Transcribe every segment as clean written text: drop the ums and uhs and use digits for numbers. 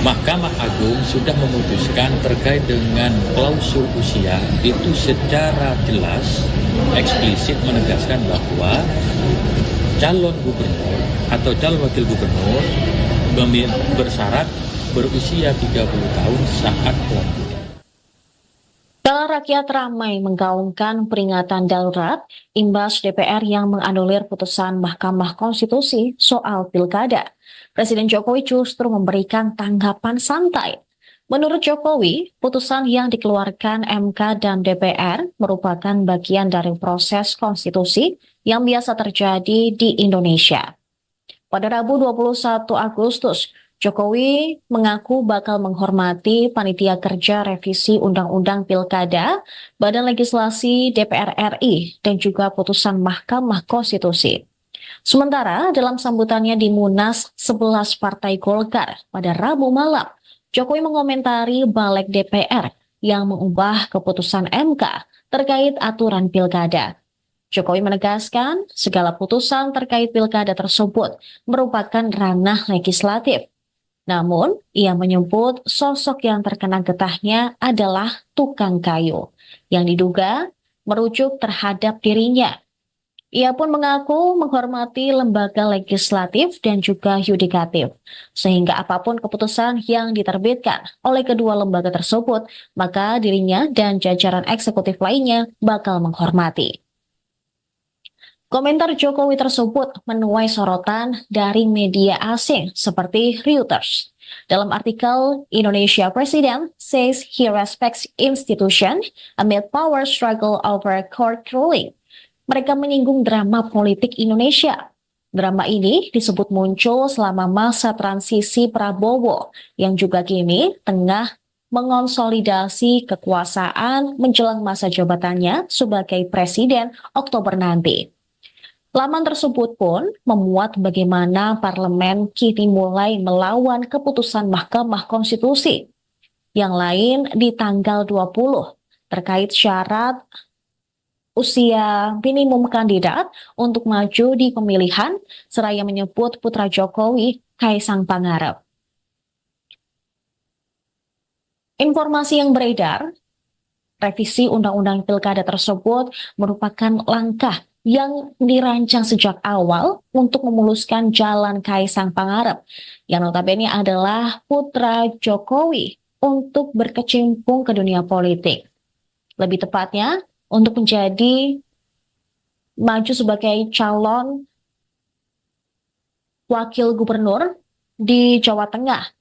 Mahkamah Agung sudah memutuskan terkait dengan klausul usia itu secara jelas, eksplisit menegaskan bahwa calon gubernur atau calon wakil gubernur bersyarat berusia 30 tahun saat pelantikan. Kala rakyat ramai menggaungkan peringatan darurat imbas DPR yang menganulir putusan Mahkamah Konstitusi soal pilkada. Presiden Jokowi justru memberikan tanggapan santai. Menurut Jokowi, putusan yang dikeluarkan MK dan DPR merupakan bagian dari proses konstitusi yang biasa terjadi di Indonesia. Pada Rabu 21 Agustus, Jokowi mengaku bakal menghormati panitia kerja revisi Undang-Undang Pilkada, Badan Legislasi DPR RI, dan juga putusan Mahkamah Konstitusi. Sementara dalam sambutannya di Munas 11 Partai Golkar pada Rabu malam, Jokowi mengomentari balik DPR yang mengubah keputusan MK terkait aturan pilkada. Jokowi menegaskan segala putusan terkait pilkada tersebut merupakan ranah legislatif. Namun, ia menyebut sosok yang terkena getahnya adalah tukang kayu, yang diduga merujuk terhadap dirinya. Ia pun mengaku menghormati lembaga legislatif dan juga yudikatif, sehingga apapun keputusan yang diterbitkan oleh kedua lembaga tersebut, maka dirinya dan jajaran eksekutif lainnya bakal menghormati. Komentar Jokowi tersebut menuai sorotan dari media asing seperti Reuters. Dalam artikel, Indonesia President says he respects institution amid power struggle over court ruling. Mereka menyinggung drama politik Indonesia. Drama ini disebut muncul selama masa transisi Prabowo yang juga kini tengah mengonsolidasi kekuasaan menjelang masa jabatannya sebagai presiden Oktober nanti. Laman tersebut pun memuat bagaimana parlemen kini mulai melawan keputusan Mahkamah Konstitusi. Yang lain di tanggal 20 terkait syarat usia minimum kandidat untuk maju di pemilihan, seraya menyebut putra Jokowi, Kaisang Pangarep. Informasi yang beredar, revisi Undang-Undang Pilkada tersebut merupakan langkah yang dirancang sejak awal untuk memuluskan jalan Kaisang Pangarep, yang notabene adalah putra Jokowi, untuk berkecimpung ke dunia politik. Lebih tepatnya, untuk menjadi maju sebagai calon wakil gubernur di Jawa Tengah.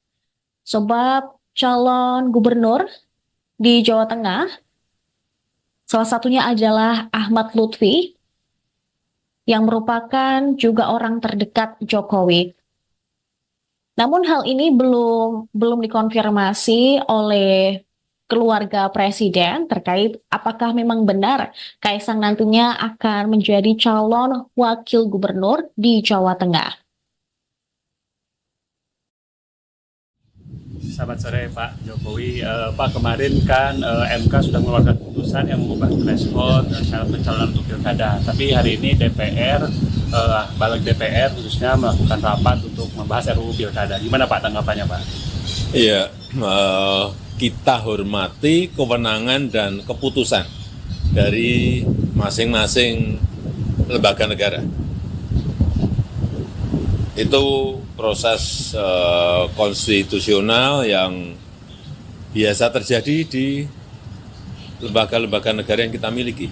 Sebab calon gubernur di Jawa Tengah, salah satunya adalah Ahmad Lutfi, yang merupakan juga orang terdekat Jokowi. Namun hal ini belum dikonfirmasi oleh keluarga presiden terkait apakah memang benar Kaisang nantinya akan menjadi calon wakil gubernur di Jawa Tengah. Selamat sore Pak Jokowi. Pak, kemarin kan MK sudah mengeluarkan putusan yang mengubah threshold syarat pencalonan untuk pilkada. Tapi hari ini DPR, balik DPR khususnya melakukan rapat untuk membahas RUU pilkada. Gimana Pak tanggapannya Pak? Iya, kita hormati kewenangan dan keputusan dari masing-masing lembaga negara. Itu proses konstitusional yang biasa terjadi di lembaga-lembaga negara yang kita miliki.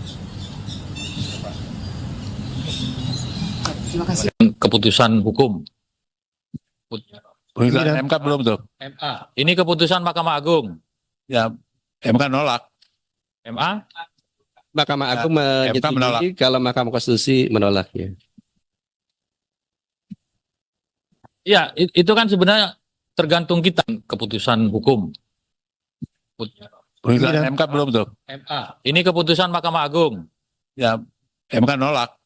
Terima kasih. Keputusan hukum. Putusan MK belum tuh. MA. Ini keputusan Mahkamah Agung. Ya, MK nolak. MA? Mahkamah Agung MK menolak. menyetujui kalau Mahkamah Konstitusi menolak ya. Ya, itu kan sebenarnya tergantung kita keputusan hukum. Putusan MK belum tuh. MA. Ini keputusan Mahkamah Agung. Ya, MK nolak.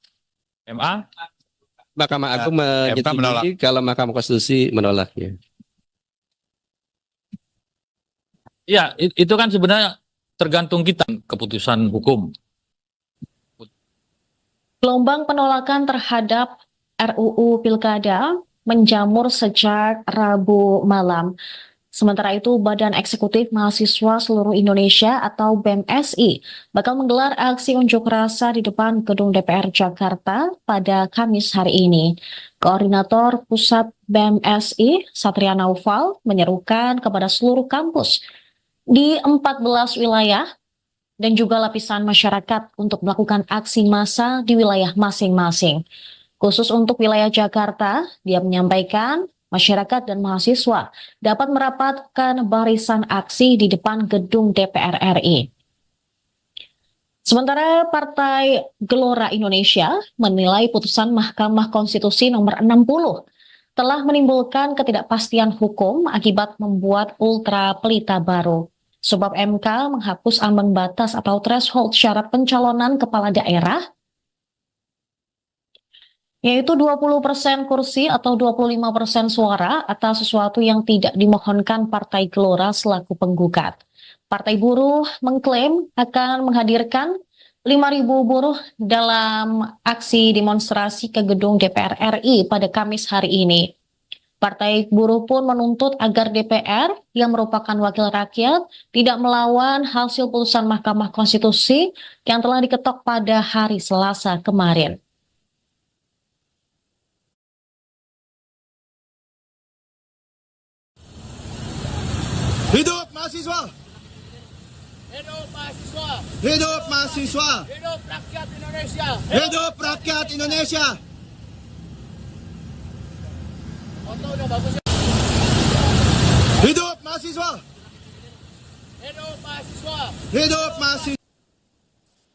MA? Mahkamah Agung MK menolak. menyetujui kalau Mahkamah Konstitusi menolak ya. Ya, itu kan sebenarnya tergantung kita keputusan hukum. Gelombang penolakan terhadap RUU Pilkada menjamur sejak Rabu malam. Sementara itu, Badan Eksekutif Mahasiswa Seluruh Indonesia atau BEMSI bakal menggelar aksi unjuk rasa di depan Gedung DPR Jakarta pada Kamis hari ini. Koordinator Pusat BEMSI, Satria Naufal, menyerukan kepada seluruh kampus di 14 wilayah dan juga lapisan masyarakat untuk melakukan aksi massa di wilayah masing-masing. Khusus untuk wilayah Jakarta, dia menyampaikan masyarakat dan mahasiswa dapat merapatkan barisan aksi di depan gedung DPR RI. Sementara Partai Gelora Indonesia menilai putusan Mahkamah Konstitusi nomor 60 telah menimbulkan ketidakpastian hukum akibat membuat ultra pelita baru. Sebab MK menghapus ambang batas atau threshold syarat pencalonan kepala daerah yaitu 20% kursi atau 25% suara atas sesuatu yang tidak dimohonkan Partai Gelora selaku penggugat. Partai Buruh mengklaim akan menghadirkan 5.000 buruh dalam aksi demonstrasi ke gedung DPR RI pada Kamis hari ini. Partai Buruh pun menuntut agar DPR yang merupakan wakil rakyat tidak melawan hasil putusan Mahkamah Konstitusi yang telah diketok pada hari Selasa kemarin. Hidup mahasiswa! Hidup mahasiswa! Hidup mahasiswa! Hidup rakyat Indonesia! Hidup rakyat Indonesia! Foto udah bagus ya? Hidup mahasiswa! Hidup mahasiswa! Hidup mahasiswa!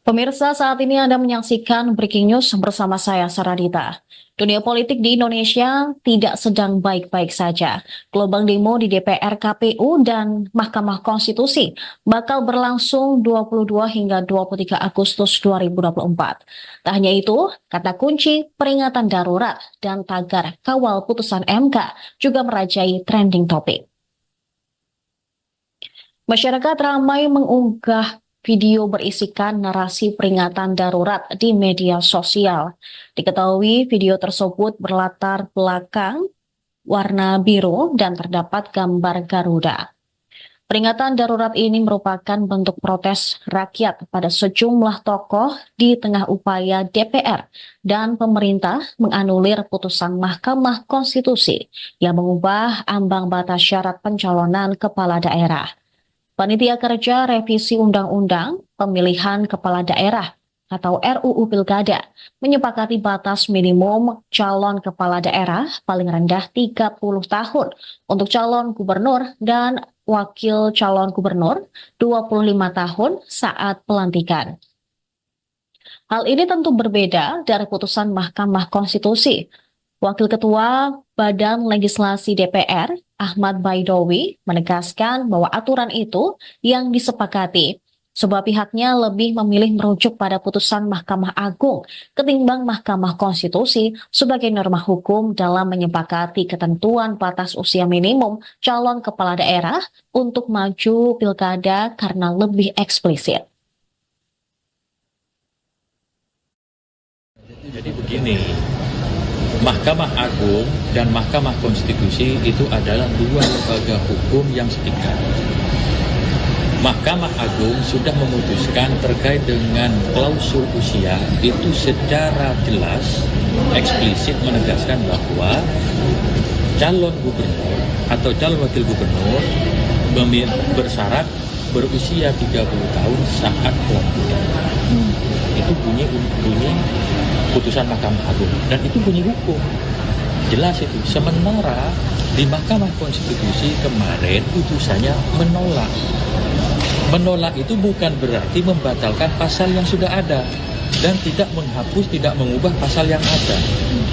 Pemirsa, saat ini Anda menyaksikan Breaking News bersama saya, Saradita. Dunia politik di Indonesia tidak sedang baik-baik saja. Gelombang demo di DPR, KPU, dan Mahkamah Konstitusi bakal berlangsung 22 hingga 23 Agustus 2024. Tak hanya itu, kata kunci peringatan darurat dan tagar kawal putusan MK juga merajai trending topik. Masyarakat ramai mengunggah video berisikan narasi peringatan darurat di media sosial. Diketahui video tersebut berlatar belakang warna biru dan terdapat gambar Garuda. Peringatan darurat ini merupakan bentuk protes rakyat pada sejumlah tokoh di tengah upaya DPR dan pemerintah menganulir putusan Mahkamah Konstitusi yang mengubah ambang batas syarat pencalonan kepala daerah. Panitia Kerja Revisi Undang-Undang Pemilihan Kepala Daerah atau RUU Pilkada menyepakati batas minimum calon kepala daerah paling rendah 30 tahun untuk calon gubernur dan wakil calon gubernur 25 tahun saat pelantikan. Hal ini tentu berbeda dari putusan Mahkamah Konstitusi. Wakil Ketua Badan Legislasi DPR, Ahmad Baidowi, menegaskan bahwa aturan itu yang disepakati, sebab pihaknya lebih memilih merujuk pada putusan Mahkamah Agung ketimbang Mahkamah Konstitusi sebagai norma hukum dalam menyepakati ketentuan batas usia minimum calon kepala daerah untuk maju pilkada karena lebih eksplisit. Jadi begini, Mahkamah Agung dan Mahkamah Konstitusi itu adalah dua lembaga hukum yang setingkat. Mahkamah Agung sudah memutuskan terkait dengan klausul usia itu secara jelas, eksplisit menegaskan bahwa calon gubernur atau calon wakil gubernur bersyarat berusia 30 tahun saat pelantikan. Itu bunyi putusan Mahkamah Agung dan itu bunyi hukum. Jelas itu. Sementara di Mahkamah Konstitusi kemarin putusannya menolak. Menolak itu bukan berarti membatalkan pasal yang sudah ada dan tidak menghapus, tidak mengubah pasal yang ada.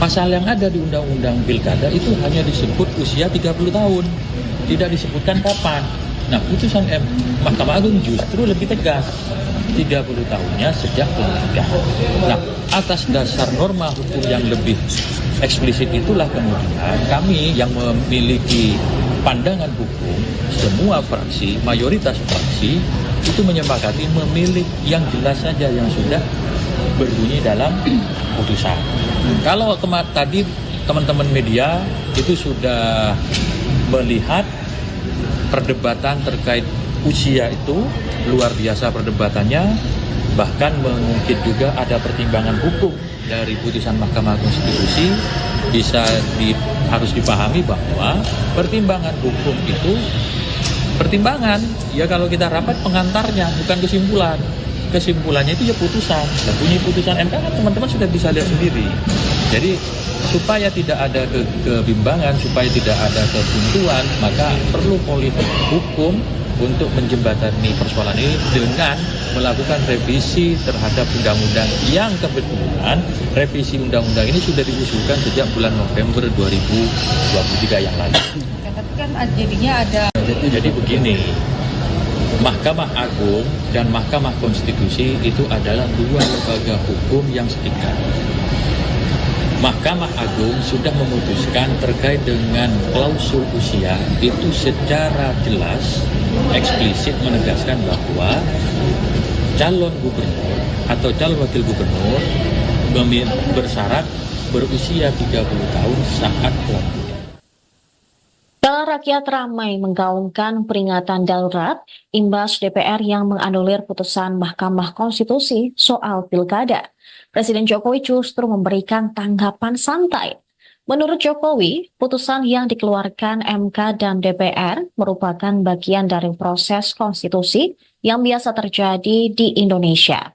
Pasal yang ada di Undang-Undang Pilkada itu hanya disebut usia 30 tahun. Tidak disebutkan kapan. Nah, putusan Mahkamah Agung justru lebih tegas. 30 tahunnya sejak pelantikan. Nah, atas dasar norma hukum yang lebih eksplisit itulah kemudian kami yang memiliki pandangan hukum, semua fraksi, mayoritas fraksi itu menyepakati memilih yang jelas saja yang sudah berbunyi dalam putusan. Kalau tadi teman-teman media itu sudah melihat perdebatan terkait usia itu luar biasa perdebatannya, bahkan mungkin juga ada pertimbangan hukum dari putusan Mahkamah Konstitusi. Harus dipahami bahwa pertimbangan hukum itu pertimbangan, ya kalau kita rapat pengantarnya, bukan kesimpulan. Kesimpulannya itu ya putusan. Dan bunyi putusan MK kan teman-teman sudah bisa lihat sendiri. Jadi supaya tidak ada kebimbangan, supaya tidak ada kebuntuan, maka perlu politik hukum untuk menjembatani persoalan ini dengan melakukan revisi terhadap undang-undang yang kebetulan revisi undang-undang ini sudah diusulkan sejak bulan November 2023 yang lalu. Tapi kan jadinya ada. Jadi begini, Mahkamah Agung dan Mahkamah Konstitusi itu adalah dua lembaga hukum yang setingkat. Mahkamah Agung sudah memutuskan terkait dengan klausul usia itu secara jelas, eksplisit menegaskan bahwa calon gubernur atau calon wakil gubernur bersyarat berusia 30 tahun saat pelantikan. Rakyat ramai menggaungkan peringatan darurat imbas DPR yang menganulir putusan Mahkamah Konstitusi soal pilkada. Presiden Jokowi justru memberikan tanggapan santai. Menurut Jokowi, putusan yang dikeluarkan MK dan DPR merupakan bagian dari proses konstitusi yang biasa terjadi di Indonesia.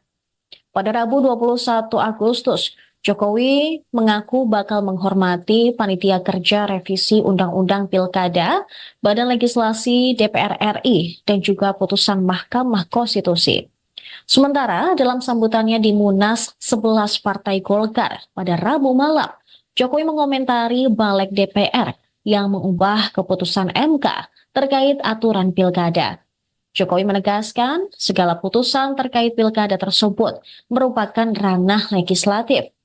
Pada Rabu 21 Agustus, Jokowi mengaku bakal menghormati Panitia Kerja Revisi Undang-Undang Pilkada, Badan Legislasi DPR RI, dan juga putusan Mahkamah Konstitusi. Sementara dalam sambutannya di Munas 11 Partai Golkar pada Rabu malam, Jokowi mengomentari balik DPR yang mengubah keputusan MK terkait aturan pilkada. Jokowi menegaskan segala putusan terkait pilkada tersebut merupakan ranah legislatif.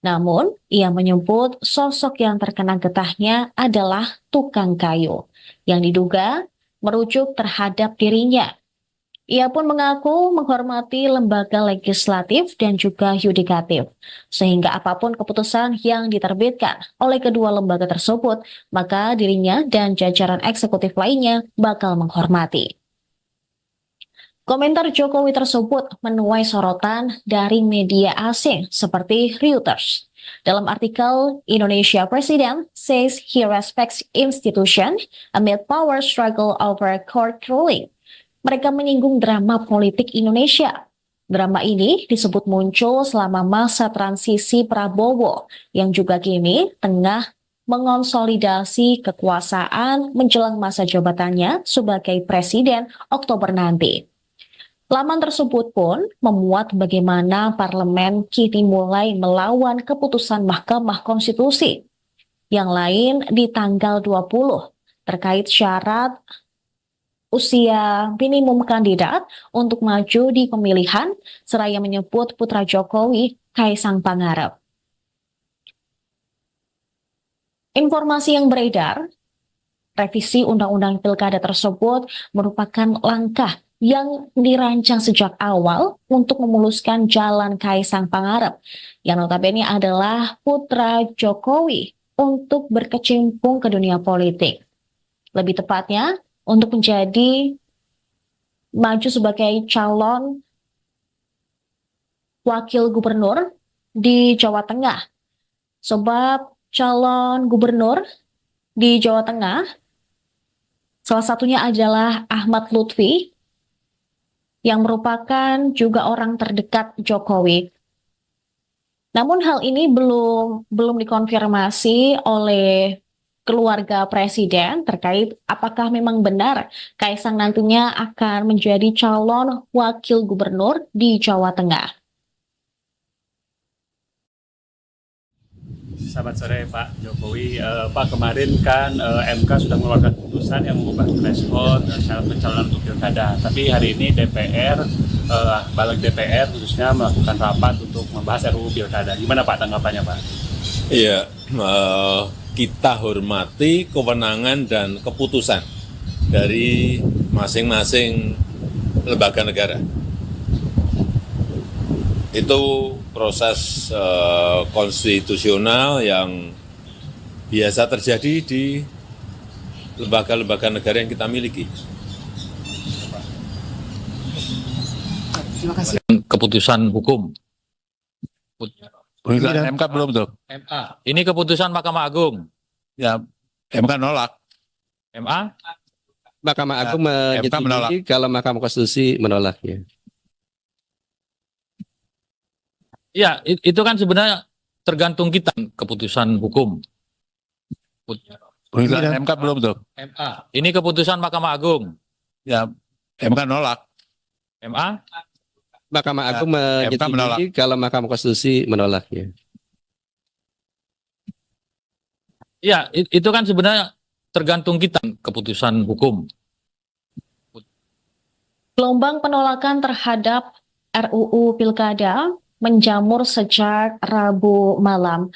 Namun, ia menyebut sosok yang terkena getahnya adalah tukang kayu, yang diduga merujuk terhadap dirinya. Ia pun mengaku menghormati lembaga legislatif dan juga yudikatif, sehingga apapun keputusan yang diterbitkan oleh kedua lembaga tersebut, maka dirinya dan jajaran eksekutif lainnya bakal menghormati. Komentar Jokowi tersebut menuai sorotan dari media asing seperti Reuters. Dalam artikel, Indonesia President says he respects institution amid power struggle over court ruling. Mereka menyinggung drama politik Indonesia. Drama ini disebut muncul selama masa transisi Prabowo yang juga kini tengah mengonsolidasi kekuasaan menjelang masa jabatannya sebagai presiden Oktober nanti. Laman tersebut pun memuat bagaimana parlemen kini mulai melawan keputusan Mahkamah Konstitusi. Yang lain di tanggal 20 terkait syarat usia minimum kandidat untuk maju di pemilihan, seraya menyebut putra Jokowi, Kaisang Pangarep. Informasi yang beredar, revisi Undang-Undang Pilkada tersebut merupakan langkah yang dirancang sejak awal untuk memuluskan jalan Kaisang Pangarep, yang notabene adalah putra Jokowi untuk berkecimpung ke dunia politik. Lebih tepatnya, untuk menjadi maju sebagai calon wakil gubernur di Jawa Tengah. Sebab calon gubernur di Jawa Tengah, salah satunya adalah Ahmad Lutfi, yang merupakan juga orang terdekat Jokowi. Namun hal ini belum dikonfirmasi oleh keluarga presiden terkait apakah memang benar Kaisang nantinya akan menjadi calon wakil gubernur di Jawa Tengah. Selamat sore Pak Jokowi. Pak, kemarin kan MK sudah mengeluarkan putusan yang mengubah threshold syarat pencalonan untuk pilkada. Tapi hari ini DPR, balik DPR khususnya melakukan rapat untuk membahas RUU pilkada. Gimana Pak tanggapannya Pak? Iya, kita hormati kewenangan dan keputusan dari masing-masing lembaga negara. Itu proses konstitusional yang biasa terjadi di lembaga-lembaga negara yang kita miliki. Keputusan hukum. Putusan MK belum tuh. MA. Ini keputusan Mahkamah Agung. Ya, MK nolak. MA. Mahkamah Agung MK menolak. menyetujui kalau Mahkamah Konstitusi menolak ya. Ya, itu kan sebenarnya tergantung kita. Keputusan hukum. Putusan MK belum tuh. MA. Ini keputusan Mahkamah Agung. Ya, MK nolak. MA. Mahkamah Agung MK menolak. menyetujui kalau Mahkamah Konstitusi menolak ya. Ya, itu kan sebenarnya tergantung kita. Keputusan hukum. Gelombang penolakan terhadap RUU Pilkada menjamur sejak Rabu malam.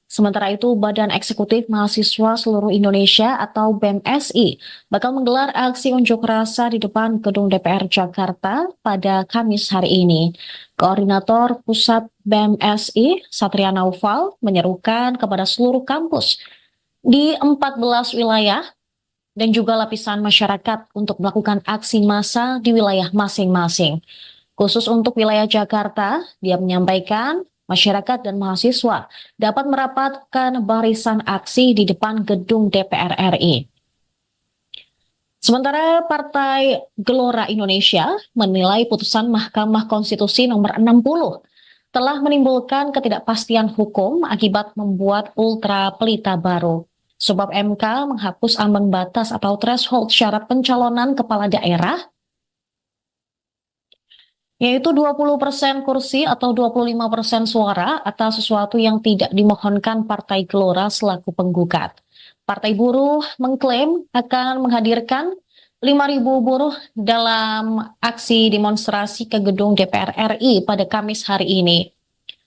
Sementara itu, Badan Eksekutif Mahasiswa Seluruh Indonesia atau BEMSI bakal menggelar aksi unjuk rasa di depan Gedung DPR Jakarta pada Kamis hari ini. Koordinator Pusat BEMSI, Satria Naufal, menyerukan kepada seluruh kampus di 14 wilayah dan juga lapisan masyarakat untuk melakukan aksi massa di wilayah masing-masing. Khusus untuk wilayah Jakarta, dia menyampaikan masyarakat dan mahasiswa dapat merapatkan barisan aksi di depan gedung DPR RI. Sementara Partai Gelora Indonesia menilai putusan Mahkamah Konstitusi nomor 60 telah menimbulkan ketidakpastian hukum akibat membuat ultra pelita baru. Sebab MK menghapus ambang batas atau threshold syarat pencalonan kepala daerah, yaitu 20% kursi atau 25% suara atas sesuatu yang tidak dimohonkan Partai Gelora selaku penggugat. Partai Buruh mengklaim akan menghadirkan 5.000 buruh dalam aksi demonstrasi ke gedung DPR RI pada Kamis hari ini.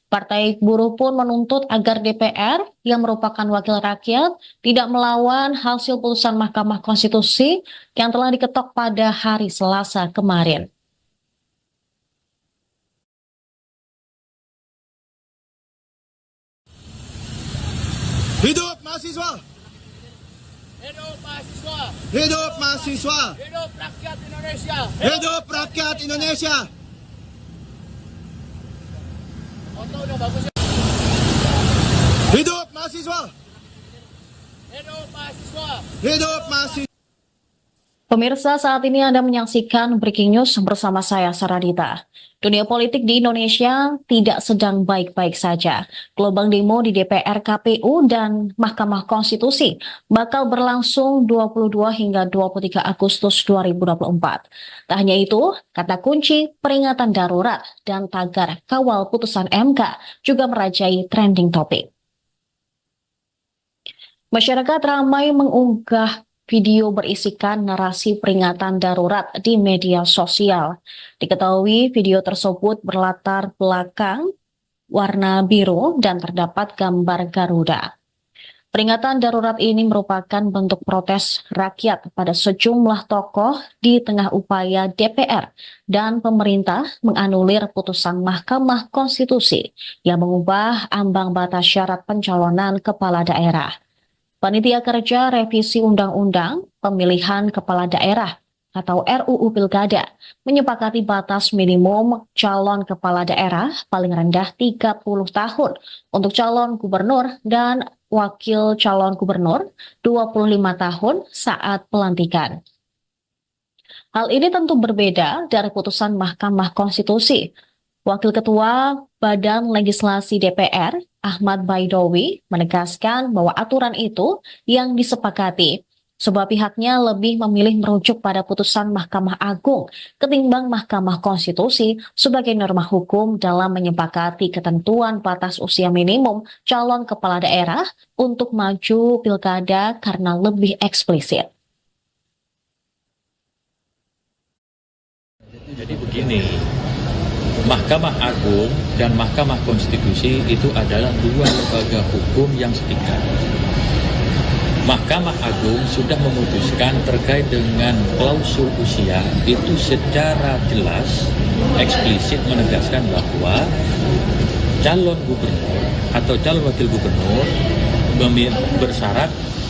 Partai Buruh pun menuntut agar DPR yang merupakan wakil rakyat tidak melawan hasil putusan Mahkamah Konstitusi yang telah diketok pada hari Selasa kemarin. Hidup mahasiswa! Hidup mahasiswa! Hidup mahasiswa! Hidup rakyat Indonesia! Hidup rakyat Indonesia! Foto udah bagus ya. Hidup mahasiswa! Hidup mahasiswa! Hidup mahasiswa! Pemirsa, saat ini Anda menyaksikan Breaking News bersama saya, Saradita. Dunia politik di Indonesia tidak sedang baik-baik saja. Gelombang demo di DPR, KPU, dan Mahkamah Konstitusi bakal berlangsung 22 hingga 23 Agustus 2024. Tak hanya itu, kata kunci peringatan darurat dan tagar kawal putusan MK juga merajai trending topik. Masyarakat ramai mengunggah video berisikan narasi peringatan darurat di media sosial. Diketahui video tersebut berlatar belakang warna biru dan terdapat gambar Garuda. Peringatan darurat ini merupakan bentuk protes rakyat pada sejumlah tokoh di tengah upaya DPR dan pemerintah menganulir putusan Mahkamah Konstitusi yang mengubah ambang batas syarat pencalonan kepala daerah. Panitia Kerja Revisi Undang-Undang Pemilihan Kepala Daerah atau RUU Pilkada menyepakati batas minimum calon kepala daerah paling rendah 30 tahun untuk calon gubernur dan wakil calon gubernur 25 tahun saat pelantikan. Hal ini tentu berbeda dari putusan Mahkamah Konstitusi. Wakil Ketua Badan Legislasi DPR, Ahmad Baidowi, menegaskan bahwa aturan itu yang disepakati, sebab pihaknya lebih memilih merujuk pada putusan Mahkamah Agung ketimbang Mahkamah Konstitusi sebagai norma hukum dalam menyepakati ketentuan batas usia minimum calon kepala daerah untuk maju pilkada karena lebih eksplisit. Jadi begini, Mahkamah Agung dan Mahkamah Konstitusi itu adalah dua lembaga hukum yang setingkat. Mahkamah Agung sudah memutuskan terkait dengan klausul usia itu secara jelas, eksplisit menegaskan bahwa calon gubernur atau calon wakil gubernur bersyarat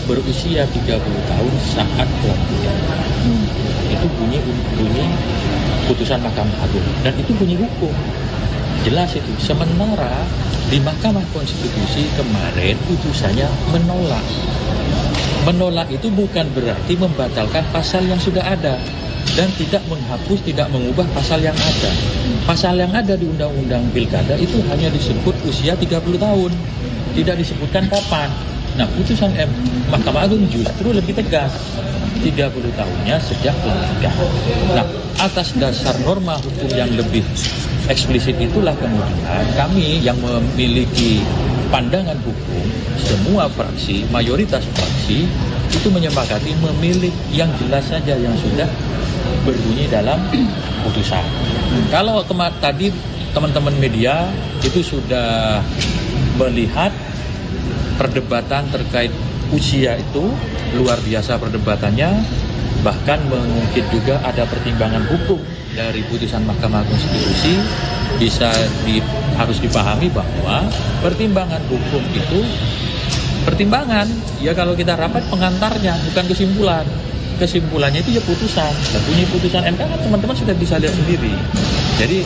berusia 30 tahun saat pelantikan. Itu bunyi putusan Mahkamah Agung dan itu bunyi hukum. Jelas itu. Sementara di Mahkamah Konstitusi kemarin putusannya menolak. Menolak itu bukan berarti membatalkan pasal yang sudah ada dan tidak menghapus, tidak mengubah pasal yang ada. Pasal yang ada di Undang-Undang Pilkada itu hanya disebut usia 30 tahun. Tidak disebutkan kapan. Nah, putusan Mahkamah Agung justru lebih tegas. 30 tahunnya sejak pelantikan. Nah, atas dasar norma hukum yang lebih eksplisit itulah kemudian kami yang memiliki pandangan hukum, semua fraksi, mayoritas fraksi itu menyepakati memilih yang jelas saja yang sudah berbunyi dalam putusan. Kalau tadi teman-teman media itu sudah melihat perdebatan terkait usia itu luar biasa perdebatannya, bahkan mungkin juga ada pertimbangan hukum dari putusan Mahkamah Konstitusi. Harus dipahami bahwa pertimbangan hukum itu pertimbangan, ya kalau kita rapat pengantarnya, bukan kesimpulan. Kesimpulannya itu ya putusan. Dan bunyi putusan MK kan teman-teman sudah bisa lihat sendiri. Jadi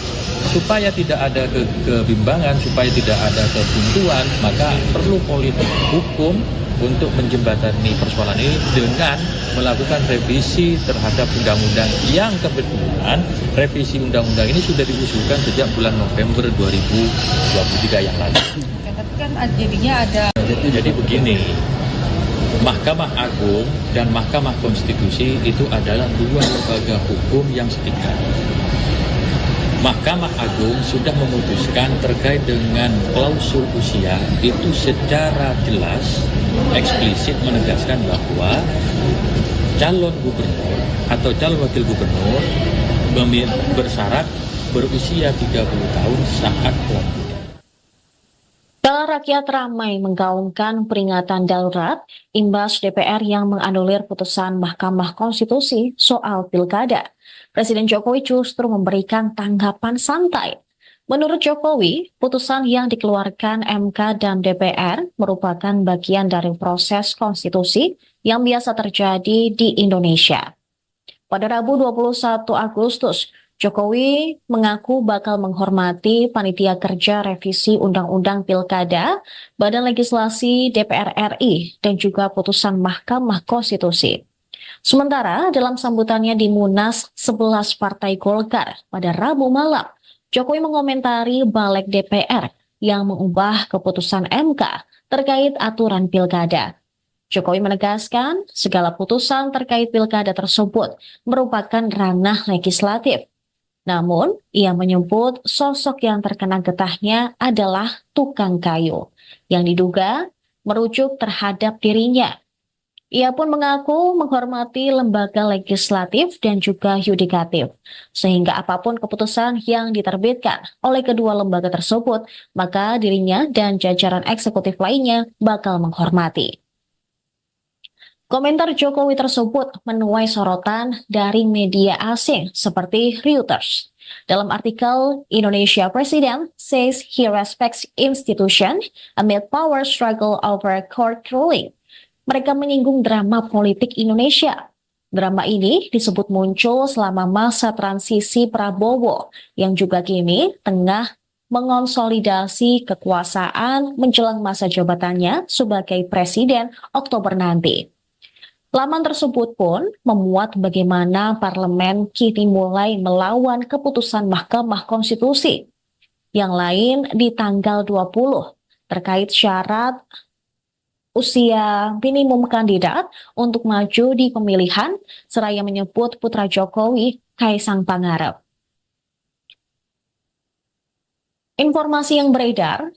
supaya tidak ada kebimbangan, supaya tidak ada kebuntuan, maka perlu politik hukum untuk menjembatani persoalan ini dengan melakukan revisi terhadap undang-undang yang kebetulan revisi undang-undang ini sudah diusulkan sejak bulan November 2023 yang lalu. Tapi kan jadinya ada. Jadi begini, Mahkamah Agung dan Mahkamah Konstitusi itu adalah dua lembaga hukum yang setingkat. Mahkamah Agung sudah memutuskan terkait dengan klausul usia itu secara jelas, eksplisit menegaskan bahwa calon gubernur atau calon wakil gubernur bersyarat berusia 30 tahun saat pelantikan. Kala rakyat ramai menggaungkan peringatan darurat imbas DPR yang menganulir putusan Mahkamah Konstitusi soal pilkada. Presiden Jokowi justru memberikan tanggapan santai. Menurut Jokowi, putusan yang dikeluarkan MK dan DPR merupakan bagian dari proses konstitusi yang biasa terjadi di Indonesia. Pada Rabu 21 Agustus, Jokowi mengaku bakal menghormati Panitia Kerja Revisi Undang-Undang Pilkada, Badan Legislasi DPR RI, dan juga putusan Mahkamah Konstitusi. Sementara dalam sambutannya di Munas 11 Partai Golkar pada Rabu malam, Jokowi mengomentari balik DPR yang mengubah keputusan MK terkait aturan pilkada. Jokowi menegaskan segala putusan terkait pilkada tersebut merupakan ranah legislatif. Namun, ia menyebut sosok yang terkena getahnya adalah tukang kayu yang diduga merujuk terhadap dirinya. Ia pun mengaku menghormati lembaga legislatif dan juga yudikatif, sehingga apapun keputusan yang diterbitkan oleh kedua lembaga tersebut, maka dirinya dan jajaran eksekutif lainnya bakal menghormati. Komentar Jokowi tersebut menuai sorotan dari media asing seperti Reuters. Dalam artikel, Indonesia President says he respects institution amid power struggle over court ruling. Mereka menyinggung drama politik Indonesia. Drama ini disebut muncul selama masa transisi Prabowo yang juga kini tengah mengonsolidasi kekuasaan menjelang masa jabatannya sebagai presiden Oktober nanti. Laman tersebut pun memuat bagaimana parlemen kini mulai melawan keputusan Mahkamah Konstitusi. Yang lain di tanggal 20 terkait syarat usia minimum kandidat untuk maju di pemilihan, seraya menyebut putra Jokowi, Kaisang Pangarep. Informasi yang beredar,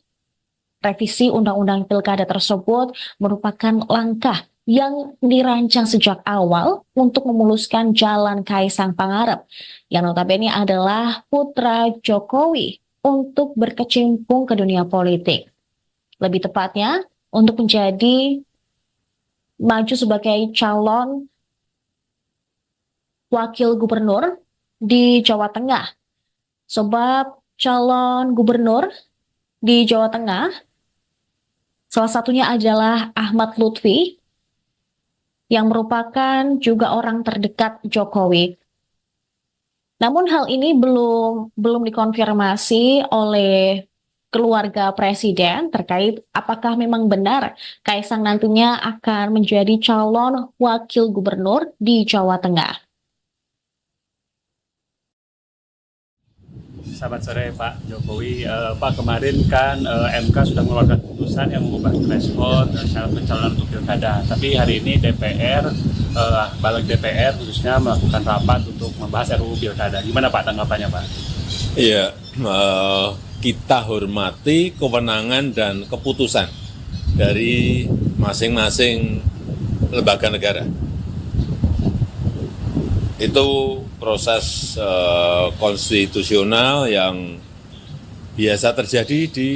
revisi Undang-Undang Pilkada tersebut merupakan langkah yang dirancang sejak awal untuk memuluskan jalan Kaisang Pangarep, yang notabene adalah putra Jokowi untuk berkecimpung ke dunia politik. Lebih tepatnya, untuk menjadi maju sebagai calon wakil gubernur di Jawa Tengah. Sebab calon gubernur di Jawa Tengah, salah satunya adalah Ahmad Lutfi, yang merupakan juga orang terdekat Jokowi. Namun hal ini belum dikonfirmasi oleh keluarga presiden terkait apakah memang benar Kaisang nantinya akan menjadi calon wakil gubernur di Jawa Tengah. Selamat sore Pak Jokowi. Pak, kemarin kan MK sudah mengeluarkan putusan yang mengubah threshold syarat pencalonan untuk pilkada. Tapi hari ini DPR, balik DPR khususnya melakukan rapat untuk membahas RUU pilkada. Gimana Pak tanggapannya Pak? Iya, kita hormati kewenangan dan keputusan dari masing-masing lembaga negara. Itu proses konstitusional yang biasa terjadi di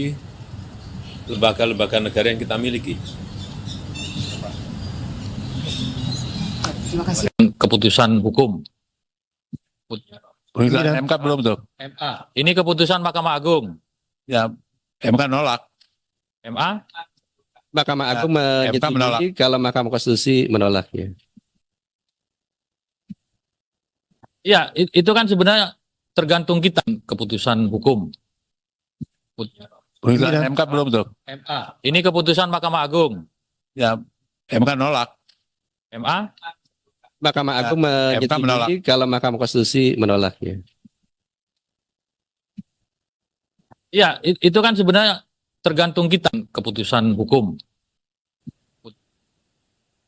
lembaga-lembaga negara yang kita miliki. Keputusan hukum. Putusan MK belum tuh. MA. Ini keputusan Mahkamah Agung. Ya, MK nolak. MA. Mahkamah Agung MK menolak. menyetujui kalau Mahkamah Konstitusi menolaknya. Ya, itu kan sebenarnya tergantung kita keputusan hukum. Putusan MK belum tuh. MA. Ini keputusan Mahkamah Agung. Ya, MK nolak. MA. Mahkamah Agung MK menolak. menyetujui kalau Mahkamah Konstitusi menolaknya. Ya, itu kan sebenarnya tergantung kita keputusan hukum.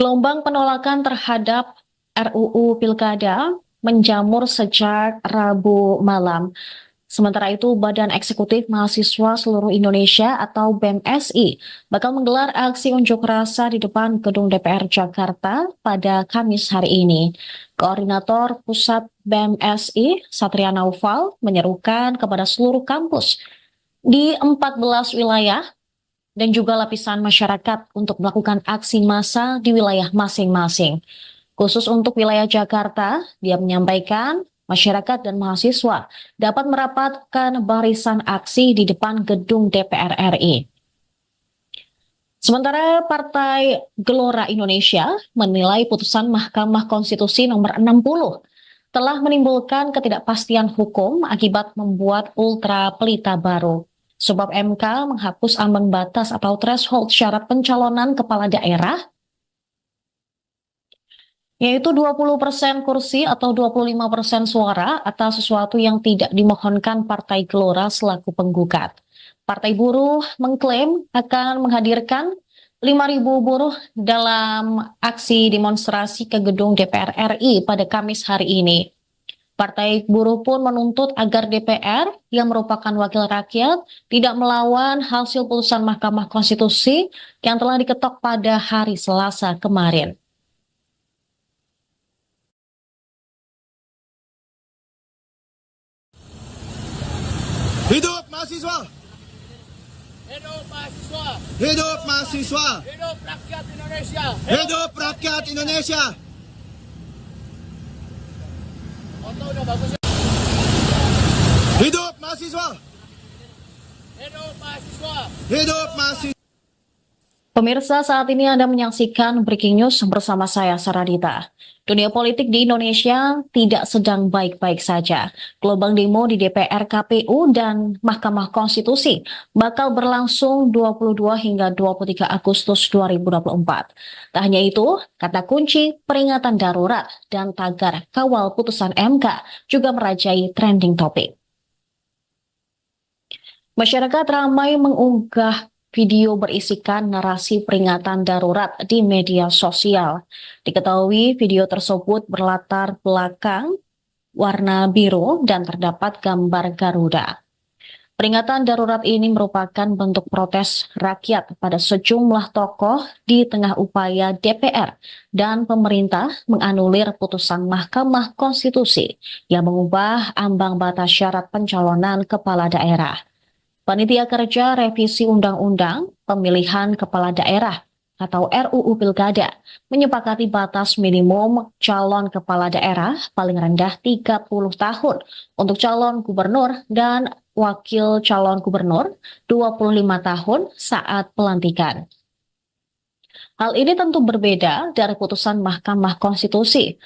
Gelombang penolakan terhadap RUU Pilkada menjamur sejak Rabu malam. Sementara itu, Badan Eksekutif Mahasiswa Seluruh Indonesia atau BEMSI bakal menggelar aksi unjuk rasa di depan Gedung DPR Jakarta pada Kamis hari ini. Koordinator Pusat BEMSI, Satria Naufal, menyerukan kepada seluruh kampus di 14 wilayah dan juga lapisan masyarakat untuk melakukan aksi massa di wilayah masing-masing. Khusus untuk wilayah Jakarta, dia menyampaikan masyarakat dan mahasiswa dapat merapatkan barisan aksi di depan gedung DPR RI. Sementara Partai Gelora Indonesia menilai putusan Mahkamah Konstitusi nomor 60 telah menimbulkan ketidakpastian hukum akibat membuat ultra pelita baru. Sebab MK menghapus ambang batas atau threshold syarat pencalonan kepala daerah yaitu 20% kursi atau 25% suara atas sesuatu yang tidak dimohonkan Partai Gelora selaku penggugat. Partai Buruh mengklaim akan menghadirkan 5.000 buruh dalam aksi demonstrasi ke gedung DPR RI pada Kamis hari ini. Partai Buruh pun menuntut agar DPR yang merupakan wakil rakyat tidak melawan hasil putusan Mahkamah Konstitusi yang telah diketok pada hari Selasa kemarin. Hidup mahasiswa! Hidup mahasiswa! Hidup mahasiswa! Hidup rakyat Indonesia! Hidup rakyat Indonesia! Foto udah bagus ya? Hidup mahasiswa! Hidup mahasiswa! Hidup mahasiswa! Pemirsa, saat ini Anda menyaksikan Breaking News bersama saya, Saradita. Dunia politik di Indonesia tidak sedang baik-baik saja. Gelombang demo di DPR, KPU, dan Mahkamah Konstitusi bakal berlangsung 22 hingga 23 Agustus 2024. Tak hanya itu, kata kunci peringatan darurat dan tagar kawal putusan MK juga merajai trending topik. Masyarakat ramai mengunggah video berisikan narasi peringatan darurat di media sosial. Diketahui video tersebut berlatar belakang warna biru dan terdapat gambar Garuda. Peringatan darurat ini merupakan bentuk protes rakyat pada sejumlah tokoh di tengah upaya DPR dan pemerintah menganulir putusan Mahkamah Konstitusi yang mengubah ambang batas syarat pencalonan kepala daerah. Panitia Kerja Revisi Undang-Undang Pemilihan Kepala Daerah atau RUU Pilkada menyepakati batas minimum calon kepala daerah paling rendah 30 tahun untuk calon gubernur dan wakil calon gubernur 25 tahun saat pelantikan. Hal ini tentu berbeda dari putusan Mahkamah Konstitusi.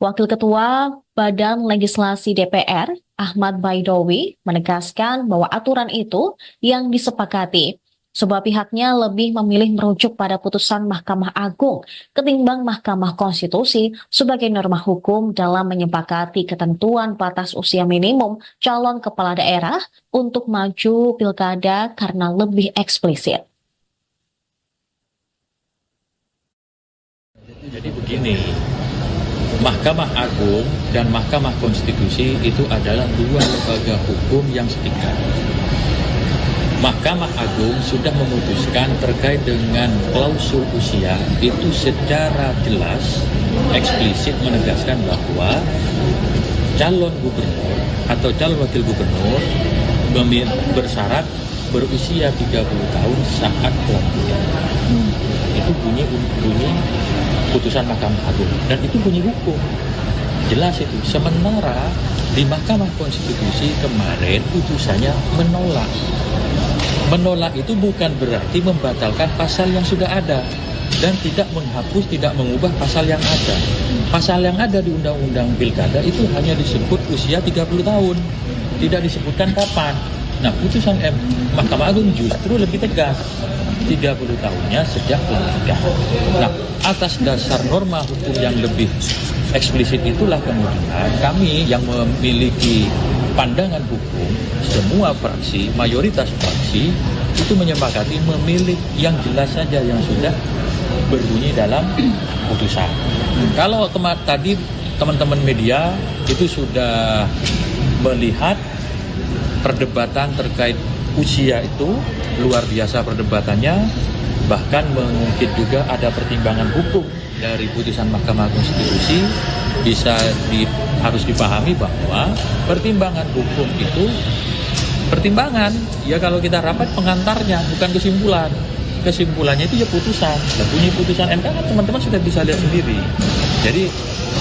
Wakil Ketua Badan Legislasi DPR, Ahmad Baidowi, menegaskan bahwa aturan itu yang disepakati, sebab pihaknya lebih memilih merujuk pada putusan Mahkamah Agung ketimbang Mahkamah Konstitusi sebagai norma hukum dalam menyepakati ketentuan batas usia minimum calon kepala daerah untuk maju pilkada karena lebih eksplisit. Jadi begini, Mahkamah Agung dan Mahkamah Konstitusi itu adalah dua lembaga hukum yang setingkat. Mahkamah Agung sudah memutuskan terkait dengan klausul usia itu secara jelas, eksplisit menegaskan bahwa calon gubernur atau calon wakil gubernur bersyarat berusia 30 tahun saat pelantikan. Itu bunyi putusan Mahkamah Agung dan itu bunyi hukum. Jelas itu. Sementara di Mahkamah Konstitusi kemarin putusannya menolak. Menolak itu bukan berarti membatalkan pasal yang sudah ada dan tidak menghapus, tidak mengubah pasal yang ada. Pasal yang ada di Undang-Undang Pilkada itu hanya disebut usia 30 tahun. Tidak disebutkan kapan. Nah, putusan Mahkamah Agung justru lebih tegas. 30 tahunnya sejak pelantikan. Nah, atas dasar norma hukum yang lebih eksplisit itulah kemudian kami yang memiliki pandangan hukum, semua fraksi, mayoritas fraksi itu menyepakati memilih yang jelas saja yang sudah berbunyi dalam putusan. Kalau tadi teman-teman media itu sudah melihat perdebatan terkait usia itu luar biasa perdebatannya, bahkan mungkin juga ada pertimbangan hukum dari putusan Mahkamah Konstitusi. Harus dipahami bahwa pertimbangan hukum itu pertimbangan, ya kalau kita rapat pengantarnya, bukan kesimpulan. Kesimpulannya itu ya putusan. Dan bunyi putusan MK kan teman-teman sudah bisa lihat sendiri. Jadi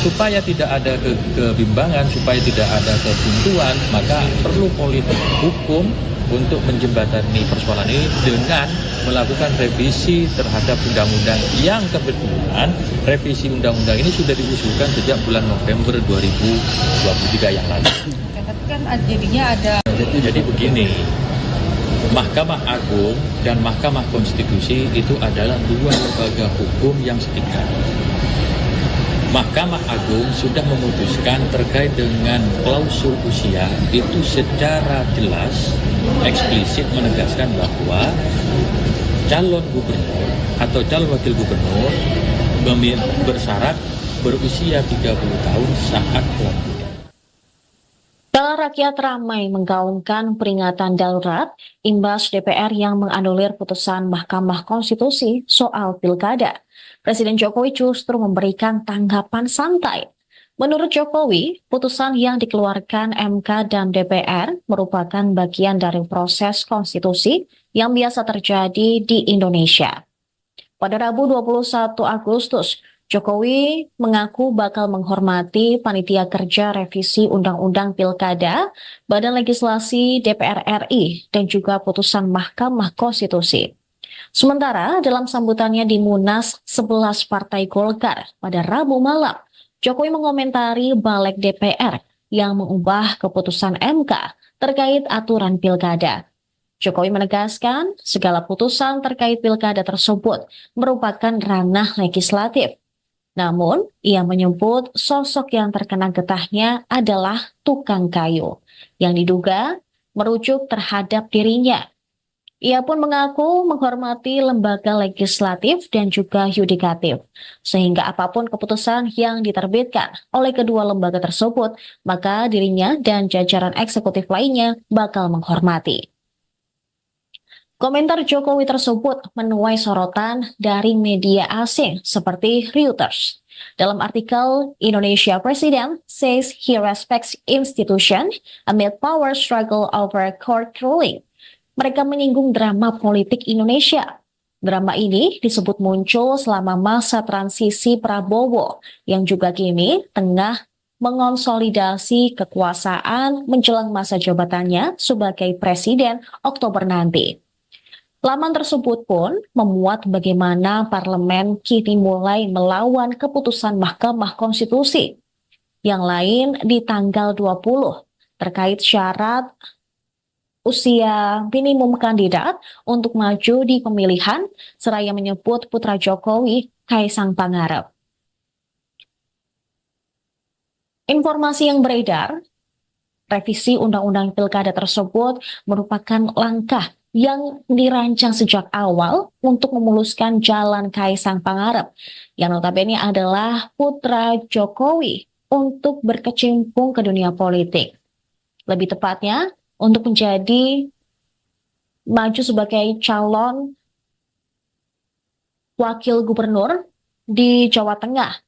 supaya tidak ada kebimbangan, supaya tidak ada kebuntuan, maka perlu politik hukum untuk menjembatani persoalan ini dengan melakukan revisi terhadap undang-undang yang kebetulan revisi undang-undang ini sudah diusulkan sejak bulan November 2023 yang lalu. Tapi kan jadinya ada. Jadi begini, Mahkamah Agung dan Mahkamah Konstitusi itu adalah dua lembaga hukum yang setingkat. Mahkamah Agung sudah memutuskan terkait dengan klausul usia itu secara jelas, eksplisit menegaskan bahwa calon gubernur atau calon wakil gubernur bersyarat berusia 30 tahun saat pelantikan. Rakyat ramai menggaungkan peringatan darurat imbas DPR yang menganulir putusan Mahkamah Konstitusi soal pilkada. Presiden Jokowi justru memberikan tanggapan santai. Menurut Jokowi, putusan yang dikeluarkan MK dan DPR merupakan bagian dari proses konstitusi yang biasa terjadi di Indonesia. Pada Rabu 21 Agustus, Jokowi mengaku bakal menghormati Panitia Kerja Revisi Undang-Undang Pilkada, Badan Legislasi DPR RI, dan juga putusan Mahkamah Konstitusi. Sementara dalam sambutannya di Munas 11 Partai Golkar pada Rabu malam, Jokowi mengomentari balik DPR yang mengubah keputusan MK terkait aturan pilkada. Jokowi menegaskan segala putusan terkait pilkada tersebut merupakan ranah legislatif. Namun, ia menyebut sosok yang terkena getahnya adalah tukang kayu, yang diduga merujuk terhadap dirinya. Ia pun mengaku menghormati lembaga legislatif dan juga yudikatif, sehingga apapun keputusan yang diterbitkan oleh kedua lembaga tersebut, maka dirinya dan jajaran eksekutif lainnya bakal menghormati. Komentar Jokowi tersebut menuai sorotan dari media asing seperti Reuters. Dalam artikel, Indonesia President says he respects institution amid power struggle over court ruling. Mereka menyinggung drama politik Indonesia. Drama ini disebut muncul selama masa transisi Prabowo yang juga kini tengah mengonsolidasi kekuasaan menjelang masa jabatannya sebagai presiden Oktober nanti. Laman tersebut pun memuat bagaimana parlemen kini mulai melawan keputusan Mahkamah Konstitusi yang lain di tanggal 20 terkait syarat usia minimum kandidat untuk maju di pemilihan, seraya menyebut putra Jokowi, Kaisang Pangarep. Informasi yang beredar, revisi Undang-Undang Pilkada tersebut merupakan langkah yang dirancang sejak awal untuk memuluskan jalan Kaisang Pangarep, yang notabene adalah putra Jokowi, untuk berkecimpung ke dunia politik. Lebih tepatnya, untuk menjadi maju sebagai calon wakil gubernur di Jawa Tengah.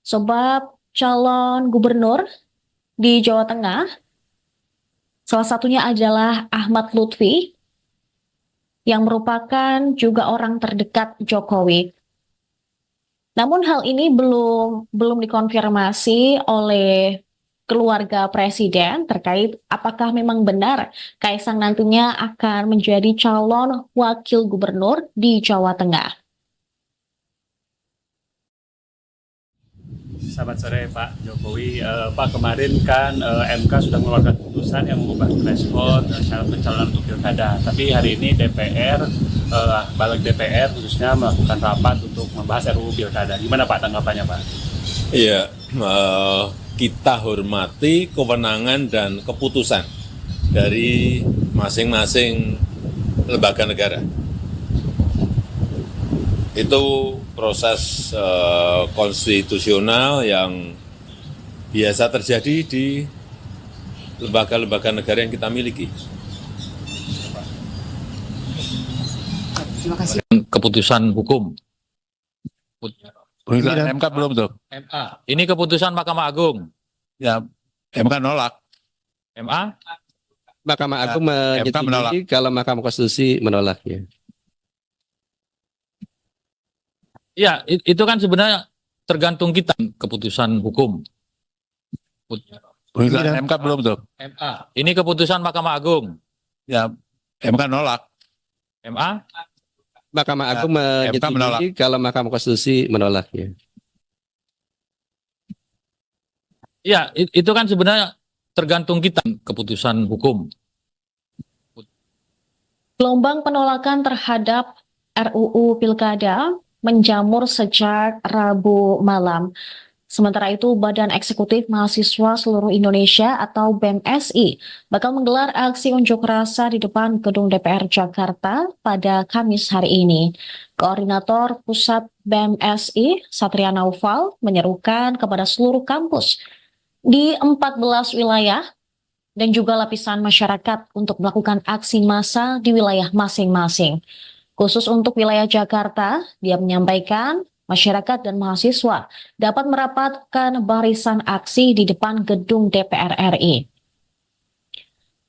Sebab calon gubernur di Jawa Tengah, salah satunya adalah Ahmad Lutfi, yang merupakan juga orang terdekat Jokowi. Namun hal ini belum dikonfirmasi oleh keluarga presiden terkait apakah memang benar Kaisang nantinya akan menjadi calon wakil gubernur di Jawa Tengah. Selamat sore Pak Jokowi. Pak, kemarin kan MK sudah mengeluarkan putusan yang mengubah threshold syarat pencalonan untuk pilkada. Tapi hari ini DPR, balik DPR khususnya melakukan rapat untuk membahas RUU pilkada. Gimana Pak tanggapannya Pak? Iya, kita hormati kewenangan dan keputusan dari masing-masing lembaga negara. Itu proses konstitusional yang biasa terjadi di lembaga-lembaga negara yang kita miliki. Terima kasih. Keputusan hukum. Putusan MK belum tuh. MA. Ini keputusan Mahkamah Agung. Ya, MK nolak. MA. Mahkamah Agung MK menolak. menyetujui kalau Mahkamah Konstitusi menolak ya. Ya, itu kan sebenarnya tergantung kita. Keputusan hukum. Putusan MK belum tuh. MA. Ini keputusan Mahkamah Agung. Ya, MK nolak. MA. Mahkamah Agung MK menolak. menyetujui kalau Mahkamah Konstitusi menolak ya. Ya, itu kan sebenarnya tergantung kita. Keputusan hukum. Gelombang penolakan terhadap RUU Pilkada menjamur sejak Rabu malam. Sementara itu, Badan Eksekutif Mahasiswa Seluruh Indonesia atau BEMSI bakal menggelar aksi unjuk rasa di depan gedung DPR Jakarta pada Kamis hari ini. Koordinator Pusat BEMSI, Satria Naufal, menyerukan kepada seluruh kampus di 14 wilayah dan juga lapisan masyarakat untuk melakukan aksi massa di wilayah masing-masing. Khusus untuk wilayah Jakarta, dia menyampaikan masyarakat dan mahasiswa dapat merapatkan barisan aksi di depan gedung DPR RI.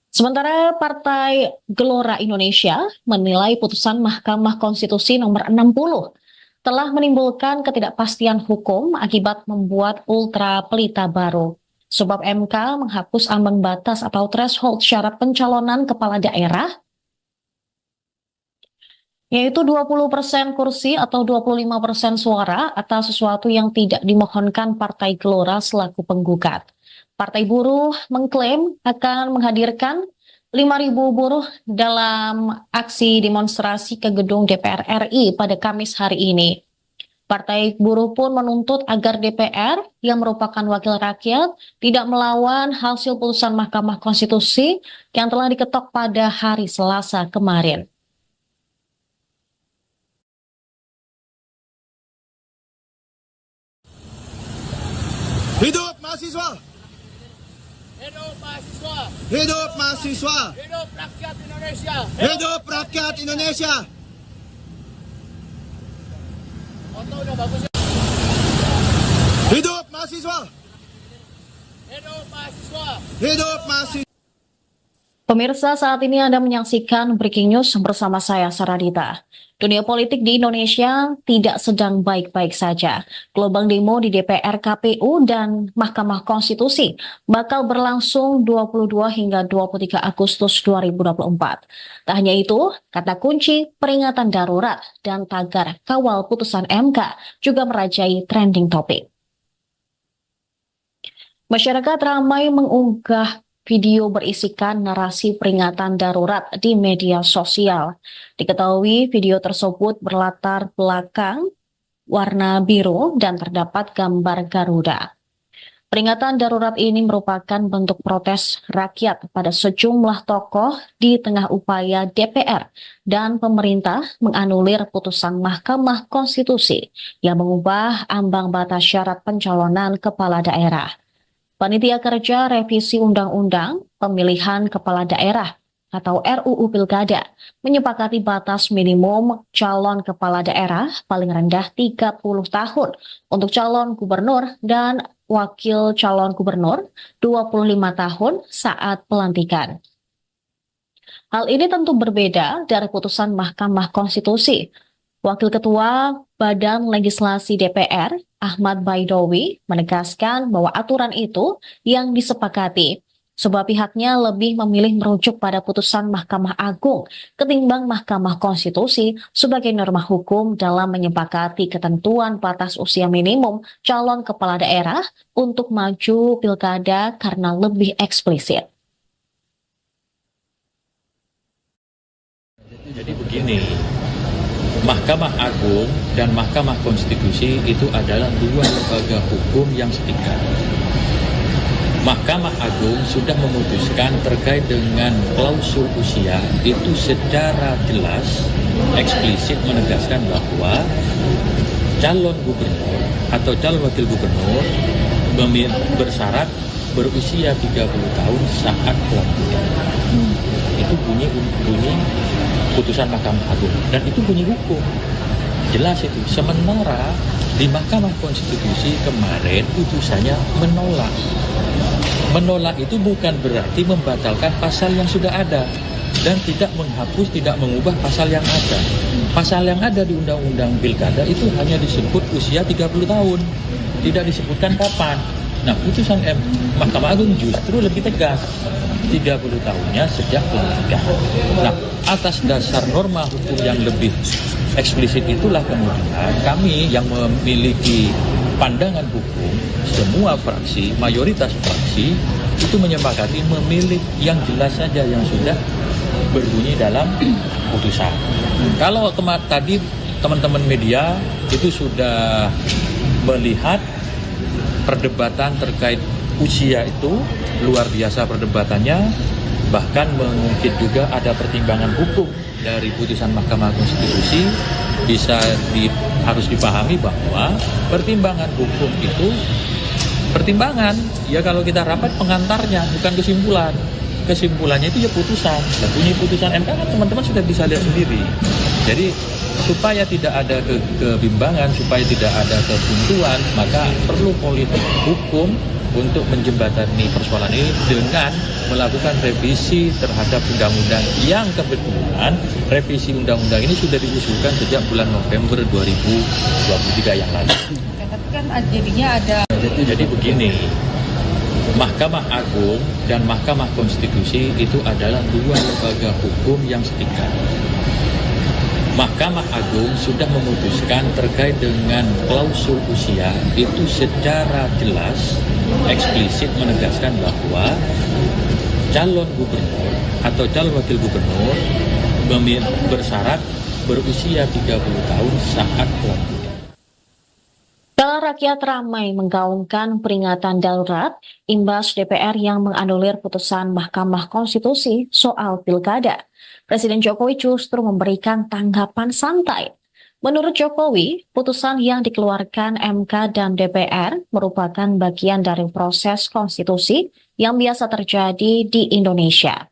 Sementara Partai Gelora Indonesia menilai putusan Mahkamah Konstitusi nomor 60 telah menimbulkan ketidakpastian hukum akibat membuat ultra pelita baru. Sebab MK menghapus ambang batas atau threshold syarat pencalonan kepala daerah, yaitu 20% kursi atau 25% suara atas sesuatu yang tidak dimohonkan Partai Gelora selaku penggugat. Partai Buruh mengklaim akan menghadirkan 5.000 buruh dalam aksi demonstrasi ke gedung DPR RI pada Kamis hari ini. Partai Buruh pun menuntut agar DPR yang merupakan wakil rakyat tidak melawan hasil putusan Mahkamah Konstitusi yang telah diketok pada hari Selasa kemarin. Hidup mahasiswa! Hidup mahasiswa! Hidup mahasiswa! Hidup rakyat Indonesia! Hidup rakyat Indonesia! Foto udah bagus ya? Hidup mahasiswa! Hidup mahasiswa! Hidup mahasiswa! Pemirsa, saat ini Anda menyaksikan Breaking News bersama saya, Saradita. Dunia politik di Indonesia tidak sedang baik-baik saja. Gelombang demo di DPR, KPU, dan Mahkamah Konstitusi bakal berlangsung 22 hingga 23 Agustus 2024. Tak hanya itu, kata kunci peringatan darurat dan tagar kawal putusan MK juga merajai trending topik. Masyarakat ramai mengunggah video berisikan narasi peringatan darurat di media sosial. Diketahui video tersebut berlatar belakang warna biru dan terdapat gambar Garuda. Peringatan darurat ini merupakan bentuk protes rakyat pada sejumlah tokoh di tengah upaya DPR dan pemerintah menganulir putusan Mahkamah Konstitusi yang mengubah ambang batas syarat pencalonan kepala daerah. Panitia Kerja Revisi Undang-Undang Pemilihan Kepala Daerah atau RUU Pilkada menyepakati batas minimum calon kepala daerah paling rendah 30 tahun untuk calon gubernur dan wakil calon gubernur 25 tahun saat pelantikan. Hal ini tentu berbeda dari putusan Mahkamah Konstitusi. Wakil Ketua Badan Legislasi DPR, Ahmad Baidowi, menegaskan bahwa aturan itu yang disepakati, sebab pihaknya lebih memilih merujuk pada putusan Mahkamah Agung ketimbang Mahkamah Konstitusi sebagai norma hukum dalam menyepakati ketentuan batas usia minimum calon kepala daerah untuk maju pilkada karena lebih eksplisit. Jadi begini, Mahkamah Agung dan Mahkamah Konstitusi itu adalah dua lembaga hukum yang setingkat. Mahkamah Agung sudah memutuskan terkait dengan klausul usia itu secara jelas, eksplisit menegaskan bahwa calon gubernur atau calon wakil gubernur bersyarat berusia 30 tahun saat pelantikan. Itu bunyi putusan Mahkamah Agung dan itu bunyi hukum. Jelas itu. Sementara di Mahkamah Konstitusi kemarin putusannya menolak. Menolak itu bukan berarti membatalkan pasal yang sudah ada dan tidak menghapus, tidak mengubah pasal yang ada. Pasal yang ada di Undang-Undang Pilkada itu hanya disebut usia 30 tahun. Tidak disebutkan kapan. Nah, putusan Mahkamah Agung justru lebih tegas. 30 tahunnya sejak pelantikan. Nah, atas dasar norma hukum yang lebih eksplisit itulah kemudian kami yang memiliki pandangan hukum, semua fraksi, mayoritas fraksi itu menyepakati memilih yang jelas saja yang sudah berbunyi dalam putusan. Kalau tadi teman-teman media itu sudah melihat perdebatan terkait usia itu luar biasa perdebatannya, bahkan mungkin juga ada pertimbangan hukum dari putusan Mahkamah Konstitusi. Harus dipahami bahwa pertimbangan hukum itu pertimbangan, ya kalau kita rapat pengantarnya bukan kesimpulan. Kesimpulannya itu ya putusan. Dan bunyi putusan MK kan teman-teman sudah bisa lihat sendiri. Jadi supaya tidak ada kebimbangan, supaya tidak ada kebuntuan, maka perlu politik hukum untuk menjembatani persoalan ini dengan melakukan revisi terhadap undang-undang yang kebetulan revisi undang-undang ini sudah diusulkan sejak bulan November 2023 yang lalu. Tapi kan jadinya ada. Jadi begini, Mahkamah Agung dan Mahkamah Konstitusi itu adalah dua lembaga hukum yang setingkat. Mahkamah Agung sudah memutuskan terkait dengan klausul usia itu secara jelas, eksplisit menegaskan bahwa calon gubernur atau calon wakil gubernur bersyarat berusia 30 tahun saat pelantikan. Rakyat ramai menggaungkan peringatan darurat imbas DPR yang menganulir putusan Mahkamah Konstitusi soal pilkada. Presiden Jokowi justru memberikan tanggapan santai. Menurut Jokowi, putusan yang dikeluarkan MK dan DPR merupakan bagian dari proses konstitusi yang biasa terjadi di Indonesia.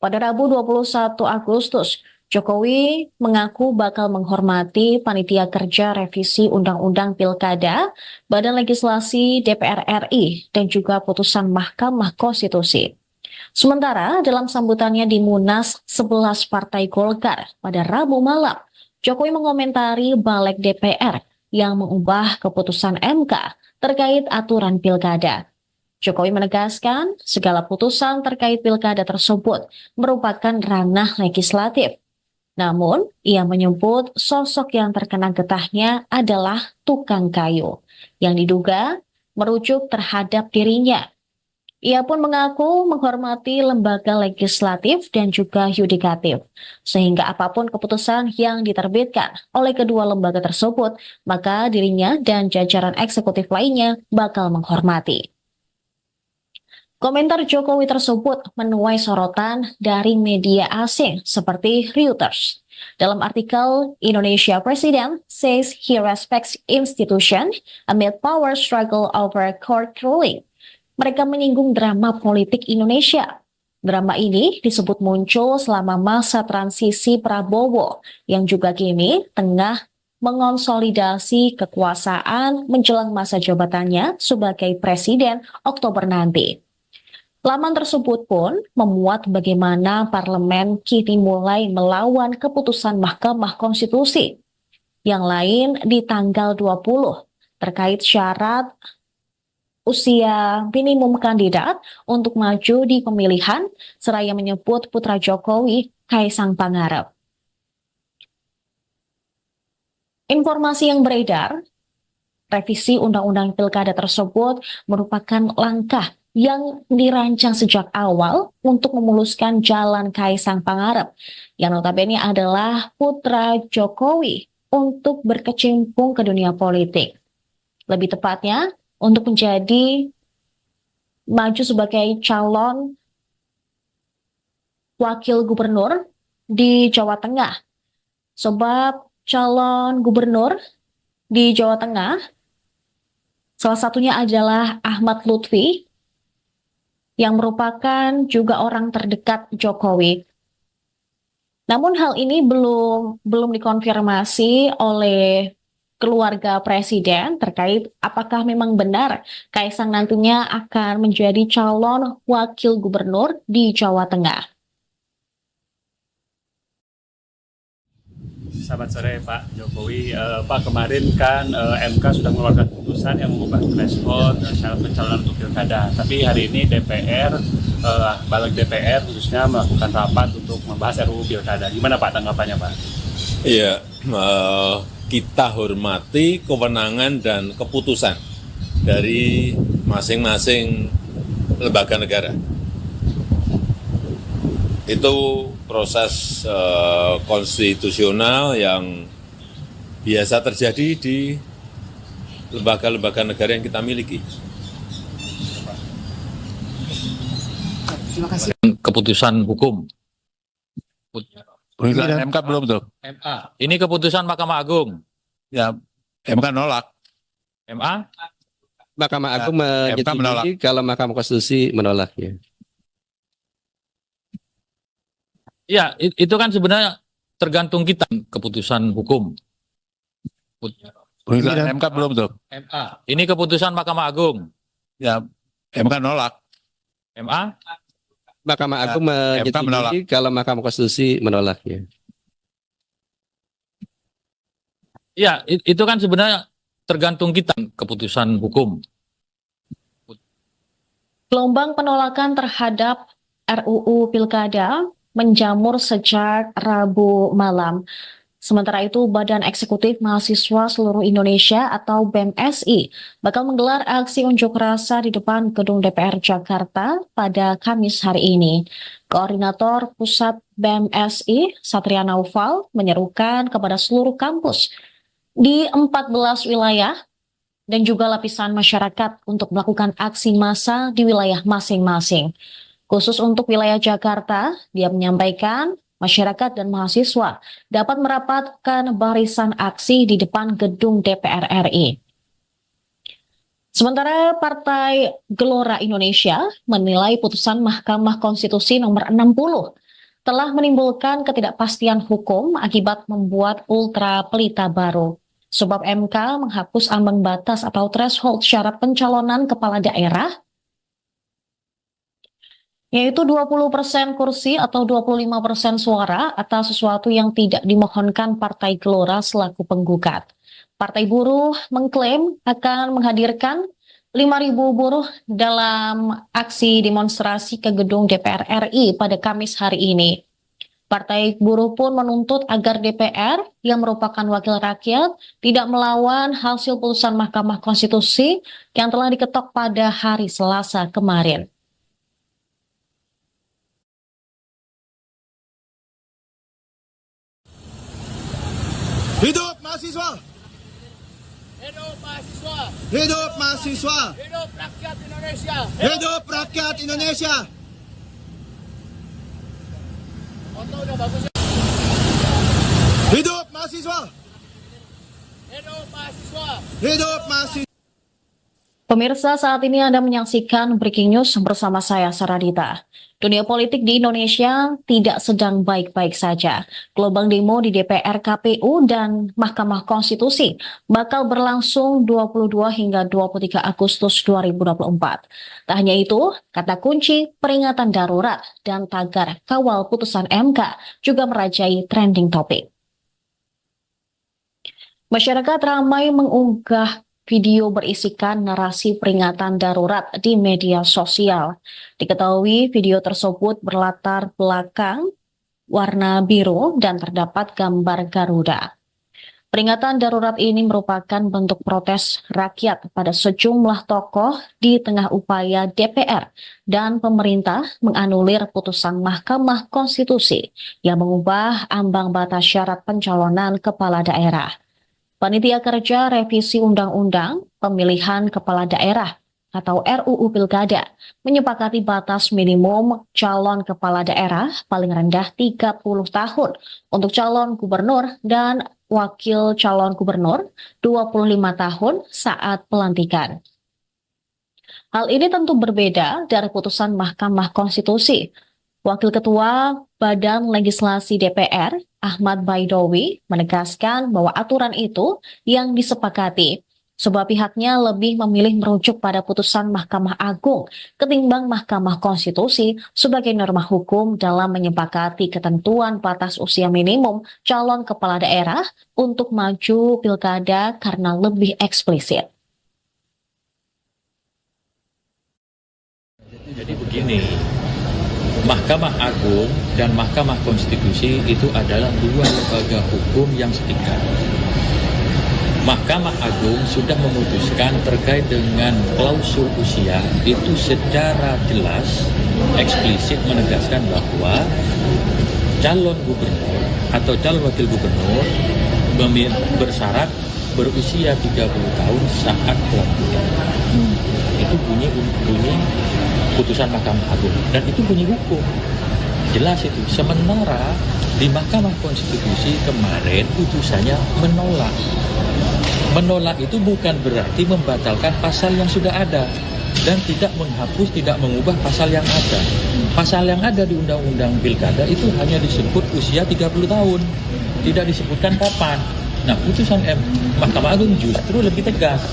Pada Rabu 21 Agustus, Jokowi mengaku bakal menghormati Panitia Kerja Revisi Undang-Undang Pilkada, Badan Legislasi DPR RI, dan juga putusan Mahkamah Konstitusi. Sementara dalam sambutannya di Munas 11 Partai Golkar pada Rabu malam, Jokowi mengomentari balik DPR yang mengubah keputusan MK terkait aturan pilkada. Jokowi menegaskan segala putusan terkait pilkada tersebut merupakan ranah legislatif. Namun, ia menyebut sosok yang terkena getahnya adalah tukang kayu yang diduga merujuk terhadap dirinya. Ia pun mengaku menghormati lembaga legislatif dan juga yudikatif, sehingga apapun keputusan yang diterbitkan oleh kedua lembaga tersebut, maka dirinya dan jajaran eksekutif lainnya bakal menghormati. Komentar Jokowi tersebut menuai sorotan dari media asing seperti Reuters. Dalam artikel, Indonesia President says he respects institution amid power struggle over court ruling. Mereka menyinggung drama politik Indonesia. Drama ini disebut muncul selama masa transisi Prabowo yang juga kini tengah mengonsolidasi kekuasaan menjelang masa jabatannya sebagai presiden Oktober nanti. Laman tersebut pun memuat bagaimana parlemen kini mulai melawan keputusan Mahkamah Konstitusi. Yang lain di tanggal 20 terkait syarat usia minimum kandidat untuk maju di pemilihan, seraya menyebut putra Jokowi, Kaisang Pangarep. Informasi yang beredar, revisi Undang-Undang Pilkada tersebut merupakan langkah yang dirancang sejak awal untuk memuluskan jalan Kaisang Pangarep, yang notabene adalah putra Jokowi untuk berkecimpung ke dunia politik. Lebih tepatnya, untuk menjadi maju sebagai calon wakil gubernur di Jawa Tengah. Sebab calon gubernur di Jawa Tengah salah satunya adalah Ahmad Lutfi yang merupakan juga orang terdekat Jokowi. Namun hal ini belum dikonfirmasi oleh keluarga presiden terkait apakah memang benar Kaisang nantinya akan menjadi calon wakil gubernur di Jawa Tengah. Selamat sore Pak Jokowi. Pak, kemarin kan MK sudah mengeluarkan putusan yang mengubah threshold syarat pencalonan untuk pilkada. Tapi hari ini DPR, balik DPR khususnya melakukan rapat untuk membahas RUU pilkada. Gimana Pak tanggapannya Pak? Iya, kita hormati kewenangan dan keputusan dari masing-masing lembaga negara. Itu proses konstitusional yang biasa terjadi di lembaga-lembaga negara yang kita miliki. Terima kasih. Keputusan hukum. Putusan MK belum tuh. MA. Ini keputusan Mahkamah Agung. Ya, MK nolak. MA? Mahkamah Agung MK menolak. menyetujui kalau Mahkamah Konstitusi menolak ya. Ya, itu kan sebenarnya tergantung kita keputusan hukum. Putusan MK belum tuh. MA. Ini keputusan Mahkamah Agung. Ya, MK nolak. Mahkamah MA? Agung MK menolak. menyetujui kalau Mahkamah Konstitusi menolak ya. Ya, itu kan sebenarnya tergantung kita keputusan hukum. Gelombang penolakan terhadap RUU Pilkada menjamur sejak Rabu malam. Sementara itu, Badan Eksekutif Mahasiswa Seluruh Indonesia atau BEMSI bakal menggelar aksi unjuk rasa di depan Gedung DPR Jakarta pada Kamis hari ini. Koordinator Pusat BEMSI, Satria Naufal, menyerukan kepada seluruh kampus di 14 wilayah dan juga lapisan masyarakat untuk melakukan aksi massa di wilayah masing-masing. Khusus untuk wilayah Jakarta, dia menyampaikan masyarakat dan mahasiswa dapat merapatkan barisan aksi di depan gedung DPR RI. Sementara Partai Gelora Indonesia menilai putusan Mahkamah Konstitusi nomor 60 telah menimbulkan ketidakpastian hukum akibat membuat ultra pelita baru. Sebab MK menghapus ambang batas atau threshold syarat pencalonan kepala daerah yaitu 20% kursi atau 25% suara atas sesuatu yang tidak dimohonkan Partai Gelora selaku penggugat. Partai Buruh mengklaim akan menghadirkan 5.000 buruh dalam aksi demonstrasi ke gedung DPR RI pada Kamis hari ini. Partai Buruh pun menuntut agar DPR yang merupakan wakil rakyat tidak melawan hasil putusan Mahkamah Konstitusi yang telah diketok pada hari Selasa kemarin. Hidup mahasiswa! Hidup mahasiswa! Hidup mahasiswa! Hidup rakyat Indonesia! Hidup rakyat Indonesia! Foto udah bagus ya? Hidup mahasiswa! Hidup mahasiswa! Hidup mahasiswa! Pemirsa, saat ini Anda menyaksikan Breaking News bersama saya, Saradita. Dunia politik di Indonesia tidak sedang baik-baik saja. Gelombang demo di DPR, KPU, dan Mahkamah Konstitusi bakal berlangsung 22 hingga 23 Agustus 2024. Tak hanya itu, kata kunci peringatan darurat dan tagar kawal putusan MK juga merajai trending topik. Masyarakat ramai mengunggah video berisikan narasi peringatan darurat di media sosial. Diketahui video tersebut berlatar belakang warna biru dan terdapat gambar Garuda. Peringatan darurat ini merupakan bentuk protes rakyat pada sejumlah tokoh di tengah upaya DPR dan pemerintah menganulir putusan Mahkamah Konstitusi yang mengubah ambang batas syarat pencalonan kepala daerah. Panitia Kerja Revisi Undang-Undang Pemilihan Kepala Daerah atau RUU Pilkada menyepakati batas minimum calon kepala daerah paling rendah 30 tahun untuk calon gubernur dan wakil calon gubernur 25 tahun saat pelantikan. Hal ini tentu berbeda dari putusan Mahkamah Konstitusi. Wakil Ketua Badan Legislasi DPR, Ahmad Baidowi, menegaskan bahwa aturan itu yang disepakati, sebab pihaknya lebih memilih merujuk pada putusan Mahkamah Agung ketimbang Mahkamah Konstitusi sebagai norma hukum dalam menyepakati ketentuan batas usia minimum calon kepala daerah untuk maju pilkada karena lebih eksplisit. Jadi begini, Mahkamah Agung dan Mahkamah Konstitusi itu adalah dua lembaga hukum yang setingkat. Mahkamah Agung sudah memutuskan terkait dengan klausul usia itu secara jelas, eksplisit menegaskan bahwa calon gubernur atau calon wakil gubernur bersyarat berusia 30 tahun saat pelantikan. Itu bunyi putusan Mahkamah Agung dan itu bunyi hukum jelas itu. Sementara di Mahkamah Konstitusi kemarin putusannya menolak itu bukan berarti membatalkan pasal yang sudah ada dan tidak menghapus, tidak mengubah pasal yang ada. Pasal yang ada di Undang-Undang Pilkada itu hanya disebut usia 30 tahun, tidak disebutkan kapan. Nah, putusan Mahkamah Agung justru lebih tegas,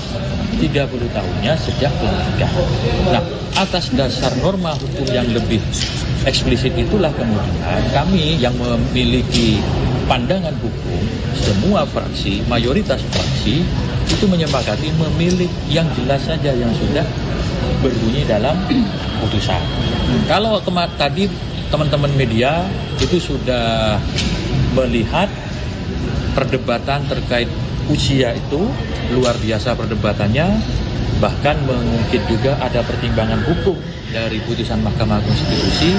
30 tahunnya sejak pelantikan. Nah, atas dasar norma hukum yang lebih eksplisit itulah kemudian kami yang memiliki pandangan hukum, semua fraksi, mayoritas fraksi itu menyepakati memilih yang jelas saja yang sudah berbunyi dalam putusan. Kalau tadi teman-teman media itu sudah melihat perdebatan terkait usia itu luar biasa perdebatannya, bahkan mungkin juga ada pertimbangan hukum dari putusan Mahkamah Konstitusi.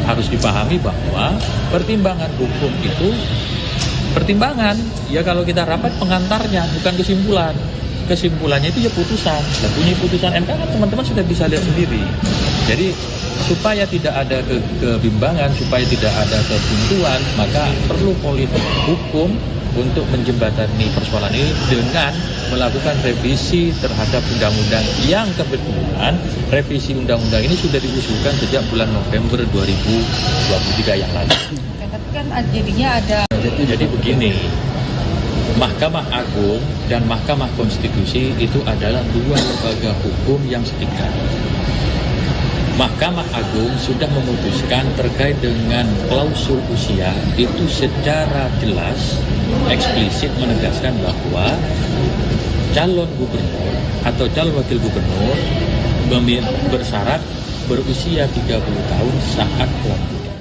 Harus dipahami bahwa pertimbangan hukum itu pertimbangan, ya kalau kita rapat pengantarnya bukan kesimpulan. Kesimpulannya itu ya putusan. Dan bunyi putusan MK kan teman-teman sudah bisa lihat sendiri. Jadi supaya tidak ada kebimbangan, supaya tidak ada kebuntuan, maka perlu politik hukum untuk menjembatani persoalan ini dengan melakukan revisi terhadap undang-undang yang kebetulan revisi undang-undang ini sudah diusulkan sejak bulan November 2023 yang lalu. Tapi kan jadinya ada. Jadi begini, Mahkamah Agung dan Mahkamah Konstitusi itu adalah dua lembaga hukum yang setingkat. Mahkamah Agung sudah memutuskan terkait dengan klausul usia itu secara jelas eksplisit menegaskan bahwa calon gubernur atau calon wakil gubernur bersyarat berusia 30 tahun saat pelantikan.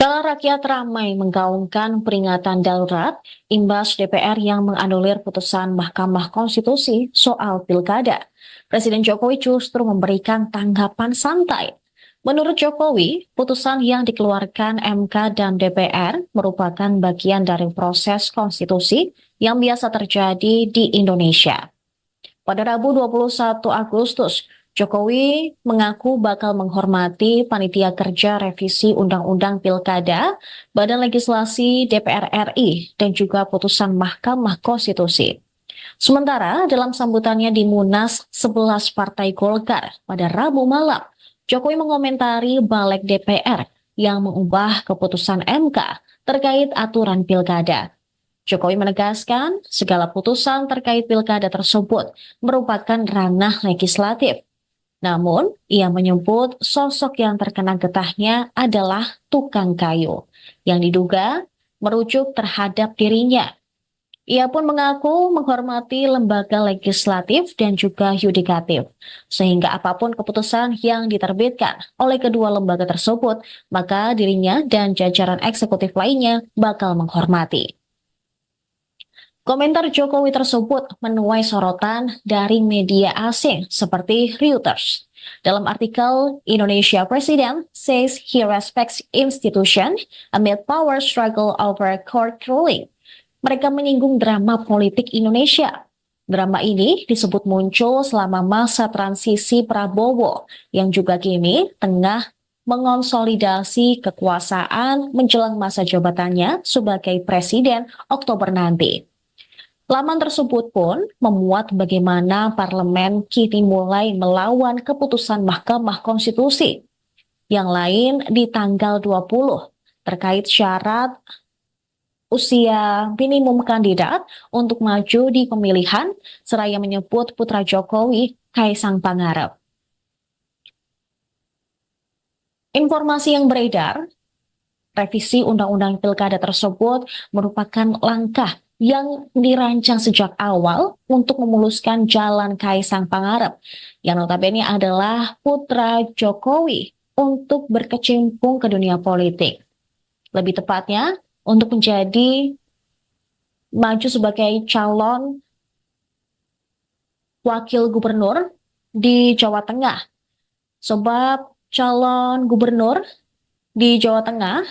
Kala rakyat ramai menggaungkan peringatan darurat imbas DPR yang menganulir putusan Mahkamah Konstitusi soal pilkada. Presiden Jokowi justru memberikan tanggapan santai. Menurut Jokowi, putusan yang dikeluarkan MK dan DPR merupakan bagian dari proses konstitusi yang biasa terjadi di Indonesia. Pada Rabu 21 Agustus, Jokowi mengaku bakal menghormati Panitia Kerja Revisi Undang-Undang Pilkada, Badan Legislasi DPR RI, dan juga putusan Mahkamah Konstitusi. Sementara dalam sambutannya di Munas 11 Partai Golkar pada Rabu malam, Jokowi mengomentari balik DPR yang mengubah keputusan MK terkait aturan pilkada. Jokowi menegaskan segala putusan terkait pilkada tersebut merupakan ranah legislatif. Namun, ia menyebut sosok yang terkena getahnya adalah tukang kayu, yang diduga merujuk terhadap dirinya. Ia pun mengaku menghormati lembaga legislatif dan juga yudikatif, sehingga apapun keputusan yang diterbitkan oleh kedua lembaga tersebut, maka dirinya dan jajaran eksekutif lainnya bakal menghormati. Komentar Jokowi tersebut menuai sorotan dari media asing seperti Reuters. Dalam artikel, Indonesia President says he respects institution amid power struggle over court ruling. Mereka menyinggung drama politik Indonesia. Drama ini disebut muncul selama masa transisi Prabowo yang juga kini tengah mengonsolidasi kekuasaan menjelang masa jabatannya sebagai presiden Oktober nanti. Laman tersebut pun memuat bagaimana parlemen kini mulai melawan keputusan Mahkamah Konstitusi. Yang lain di tanggal 20 terkait syarat usia minimum kandidat untuk maju di pemilihan, seraya menyebut putra Jokowi, Kaisang Pangarep. Informasi yang beredar, revisi Undang-Undang Pilkada tersebut merupakan langkah yang dirancang sejak awal untuk memuluskan jalan Kaisang Pangarep, yang notabene adalah putra Jokowi untuk berkecimpung ke dunia politik. Lebih tepatnya, untuk menjadi maju sebagai calon wakil gubernur di Jawa Tengah. Sebab calon gubernur di Jawa Tengah,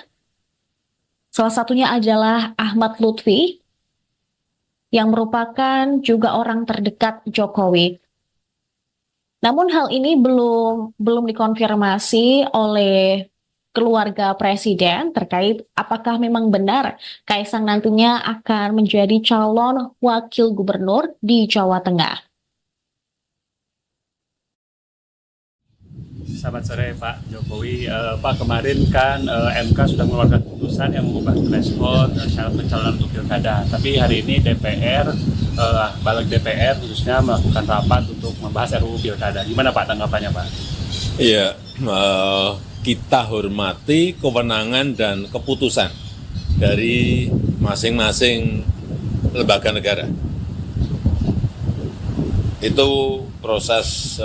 salah satunya adalah Ahmad Lutfi, yang merupakan juga orang terdekat Jokowi. Namun hal ini belum dikonfirmasi oleh keluarga presiden terkait apakah memang benar Kaisang nantinya akan menjadi calon wakil gubernur di Jawa Tengah. Selamat sore Pak Jokowi. Pak, kemarin kan MK sudah mengeluarkan putusan yang mengubah threshold syarat pencalonan untuk pilkada. Tapi hari ini DPR, balik DPR khususnya melakukan rapat untuk membahas RUU pilkada. Gimana Pak tanggapannya Pak? Iya, kita hormati kewenangan dan keputusan dari masing-masing lembaga negara. Itu proses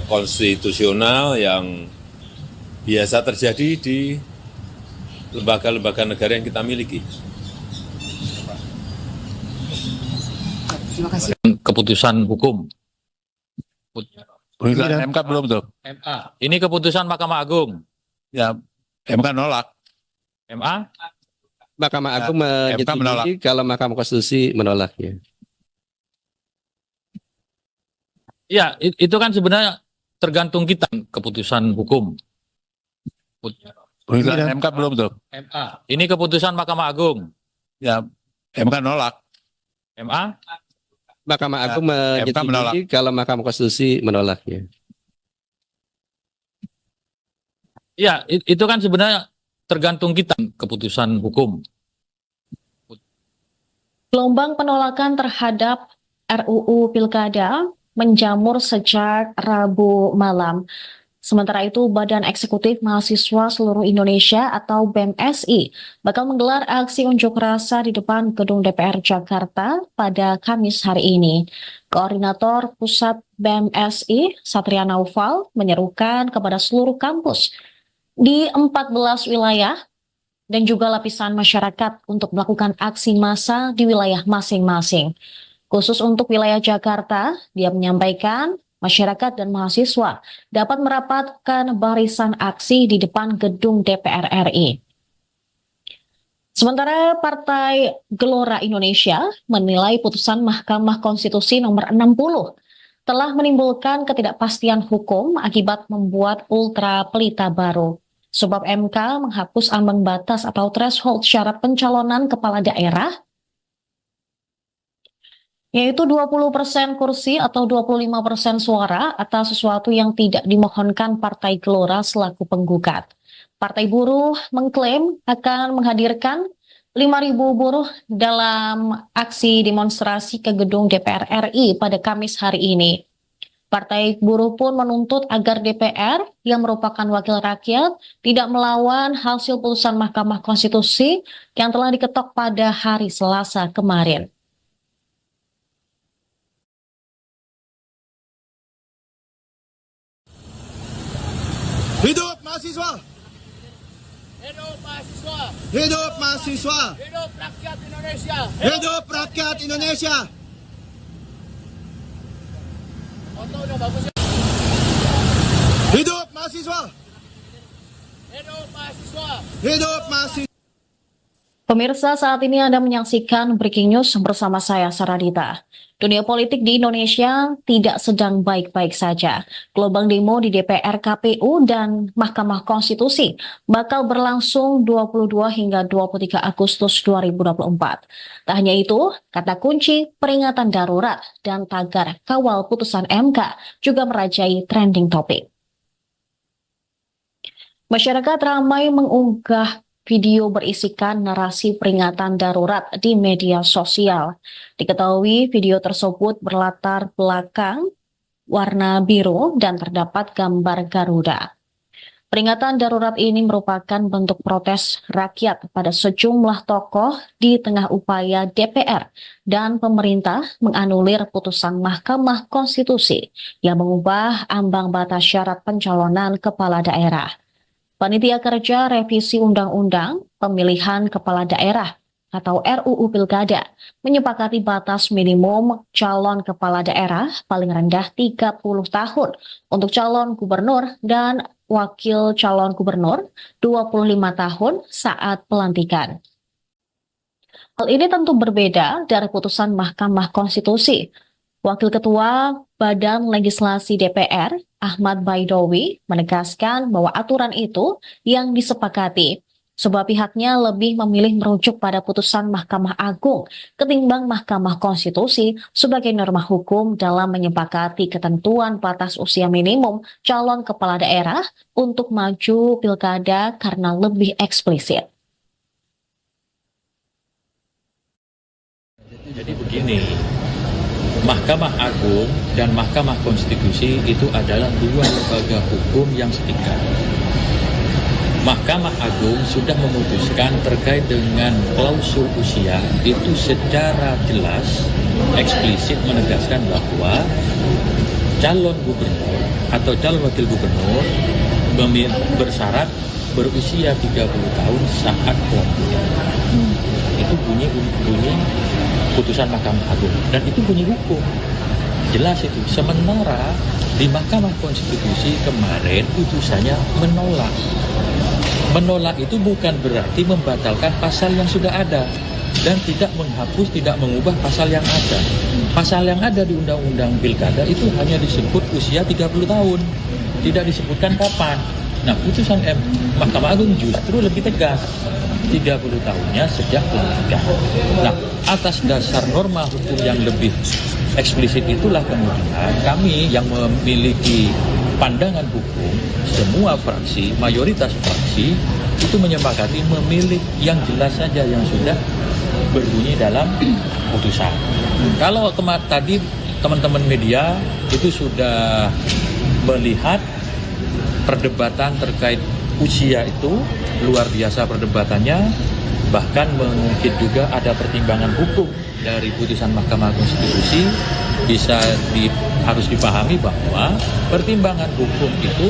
konstitusional yang biasa terjadi di lembaga-lembaga negara yang kita miliki. Terima kasih. Keputusan hukum. Putusan MK belum tuh. MA. Ini keputusan Mahkamah Agung. Ya, MK nolak. MA. Mahkamah Agung MK menolak. menyetujui kalau Mahkamah Konstitusi menolaknya. Ya, itu kan sebenarnya tergantung kita keputusan hukum. Putusan MK belum tuh. MA. Ini keputusan Mahkamah Agung. Ya, MK nolak. MA. Mahkamah Agung MK menolak. menyetujui kalau Mahkamah Konstitusi menolaknya. Ya, itu kan sebenarnya tergantung kita keputusan hukum. Gelombang penolakan terhadap RUU Pilkada menjamur sejak Rabu malam. Sementara itu, Badan Eksekutif Mahasiswa Seluruh Indonesia atau BEMSI bakal menggelar aksi unjuk rasa di depan Gedung DPR Jakarta pada Kamis hari ini. Koordinator Pusat BEMSI, Satria Naufal, menyerukan kepada seluruh kampus di 14 wilayah dan juga lapisan masyarakat untuk melakukan aksi massa di wilayah masing-masing. Khusus untuk wilayah Jakarta, dia menyampaikan masyarakat dan mahasiswa dapat merapatkan barisan aksi di depan gedung DPR RI. Sementara Partai Gelora Indonesia menilai putusan Mahkamah Konstitusi nomor 60 telah menimbulkan ketidakpastian hukum akibat membuat ultra pelita baru. Sebab MK menghapus ambang batas atau threshold syarat pencalonan kepala daerah yaitu 20% kursi atau 25% suara atas sesuatu yang tidak dimohonkan Partai Gelora selaku penggugat. Partai Buruh mengklaim akan menghadirkan 5.000 buruh dalam aksi demonstrasi ke gedung DPR RI pada Kamis hari ini. Partai Buruh pun menuntut agar DPR yang merupakan wakil rakyat tidak melawan hasil putusan Mahkamah Konstitusi yang telah diketok pada hari Selasa kemarin. Hidup mahasiswa! Hidup mahasiswa! Hidup mahasiswa! Hidup rakyat Indonesia! Hidup rakyat Indonesia! Foto udah bagus ya? Hidup mahasiswa! Hidup mahasiswa! Hidup mahasiswa! Pemirsa, saat ini Anda menyaksikan Breaking News bersama saya, Saradita. Dunia politik di Indonesia tidak sedang baik-baik saja. Gelombang demo di DPR, KPU, dan Mahkamah Konstitusi bakal berlangsung 22 hingga 23 Agustus 2024. Tak hanya itu, kata kunci peringatan darurat dan tagar kawal putusan MK juga merajai trending topik. Masyarakat ramai mengunggah video berisikan narasi peringatan darurat di media sosial. Diketahui video tersebut berlatar belakang warna biru dan terdapat gambar Garuda. Peringatan darurat ini merupakan bentuk protes rakyat pada sejumlah tokoh di tengah upaya DPR dan pemerintah menganulir putusan Mahkamah Konstitusi yang mengubah ambang batas syarat pencalonan kepala daerah. Panitia Kerja Revisi Undang-Undang Pemilihan Kepala Daerah atau RUU Pilkada menyepakati batas minimum calon kepala daerah paling rendah 30 tahun untuk calon gubernur dan wakil calon gubernur 25 tahun saat pelantikan. Hal ini tentu berbeda dari putusan Mahkamah Konstitusi. Wakil Ketua Badan Legislasi DPR, Ahmad Baidowi, menegaskan bahwa aturan itu yang disepakati, sebab pihaknya lebih memilih merujuk pada putusan Mahkamah Agung ketimbang Mahkamah Konstitusi sebagai norma hukum dalam menyepakati ketentuan batas usia minimum calon kepala daerah untuk maju pilkada karena lebih eksplisit. Jadi begini, Mahkamah Agung dan Mahkamah Konstitusi itu adalah dua lembaga hukum yang setingkat. Mahkamah Agung sudah memutuskan terkait dengan klausul usia itu secara jelas, eksplisit menegaskan bahwa calon gubernur atau calon wakil gubernur bersyarat berusia 30 tahun saat pelantikan. Itu bunyi putusan Mahkamah Agung dan itu bunyi hukum jelas itu. Sementara di Mahkamah Konstitusi kemarin putusannya menolak itu bukan berarti membatalkan pasal yang sudah ada dan tidak menghapus, tidak mengubah pasal yang ada. Pasal yang ada di Undang-Undang Pilkada itu hanya disebut usia 30 tahun, tidak disebutkan kapan. Nah, putusan Mahkamah Agung justru lebih tegas, 30 tahunnya sejak pelantikan. Nah, atas dasar norma hukum yang lebih eksplisit itulah kemudian kami yang memiliki pandangan hukum, semua fraksi, mayoritas fraksi itu menyepakati memilih yang jelas saja yang sudah berbunyi dalam putusan. Kalau tadi teman-teman media itu sudah melihat perdebatan terkait usia itu luar biasa perdebatannya, bahkan mungkin juga ada pertimbangan hukum dari putusan Mahkamah Konstitusi. Harus dipahami bahwa pertimbangan hukum itu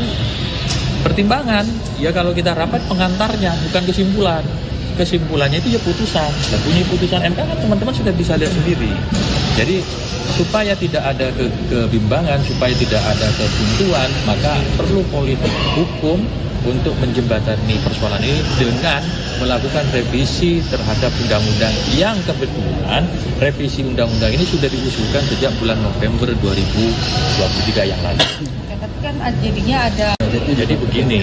pertimbangan, ya kalau kita rapat pengantarnya, bukan kesimpulan. Kesimpulannya itu ya putusan. Dan bunyi putusan MK kan teman-teman sudah bisa lihat sendiri. Jadi supaya tidak ada kebimbangan, supaya tidak ada kebuntuan, maka perlu politik hukum untuk menjembatani persoalan ini dengan melakukan revisi terhadap undang-undang yang kebetulan revisi undang-undang ini sudah diusulkan sejak bulan November 2023 yang lalu. kan jadinya ada. Jadi begini,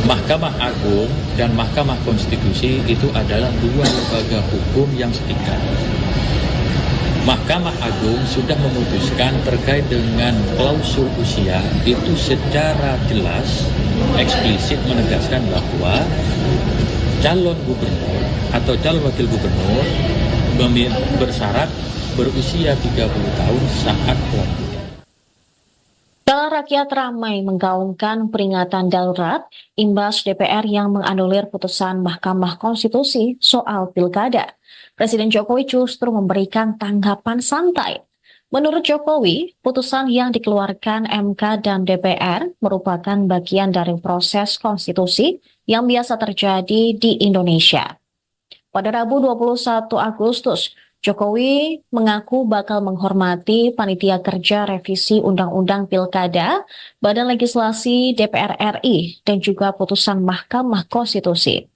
Mahkamah Agung dan Mahkamah Konstitusi itu adalah dua lembaga hukum yang setingkat. Mahkamah Agung sudah memutuskan terkait dengan klausul usia itu secara jelas, eksplisit menegaskan bahwa calon gubernur atau calon wakil gubernur bersyarat berusia 30 tahun saat pelantikan. Rakyat ramai menggaungkan peringatan darurat imbas DPR yang menganulir putusan Mahkamah Konstitusi soal pilkada. Presiden Jokowi justru memberikan tanggapan santai. Menurut Jokowi, putusan yang dikeluarkan MK dan DPR merupakan bagian dari proses konstitusi yang biasa terjadi di Indonesia. Pada Rabu 21 Agustus, Jokowi mengaku bakal menghormati Panitia Kerja Revisi Undang-Undang Pilkada, Badan Legislasi DPR RI, dan juga putusan Mahkamah Konstitusi.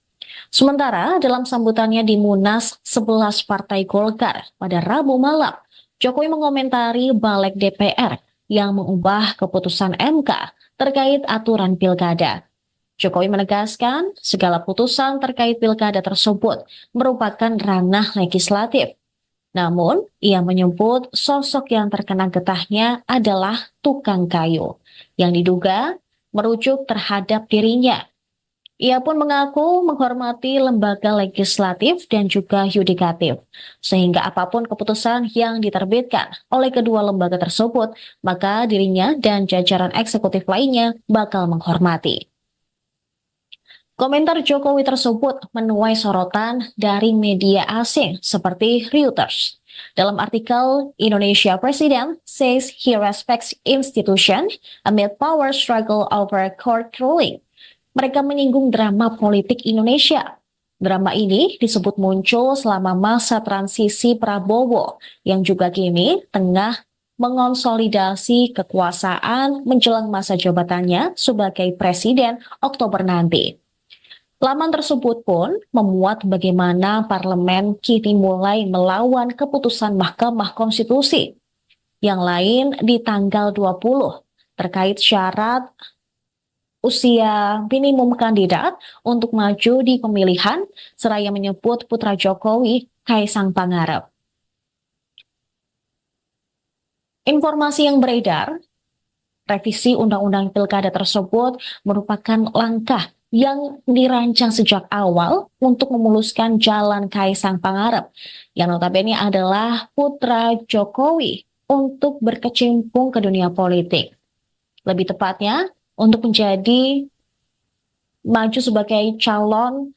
Sementara dalam sambutannya di Munas 11 Partai Golkar pada Rabu malam, Jokowi mengomentari balik DPR yang mengubah keputusan MK terkait aturan pilkada. Jokowi menegaskan segala putusan terkait pilkada tersebut merupakan ranah legislatif. Namun, ia menyebut sosok yang terkena getahnya adalah tukang kayu, yang diduga merujuk terhadap dirinya. Ia pun mengaku menghormati lembaga legislatif dan juga yudikatif, sehingga apapun keputusan yang diterbitkan oleh kedua lembaga tersebut, maka dirinya dan jajaran eksekutif lainnya bakal menghormati. Komentar Jokowi tersebut menuai sorotan dari media asing seperti Reuters. Dalam artikel, Indonesia President says he respects institution amid power struggle over court ruling. Mereka menyinggung drama politik Indonesia. Drama ini disebut muncul selama masa transisi Prabowo yang juga kini tengah mengonsolidasi kekuasaan menjelang masa jabatannya sebagai presiden Oktober nanti. Laman tersebut pun memuat bagaimana parlemen kini mulai melawan keputusan Mahkamah Konstitusi. Yang lain di tanggal 20 terkait syarat usia minimum kandidat untuk maju di pemilihan, seraya menyebut putra Jokowi, Kaisang Pangarep. Informasi yang beredar, revisi Undang-Undang Pilkada tersebut merupakan langkah yang dirancang sejak awal untuk memuluskan jalan Kaisang Pangarep, yang notabene adalah putra Jokowi, untuk berkecimpung ke dunia politik. Lebih tepatnya, untuk menjadi maju sebagai calon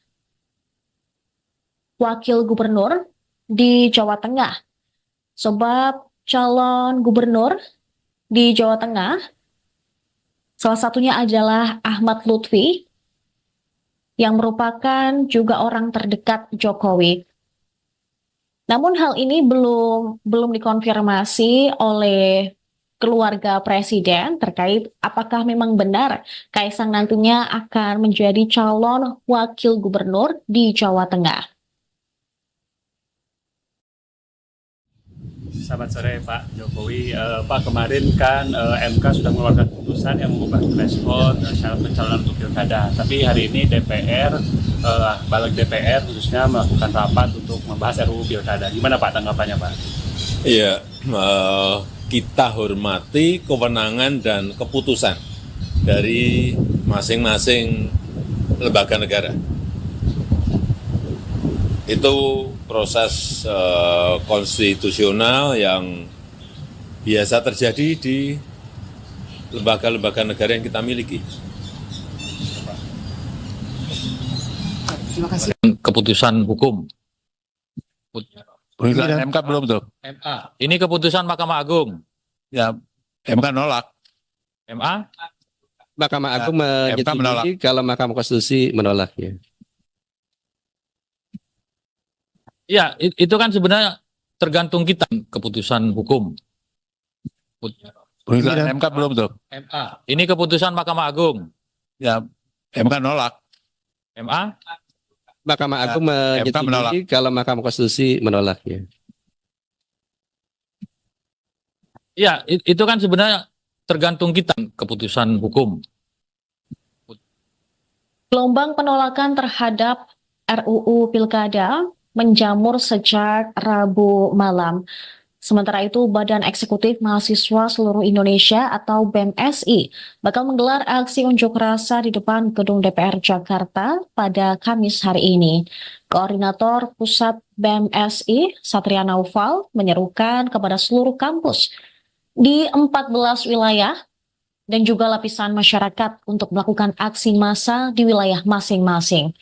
wakil gubernur di Jawa Tengah. Sebab calon gubernur di Jawa Tengah, salah satunya adalah Ahmad Lutfi, yang merupakan juga orang terdekat Jokowi. Namun hal ini belum dikonfirmasi oleh keluarga presiden terkait apakah memang benar Kaisang nantinya akan menjadi calon wakil gubernur di Jawa Tengah. Selamat sore Pak Jokowi. Pak, kemarin kan MK sudah mengeluarkan putusan yang mengubah threshold syarat pencalonan untuk pilkada. Tapi hari ini DPR, balik DPR khususnya melakukan rapat untuk membahas RUU pilkada. Gimana Pak tanggapannya Pak? Iya, kita hormati kewenangan dan keputusan dari masing-masing lembaga negara. Itu proses konstitusional yang biasa terjadi di lembaga-lembaga negara yang kita miliki. Keputusan hukum. Putusan MK belum tuh. MA. Ini keputusan Mahkamah Agung. Ya, MK nolak. MA. Mahkamah Agung MK menolak. menyetujui kalau Mahkamah Konstitusi menolaknya. Ya, itu kan sebenarnya tergantung kita. Keputusan hukum. Putusan MK belum tuh. MA. Ini keputusan Mahkamah Agung. Ya, MK nolak. MA. Mahkamah Agung MK menolak. menyetujui kalau Mahkamah Konstitusi menolaknya. Ya, itu kan sebenarnya tergantung kita. Keputusan hukum. Gelombang penolakan terhadap RUU Pilkada menjamur sejak Rabu malam. Sementara itu, Badan Eksekutif Mahasiswa Seluruh Indonesia atau BEMSI bakal menggelar aksi unjuk rasa di depan Gedung DPR Jakarta pada Kamis hari ini. Koordinator Pusat BEMSI, Satria Naufal, menyerukan kepada seluruh kampus di 14 wilayah dan juga lapisan masyarakat untuk melakukan aksi massa di wilayah masing-masing.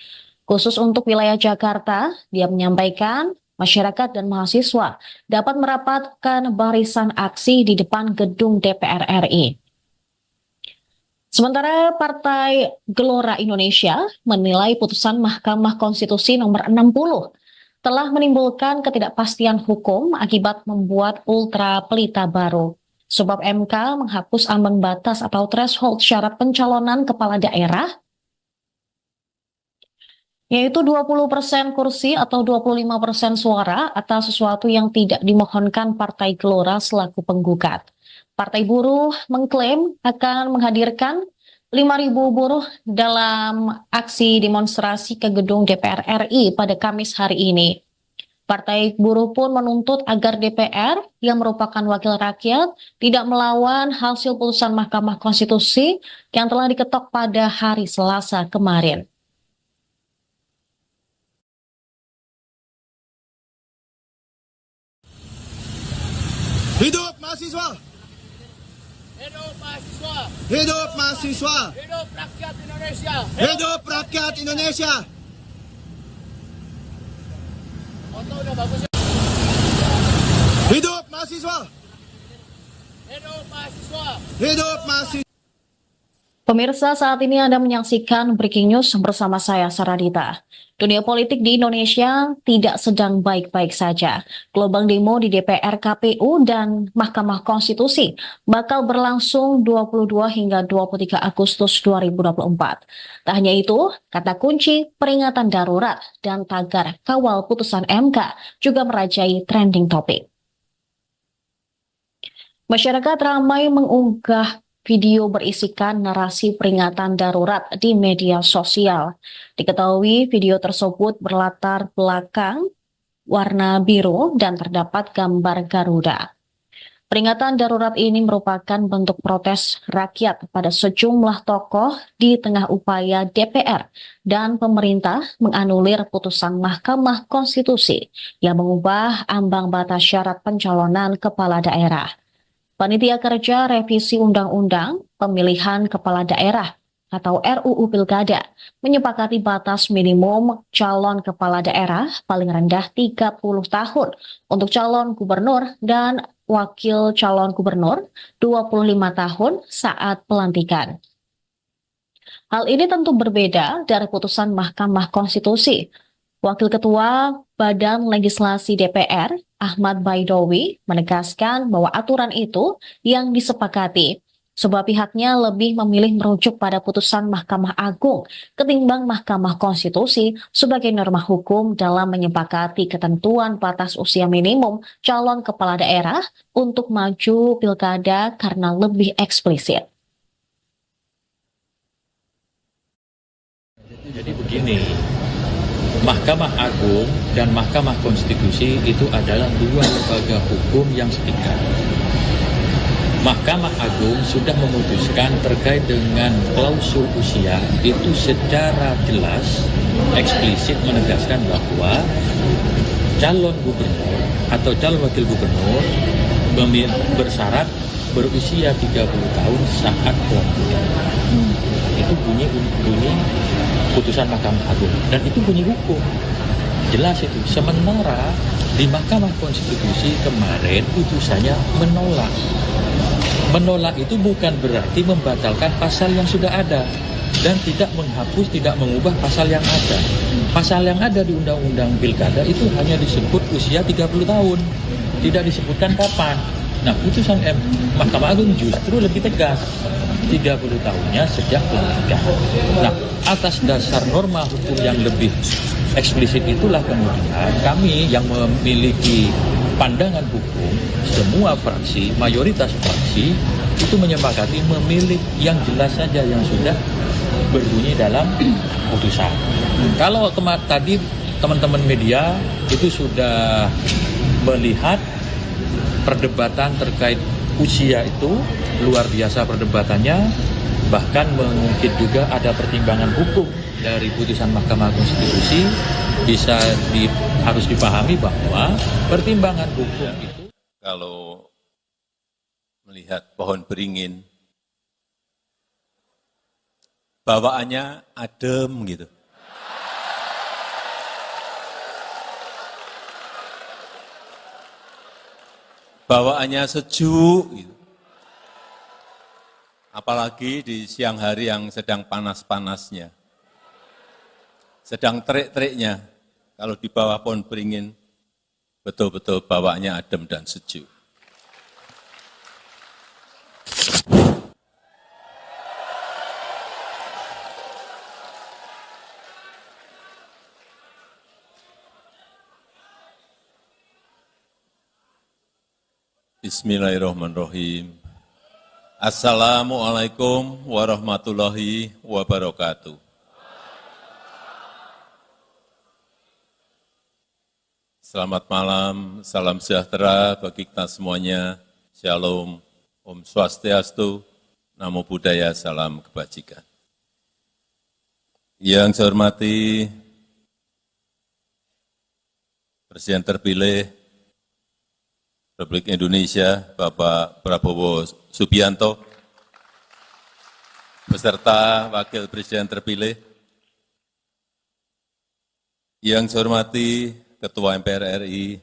Khusus untuk wilayah Jakarta, dia menyampaikan masyarakat dan mahasiswa dapat merapatkan barisan aksi di depan gedung DPR RI. Sementara Partai Gelora Indonesia menilai putusan Mahkamah Konstitusi nomor 60 telah menimbulkan ketidakpastian hukum akibat membuat ultra pelita baru. Sebab MK menghapus ambang batas atau threshold syarat pencalonan kepala daerah yaitu 20% kursi atau 25% suara atas sesuatu yang tidak dimohonkan Partai Gelora selaku penggugat. Partai Buruh mengklaim akan menghadirkan 5.000 buruh dalam aksi demonstrasi ke gedung DPR RI pada Kamis hari ini. Partai Buruh pun menuntut agar DPR yang merupakan wakil rakyat tidak melawan hasil putusan Mahkamah Konstitusi yang telah diketok pada hari Selasa kemarin. Hidup mahasiswa! Hidup mahasiswa! Hidup mahasiswa! Hidup rakyat Indonesia! Hidup rakyat Indonesia! Foto udah bagus ya? Hidup mahasiswa! Hidup mahasiswa! Hidup mahasiswa! Pemirsa, saat ini Anda menyaksikan Breaking News bersama saya, Saradita. Dunia politik di Indonesia tidak sedang baik-baik saja. Gelombang demo di DPR, KPU, dan Mahkamah Konstitusi bakal berlangsung 22 hingga 23 Agustus 2024. Tak hanya itu, kata kunci peringatan darurat dan tagar kawal putusan MK juga merajai trending topik. Masyarakat ramai mengunggah video berisikan narasi peringatan darurat di media sosial. Diketahui video tersebut berlatar belakang warna biru dan terdapat gambar Garuda. Peringatan darurat ini merupakan bentuk protes rakyat pada sejumlah tokoh di tengah upaya DPR dan pemerintah menganulir putusan Mahkamah Konstitusi yang mengubah ambang batas syarat pencalonan kepala daerah. Panitia Kerja Revisi Undang-Undang Pemilihan Kepala Daerah atau RUU Pilkada menyepakati batas minimum calon kepala daerah paling rendah 30 tahun untuk calon gubernur dan wakil calon gubernur 25 tahun saat pelantikan. Hal ini tentu berbeda dari putusan Mahkamah Konstitusi. Wakil Ketua Badan Legislasi DPR, Ahmad Baidowi, menegaskan bahwa aturan itu yang disepakati, sebab pihaknya lebih memilih merujuk pada putusan Mahkamah Agung ketimbang Mahkamah Konstitusi sebagai norma hukum dalam menyepakati ketentuan batas usia minimum calon kepala daerah untuk maju pilkada karena lebih eksplisit. Jadi begini, Mahkamah Agung dan Mahkamah Konstitusi itu adalah dua lembaga hukum yang setingkat. Mahkamah Agung sudah memutuskan terkait dengan klausul usia itu secara jelas, eksplisit menegaskan bahwa calon gubernur atau calon wakil gubernur bersyarat berusia 30 tahun saat pelantikan. Itu bunyi putusan Mahkamah Agung dan itu bunyi hukum. Jelas itu. Sementara di Mahkamah Konstitusi kemarin putusannya menolak. Menolak itu bukan berarti membatalkan pasal yang sudah ada dan tidak menghapus, tidak mengubah pasal yang ada. Pasal yang ada di Undang-Undang Pilkada itu hanya disebut usia 30 tahun. Tidak disebutkan kapan. Nah, putusan Mahkamah Agung justru lebih tegas. 30 tahunnya sejak pelantikan. Nah, atas dasar norma hukum yang lebih eksplisit itulah kemudian kami yang memiliki pandangan hukum, semua fraksi, mayoritas fraksi, itu menyepakati memilih yang jelas saja yang sudah berbunyi dalam putusan. Kalau tadi teman-teman media itu sudah melihat perdebatan terkait usia itu luar biasa perdebatannya, bahkan mungkin juga ada pertimbangan hukum dari putusan Mahkamah Konstitusi, harus dipahami bahwa pertimbangan hukum itu. Kalau melihat pohon beringin, bawaannya adem gitu. Bawaannya sejuk gitu. Apalagi di siang hari yang sedang panas-panasnya. Sedang terik-teriknya. Kalau di bawah pohon beringin, betul-betul bawaannya adem dan sejuk. Bismillahirrahmanirrahim. Assalamualaikum warahmatullahi wabarakatuh. Selamat malam, salam sejahtera bagi kita semuanya. Shalom, Om Swastiastu, Namo Buddhaya, salam kebajikan. Yang saya hormati Presiden terpilih Republik Indonesia, Bapak Prabowo Subianto, beserta Wakil Presiden terpilih, yang saya hormati Ketua MPR RI,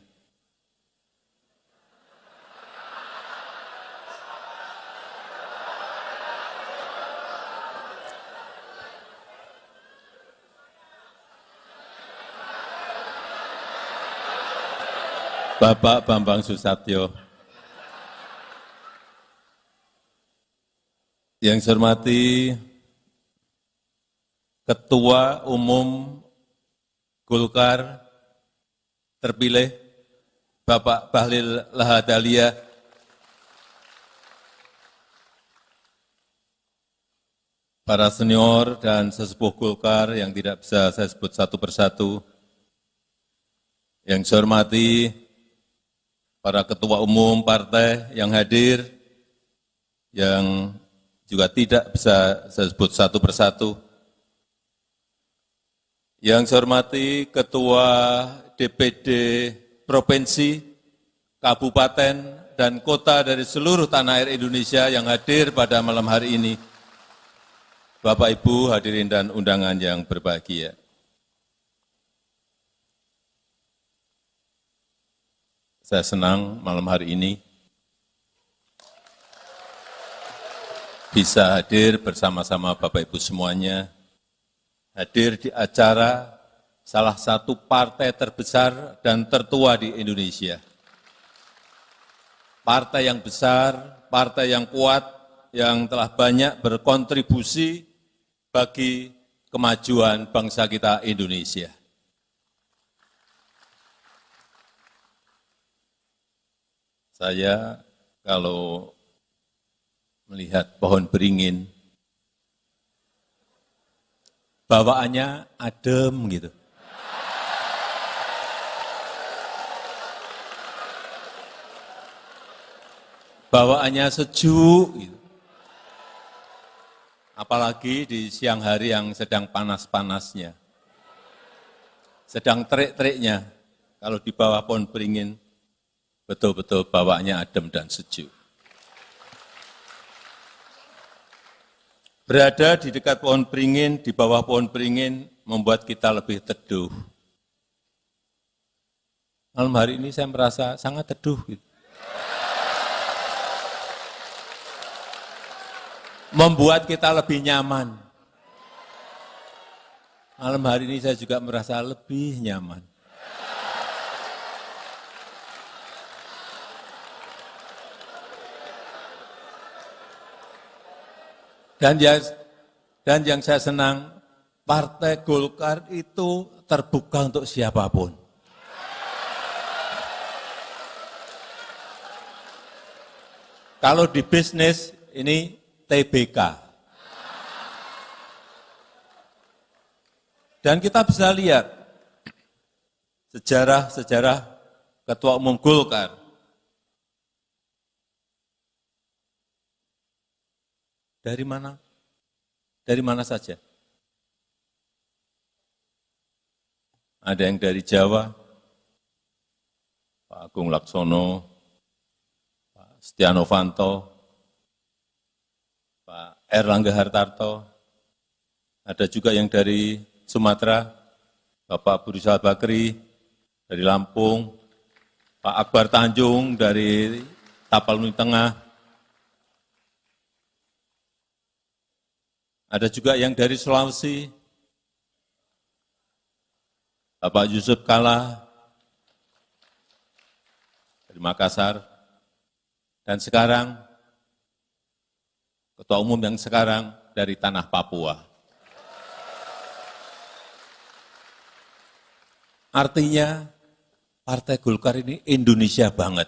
Bapak Bambang Susatyo, yang saya hormati Ketua Umum Golkar terpilih, Bapak Bahlil Lahadalia, para senior dan sesepuh Golkar yang tidak bisa saya sebut satu persatu, yang saya hormati para ketua umum partai yang hadir, yang juga tidak bisa saya sebut satu persatu. Yang saya hormati Ketua DPD Provinsi, Kabupaten, dan Kota dari seluruh tanah air Indonesia yang hadir pada malam hari ini. Bapak, Ibu, hadirin dan undangan yang berbahagia. Saya senang malam hari ini bisa hadir bersama-sama Bapak Ibu semuanya, hadir di acara salah satu partai terbesar dan tertua di Indonesia. Partai yang besar, partai yang kuat, yang telah banyak berkontribusi bagi kemajuan bangsa kita Indonesia. Saya kalau melihat pohon beringin, bawaannya adem gitu. Bawaannya sejuk gitu. Apalagi di siang hari yang sedang panas-panasnya. Sedang terik-teriknya, kalau di bawah pohon beringin, betul-betul bawaannya adem dan sejuk. Berada di dekat pohon beringin, di bawah pohon beringin, membuat kita lebih teduh. Malam hari ini saya merasa sangat teduh. Membuat kita lebih nyaman. Malam hari ini saya juga merasa lebih nyaman. Dan yang saya senang, Partai Golkar itu terbuka untuk siapapun. Kalau di bisnis, ini TBK. Dan kita bisa lihat sejarah-sejarah Ketua Umum Golkar. Dari mana? Dari mana saja? Ada yang dari Jawa, Pak Agung Laksono, Pak Setia Novanto, Pak Erlangga Hartarto, ada juga yang dari Sumatera, Bapak Burisal Bakri, dari Lampung, Pak Akbar Tanjung dari Tapanuli Tengah, ada juga yang dari Sulawesi, Bapak Yusuf Kala dari Makassar, dan sekarang Ketua Umum yang sekarang dari tanah Papua. Artinya Partai Golkar ini Indonesia banget.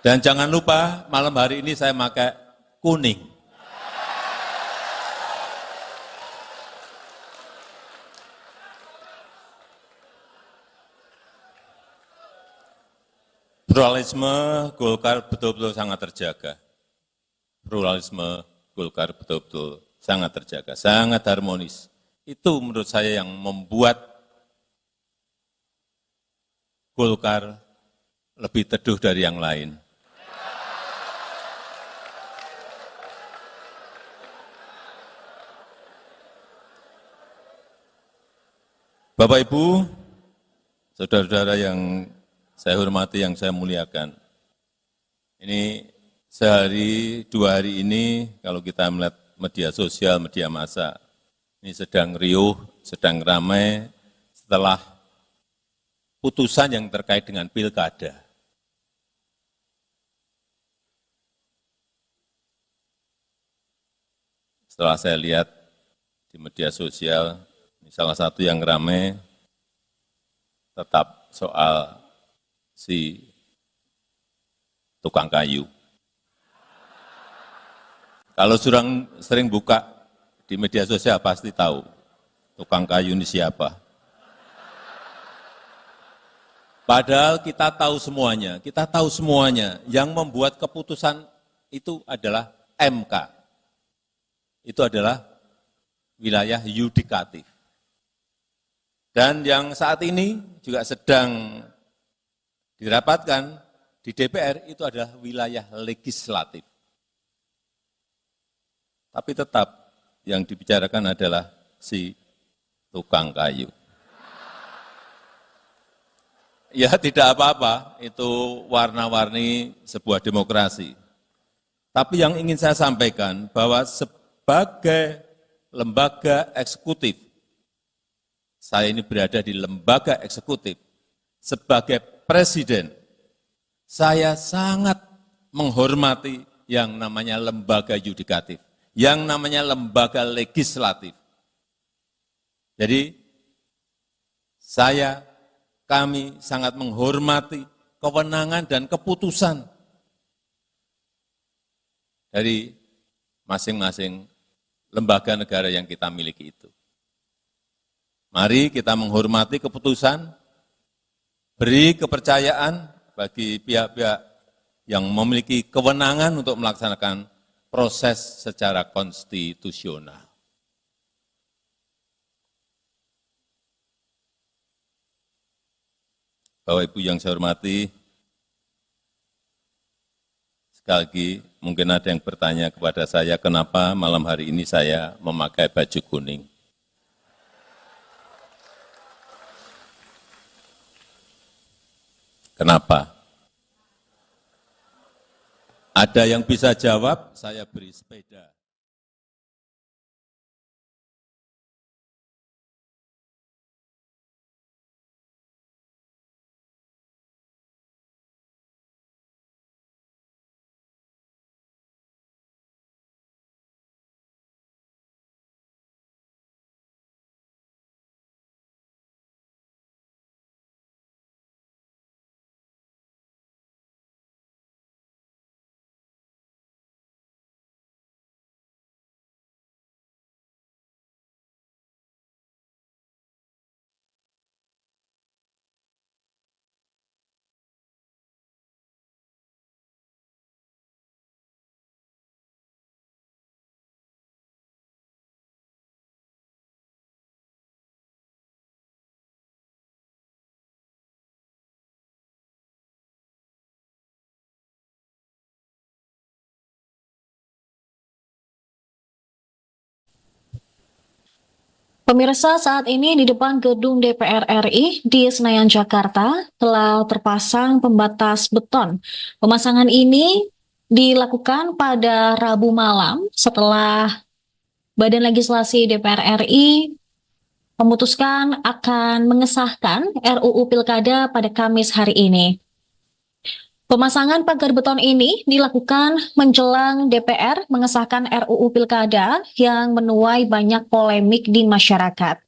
Dan jangan lupa malam hari ini saya pakai kuning. Pluralisme Golkar betul-betul sangat terjaga. Pluralisme Golkar betul-betul sangat terjaga, sangat harmonis. Itu menurut saya yang membuat Golkar lebih teduh dari yang lain. Bapak Ibu, saudara-saudara yang saya hormati, yang saya muliakan. Ini sehari, 2 hari ini, kalau kita melihat media sosial, media massa, ini sedang riuh, sedang ramai setelah putusan yang terkait dengan pilkada. Setelah saya lihat di media sosial, ini salah satu yang ramai tetap soal si tukang kayu. Kalau sering buka di media sosial pasti tahu tukang kayu ini siapa. Padahal kita tahu semuanya, yang membuat keputusan itu adalah MK. Itu adalah wilayah yudikatif. Dan yang saat ini juga sedang dirapatkan di DPR itu adalah wilayah legislatif. Tapi tetap yang dibicarakan adalah si tukang kayu. Ya tidak apa-apa, itu warna-warni sebuah demokrasi. Tapi yang ingin saya sampaikan bahwa sebagai lembaga eksekutif, saya ini berada di lembaga eksekutif, sebagai presiden, saya sangat menghormati yang namanya lembaga yudikatif, yang namanya lembaga legislatif. Jadi, kami sangat menghormati kewenangan dan keputusan dari masing-masing lembaga negara yang kita miliki itu. Mari kita menghormati keputusan, beri kepercayaan bagi pihak-pihak yang memiliki kewenangan untuk melaksanakan proses secara konstitusional. Bapak Ibu yang saya hormati, Sekali lagi, mungkin ada yang bertanya kepada saya, kenapa malam hari ini saya memakai baju kuning. Kenapa? Ada yang bisa jawab, saya beri sepeda. Pemirsa, saat ini di depan gedung DPR RI di Senayan, Jakarta, telah terpasang pembatas beton. Pemasangan ini dilakukan pada Rabu malam setelah Badan Legislasi DPR RI memutuskan akan mengesahkan RUU Pilkada pada Kamis hari ini. Pemasangan pagar beton ini dilakukan menjelang DPR mengesahkan RUU Pilkada yang menuai banyak polemik di masyarakat.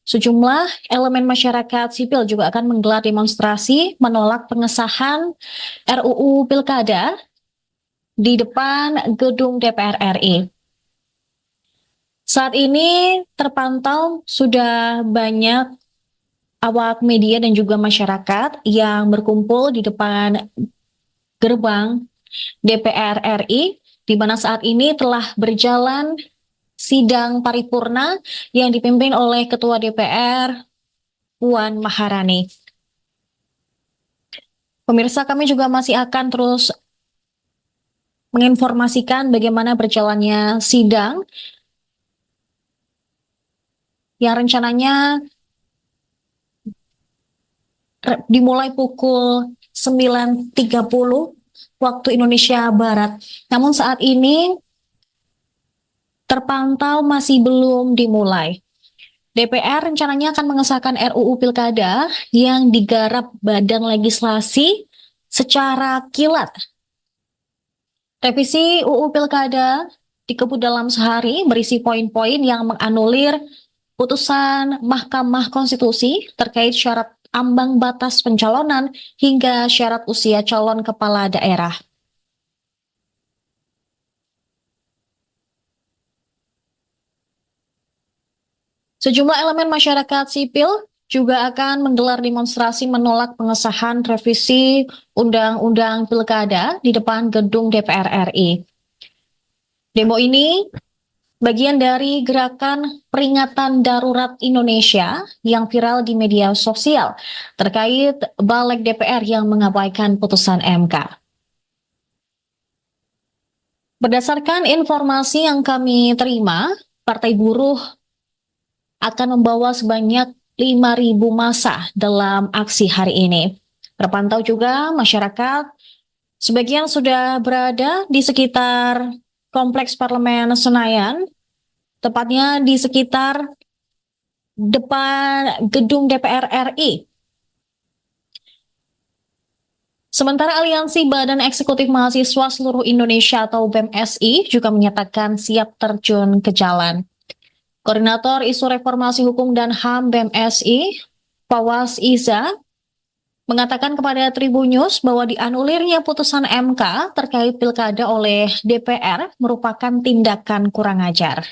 Sejumlah elemen masyarakat sipil juga akan menggelar demonstrasi menolak pengesahan RUU Pilkada di depan gedung DPR RI. Saat ini terpantau sudah banyak awak media dan juga masyarakat yang berkumpul di depan gerbang DPR RI, di mana saat ini telah berjalan sidang paripurna yang dipimpin oleh Ketua DPR, Puan Maharani. Pemirsa, kami juga masih akan terus menginformasikan bagaimana berjalannya sidang yang rencananya dimulai pukul 9.30 waktu Indonesia Barat. Namun saat ini terpantau masih belum dimulai. DPR rencananya akan mengesahkan RUU Pilkada yang digarap Badan Legislasi secara kilat. Revisi UU Pilkada dikebut dalam sehari berisi poin-poin yang menganulir putusan Mahkamah Konstitusi terkait syarat ambang batas pencalonan hingga syarat usia calon kepala daerah. Sejumlah elemen masyarakat sipil juga akan menggelar demonstrasi menolak pengesahan revisi Undang-Undang Pilkada di depan gedung DPR RI. Demo ini bagian dari gerakan peringatan darurat Indonesia yang viral di media sosial terkait balik DPR yang mengabaikan putusan MK. Berdasarkan informasi yang kami terima, Partai Buruh akan membawa sebanyak 5.000 massa dalam aksi hari ini. Terpantau juga masyarakat sebagian sudah berada di sekitar Kompleks Parlemen Senayan, tepatnya di sekitar depan gedung DPR RI. Sementara Aliansi Badan Eksekutif Mahasiswa Seluruh Indonesia atau BEMSI juga menyatakan siap terjun ke jalan. Koordinator Isu Reformasi Hukum dan HAM BEMSI, Fawaz Iza, mengatakan kepada Tribunnews bahwa dianulirnya putusan MK terkait pilkada oleh DPR merupakan tindakan kurang ajar.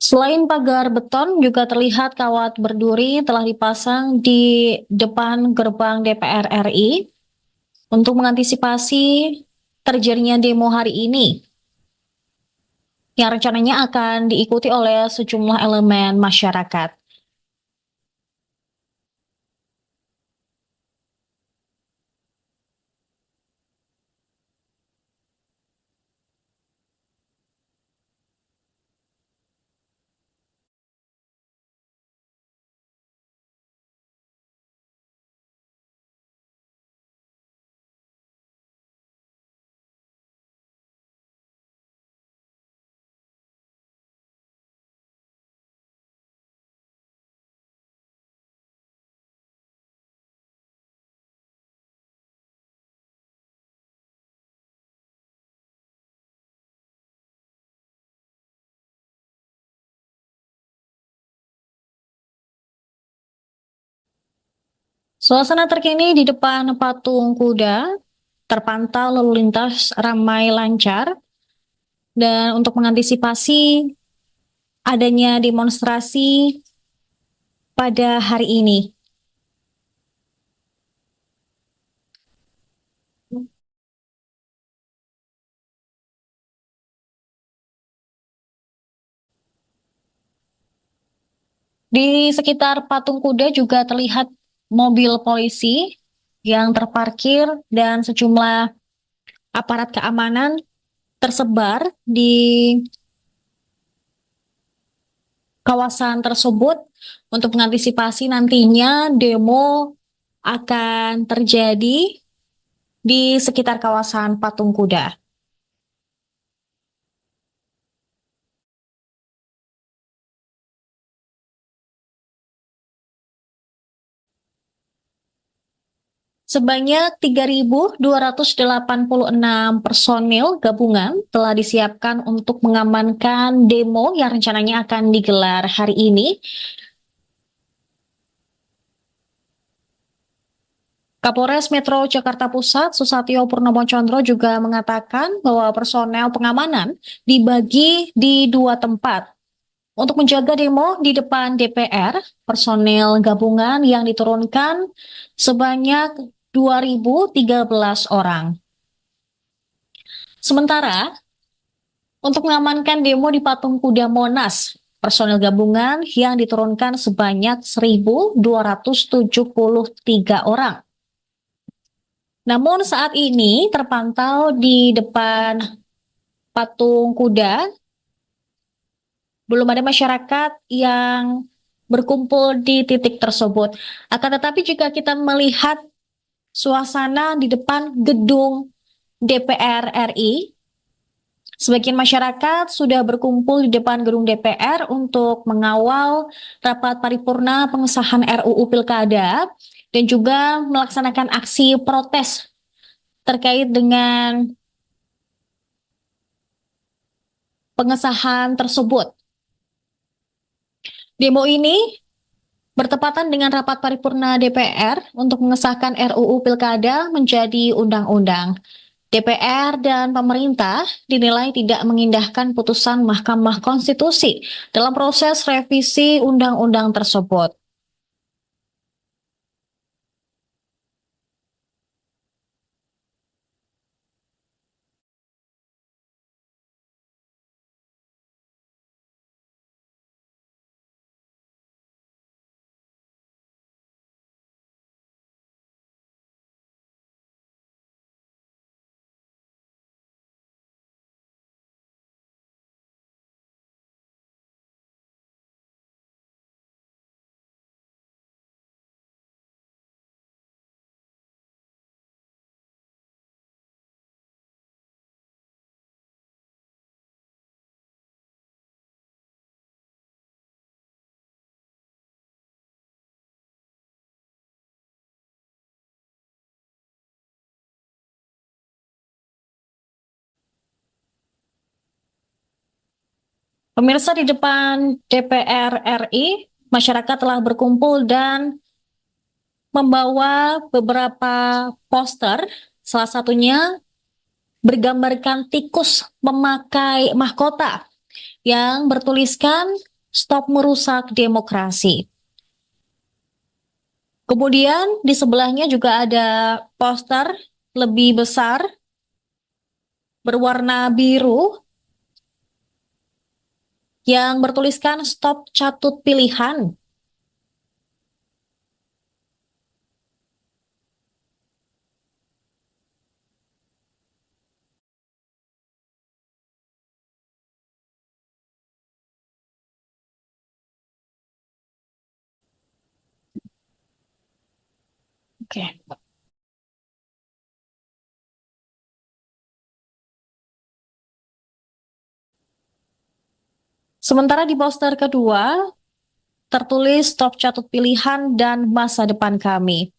Selain pagar beton, juga terlihat kawat berduri telah dipasang di depan gerbang DPR RI untuk mengantisipasi terjadinya demo hari ini, yang rencananya akan diikuti oleh sejumlah elemen masyarakat. Suasana terkini di depan patung kuda terpantau lalu lintas ramai lancar, dan untuk mengantisipasi adanya demonstrasi pada hari ini. Di sekitar patung kuda juga terlihat mobil polisi yang terparkir dan sejumlah aparat keamanan tersebar di kawasan tersebut untuk mengantisipasi nantinya demo akan terjadi di sekitar kawasan patung kuda. Sebanyak 3.286 personil gabungan telah disiapkan untuk mengamankan demo yang rencananya akan digelar hari ini. Kapolres Metro Jakarta Pusat, Susatyo Purnomo Condro, juga mengatakan bahwa personel pengamanan dibagi di 2 tempat. Untuk menjaga demo di depan DPR, personel gabungan yang diturunkan sebanyak 2.013 orang. Sementara, untuk mengamankan demo di patung kuda Monas, personel gabungan yang diturunkan sebanyak 1.273 orang. Namun saat ini terpantau di depan patung kuda, belum ada masyarakat yang berkumpul di titik tersebut. Akan tetapi jika kita melihat suasana di depan gedung DPR RI, sebagian masyarakat sudah berkumpul di depan gedung DPR untuk mengawal rapat paripurna pengesahan RUU Pilkada dan juga melaksanakan aksi protes terkait dengan pengesahan tersebut. Demo ini bertepatan dengan rapat paripurna DPR untuk mengesahkan RUU Pilkada menjadi undang-undang. DPR dan pemerintah dinilai tidak mengindahkan putusan Mahkamah Konstitusi dalam proses revisi undang-undang tersebut. Pemirsa, di depan DPR RI, masyarakat telah berkumpul dan membawa beberapa poster, salah satunya bergambarkan tikus memakai mahkota yang bertuliskan Stop Merusak Demokrasi. Kemudian di sebelahnya juga ada poster lebih besar berwarna biru yang bertuliskan Stop Catut Pilihan. Oke. Sementara di poster kedua tertulis Stop Catut Pilihan dan Masa Depan Kami.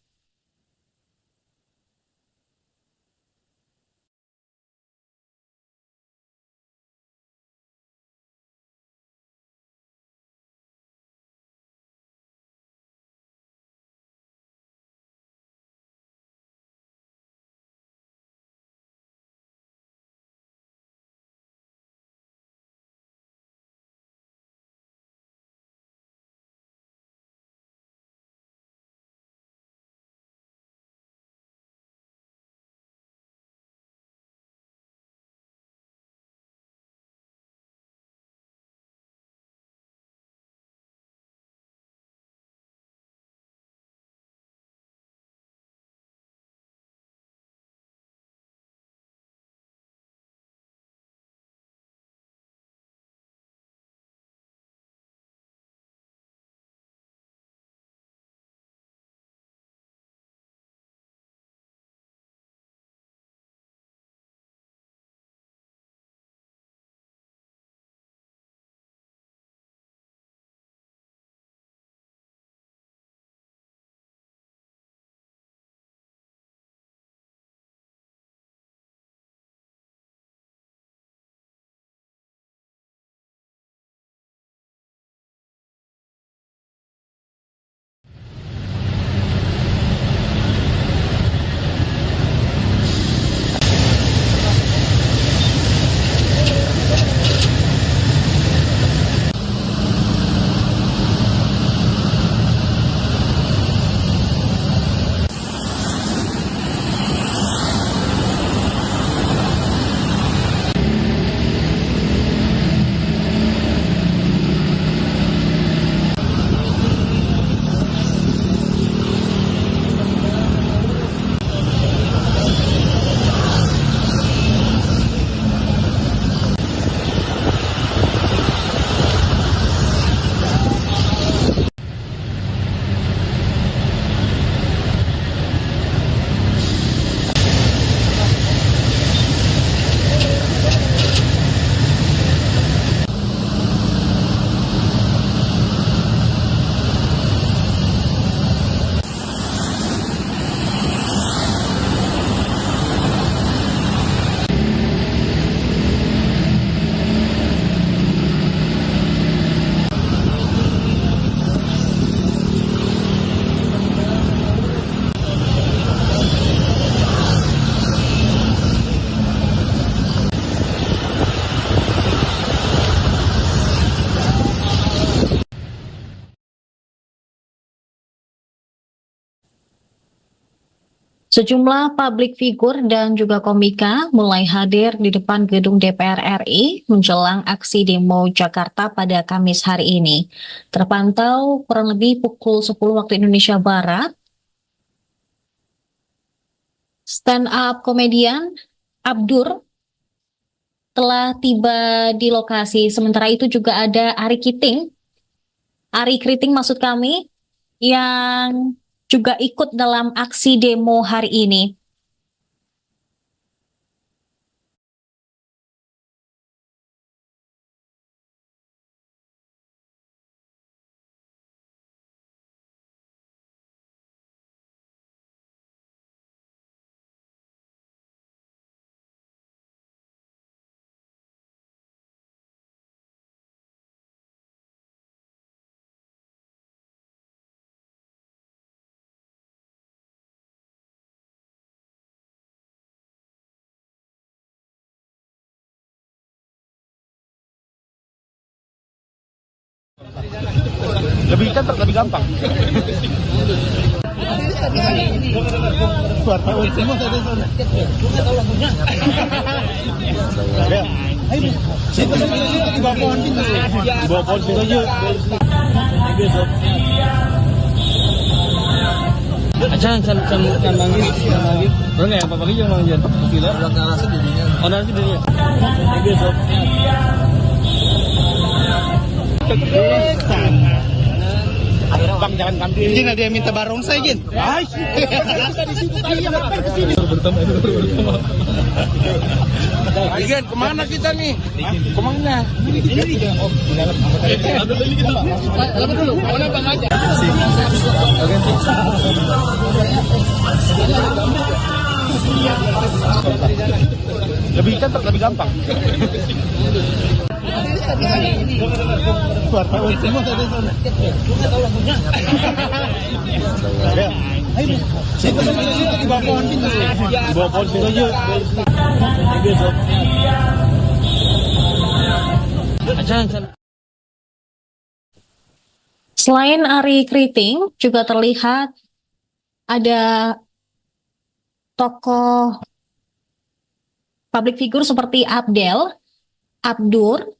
Sejumlah publik figur dan juga komika mulai hadir di depan gedung DPR RI menjelang aksi demo Jakarta pada Kamis hari ini. Terpantau kurang lebih pukul 10 waktu Indonesia Barat, stand up komedian Abdur telah tiba di lokasi. Sementara itu juga ada Ari Kriting maksud kami, yang juga ikut dalam aksi demo hari ini. Lebih cepat, lebih gampang. Bang, jangan kambing. Izin ada yang minta barongsai, Jin. Igen, kemana kita nih? Kemana? Lama dulu, mana bang aja. Lebih cepat, lebih gampang. Selain Ari Kriting, juga terlihat ada tokoh public figure seperti Abdel, Abdur,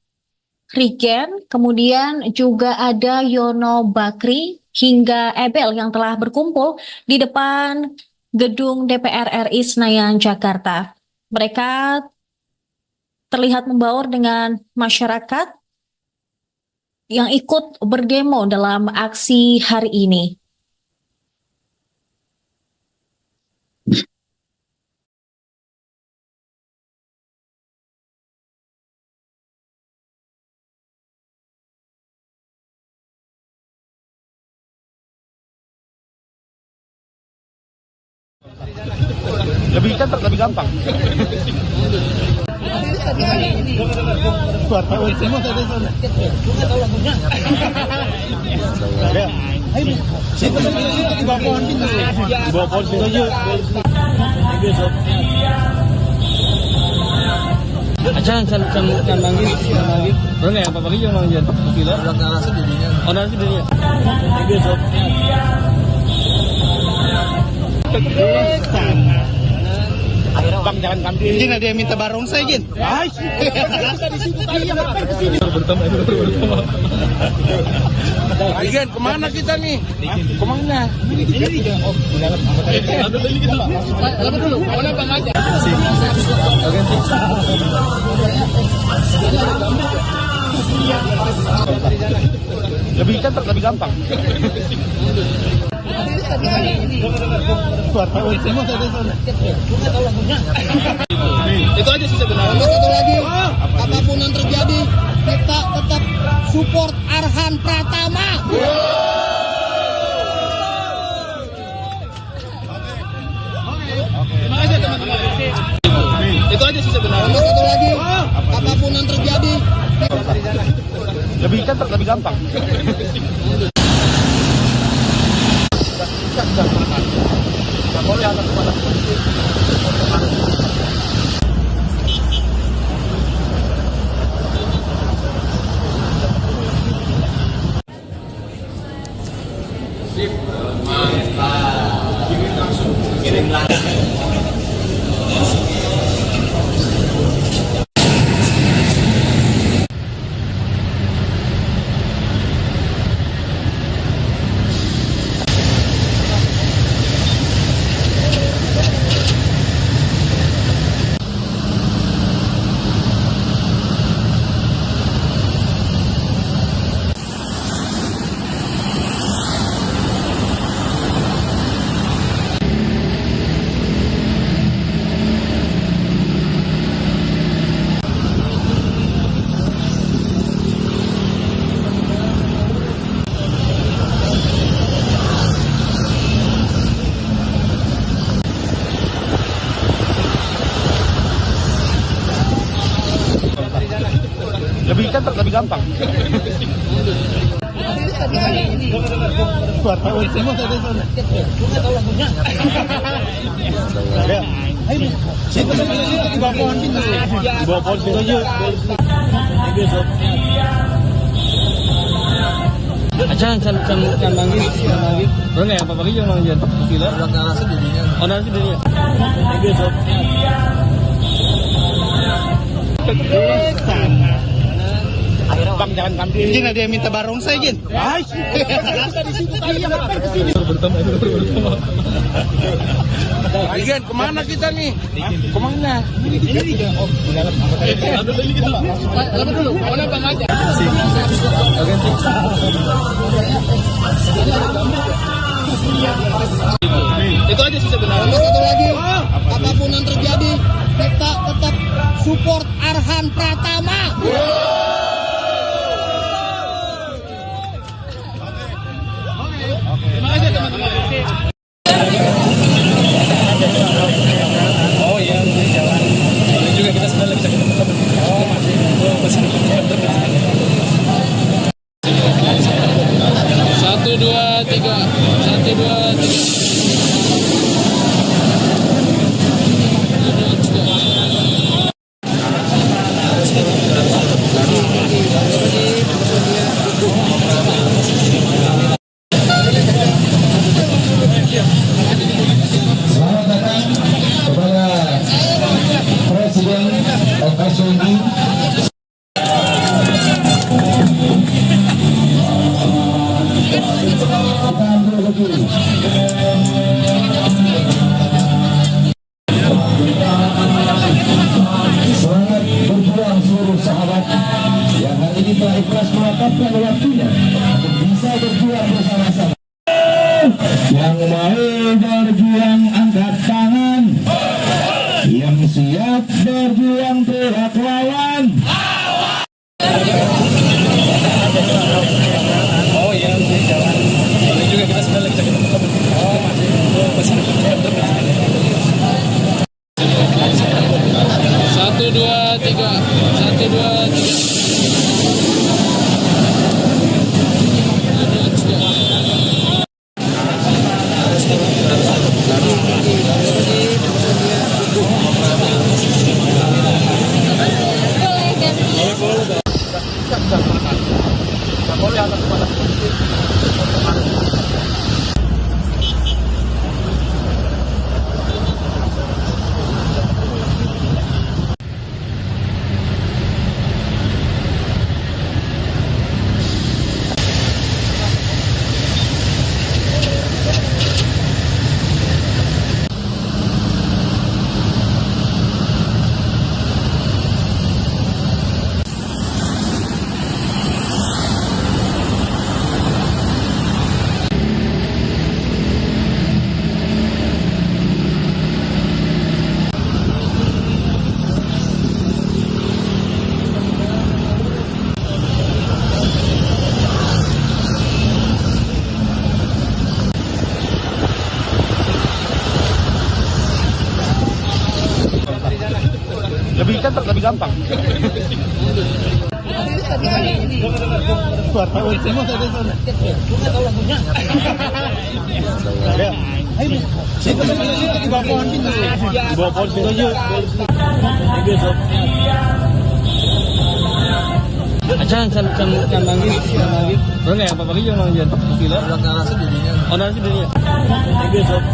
Rigen, kemudian juga ada Yono Bakri hingga Ebel yang telah berkumpul di depan gedung DPR RI Senayan, Jakarta. Mereka terlihat membaur dengan masyarakat yang ikut berdemo dalam aksi hari ini. Lebih cepat, lebih gampang. Bang, jangan kambing. Izin ada yang minta barongsai, Jin. Igen, kemana kita nih? Kemana? Lama dulu, mana bang aja. Lebih cepat, lebih gampang. Itu aja sih sebenarnya. Satu lagi, apapun yang terjadi, kita tetap support Arhan Pratama. Terima kasih teman-teman. Itu aja sih sebenarnya. Satu lagi, apapun yang terjadi. Lebih cepat, lebih gampang. Lebih cepat, lebih gampang. Acan lagi. Bro nggak apa lagi yang manggil? Gila. Narasi dirinya. Oh narasi dirinya. Ini sob. Bang jangan kambing. Jin ada yang minta barongsai Jin. Ay. Di situ tadi yang ngapain ke sini? Bertemu. Jin, kemana kita nih? Kemana? Ini di dalam. Lama dulu, mana Bang aja? Itu aja sih sebenarnya. Sama satu lagi, apapun yang terjadi, kita tetap support Arhan Pratama. Terima kasih teman-teman. Oh iya, jalan. Ini juga kita sebenarnya bisa ketemu. Oh masih. Satu dua tiga. Selamat datang kepada Presiden FSUI. Kita ambil berdiri. Selamat berjuang seluruh sahabat yang hari ini telah ikhlas mewakafkan waktunya untuk bisa berjuang bersama-sama. Yang mau berjuang angkat tangan, yang siap berjuang teriak lawan. Oh iya, jalan. Ini juga kita sebenarnya bisa ketemu. Oh masih. Satu dua tiga. Lebih gampang. Wartawan semua ada di sana. Ayo, situ di bawah pohon pintu. Di bawah pohon pintu aja. Ayo, sob. Acan lagi. Bro nggak apa lagi yang manggil? Gila. Narasi dirinya. Oh narasi dirinya. Ayo, sob.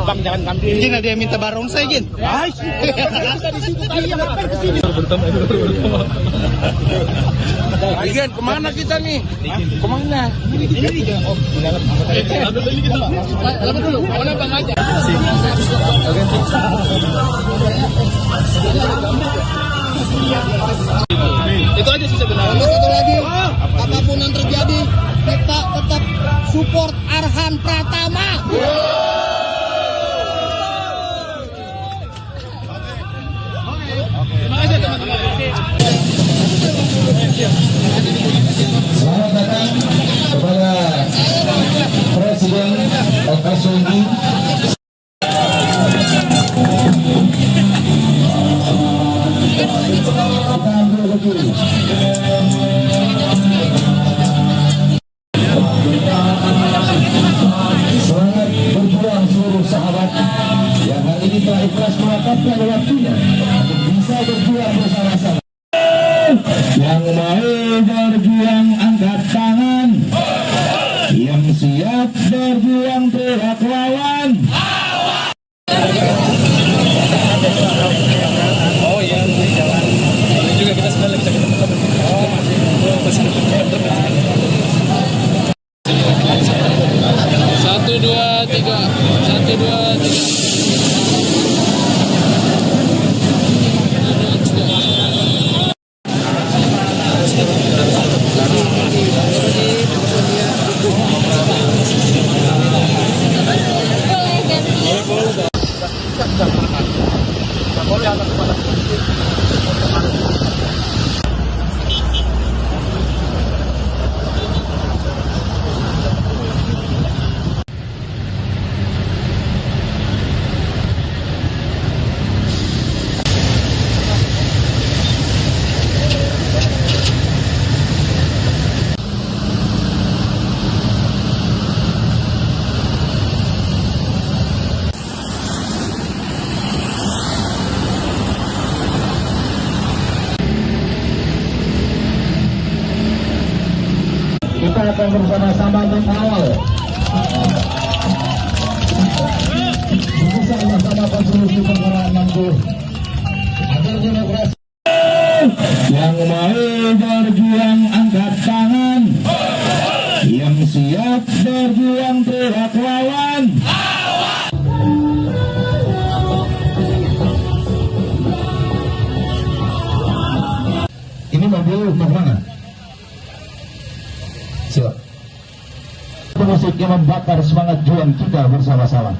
Bang jangan kambing. Jin ada yang minta barongsai Jin. Ay. Di situ tadi yang ngapain ke sini? Bertemu. Jin, kemana kita nih? Kemana? Ini di dalam. Lama dulu, mana Bang aja? Itu aja sih sebenarnya. Sama satu lagi, apapun yang terjadi, kita tetap support Arhan Pratama. Terima kasih teman-teman. Selamat datang kepada Presiden FSUI. Kita ambil berdiri. Selamat berjuang seluruh sahabat yang hari ini telah ikhlas mewakafkan waktunya untuk bisa berjuang bersama-sama. Yang mau berjuang angkat tangan, yang siap berjuang teriak lawan. Oh iya, jalan. Ini juga kita sebenarnya bisa ketemu. Oh masih. Satu dua tiga. Satu dua tiga. Kita akan bersama-sama mengawal, bersama-sama konstruksi perkembangan mampu agar demokrasi. Yang mau berjuang angkat tangan, yang siap berjuang teriak lawan. Ini mobil mau mana? Siap. Musik yang membakar semangat juang kita bersama-sama.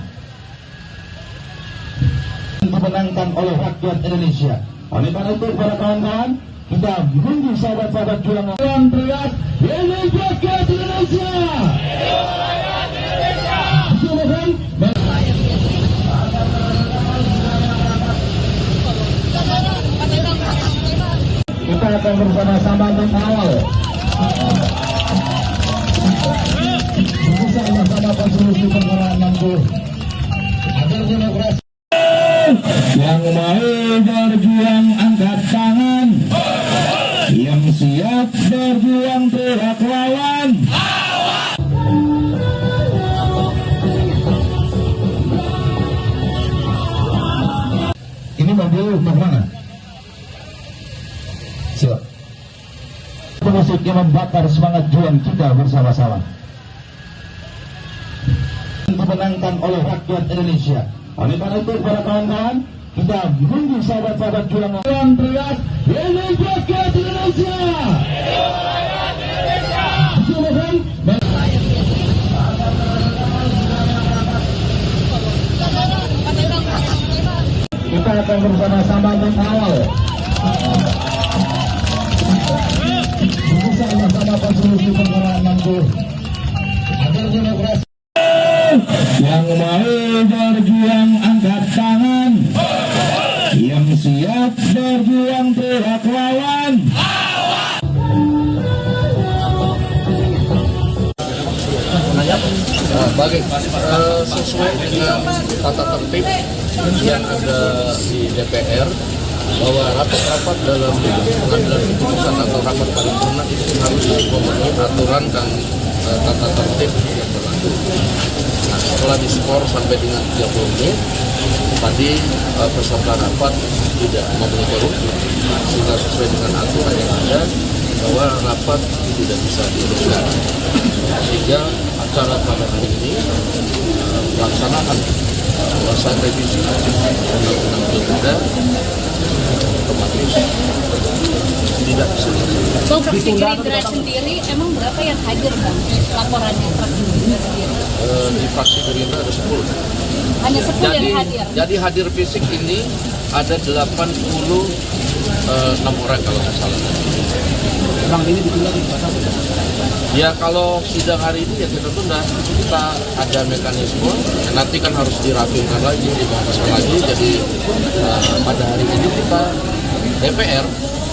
Dimenangkan oleh rakyat Indonesia. Oleh karena itu para kawan-kawan, kita menunggu sahabat-sahabat juang yang teriak, ini rakyat Indonesia. Kita akan bersama-sama mengawal, bersama-sama konstruksi perkembangan mampu agar demokrasi. Yang mau berjuang angkat tangan, yang siap berjuang teriak lawan. Ini mobil mau mana? Siap. Musik yang membakar semangat juang kita bersama-sama. Dimenangkan oleh rakyat Indonesia. Oleh karena itu para kawan-kawan, kita menunggu sahabat-sahabat juang yang teriak, ini rakyat Indonesia. Kita akan bersama-sama mengawal, bersama-sama konstruksi perkembangan mampu agar demokrasi. Yang mau berjuang angkat tangan, yang siap berjuang teriak lawan. Baik, sesuai dengan tata tertib yang ada di DPR, bahwa rapat-rapat dalam pengambilan keputusan atau rapat paripurna itu harus memenuhi aturan dan tata tertib yang berlaku. Nah, setelah diskor sampai dengan 30 menit, tadi peserta rapat tidak memenuhi quorum, sehingga sesuai dengan aturan yang ada bahwa rapat tidak bisa diteruskan. Sehingga acara pada hari ini melaksanakan pembahasan revisi undang-undang pilkada otomatis tidak bisa dilaksanakan. So, fraksi Gerindra sendiri emang berapa yang hadir Bang laporannya fraksi Gerindra sendiri? Di fraksi Gerindra ada 10. Hanya 10 yang hadir? Jadi hadir fisik ini ada 86 orang kalau nggak salah. Bang, ini ditunda di masa Ya kalau sidang hari ini ya kita tunda, kita ada mekanisme, nanti kan harus dirapikan lagi, dibahaskan lagi, jadi pada hari ini kita DPR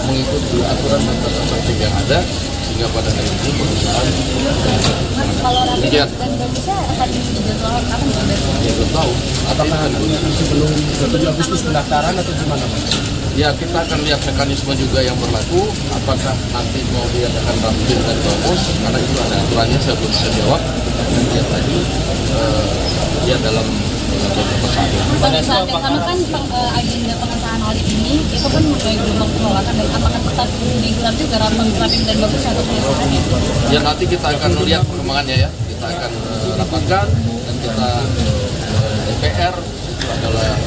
mengikuti aturan dan tata tertib yang ada, sehingga pada hari ini perusahaan Mas, kalau rapi dan nggak bisa hadir di jadwal kapan Bang? ya belum tahu. apakah sebelum 7 Agustus pendaftaran atau gimana Mas? Ya, kita akan lihat mekanisme juga yang berlaku, apakah nanti mau diadakan ramping dan bamus, karena itu ada aturannya, saya belum bisa jawab. Dan dia tadi, dia dalam beberapa saat. Pada saat yang sama kan agenda pengesahan audit ini, itu kan gelombang penolakan, dan apakah tetap digelar juga ramping dan bagus atau pengesahannya? Ya, nanti kita akan melihat perkembangannya ya, kita akan rapatkan, dan kita DPR itu adalah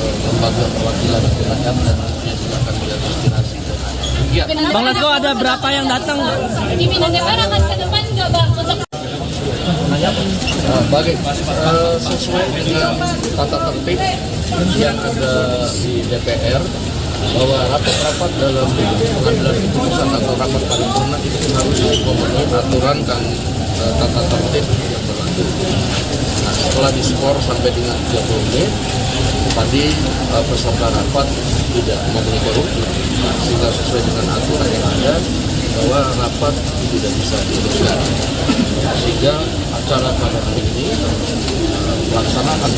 lembaga perwakilan rakyat, dan tentunya juga akan melihat aspirasi dan kegiatan. Bang Lesko, ada berapa yang datang? Pimpinan DPR akan ke depan nggak Bang untuk Sesuai dengan tata tertib yang ada di DPR, bahwa rapat-rapat dalam pengambilan keputusan atau rapat paripurna itu harus memenuhi aturan dan tata tertib yang berlaku. Nah, setelah diskor sampai dengan 30 menit, tadi peserta rapat tidak memenuhi quorum, sehingga sesuai dengan aturan yang ada bahwa rapat tidak bisa diteruskan. Sehingga acara pada hari ini melaksanakan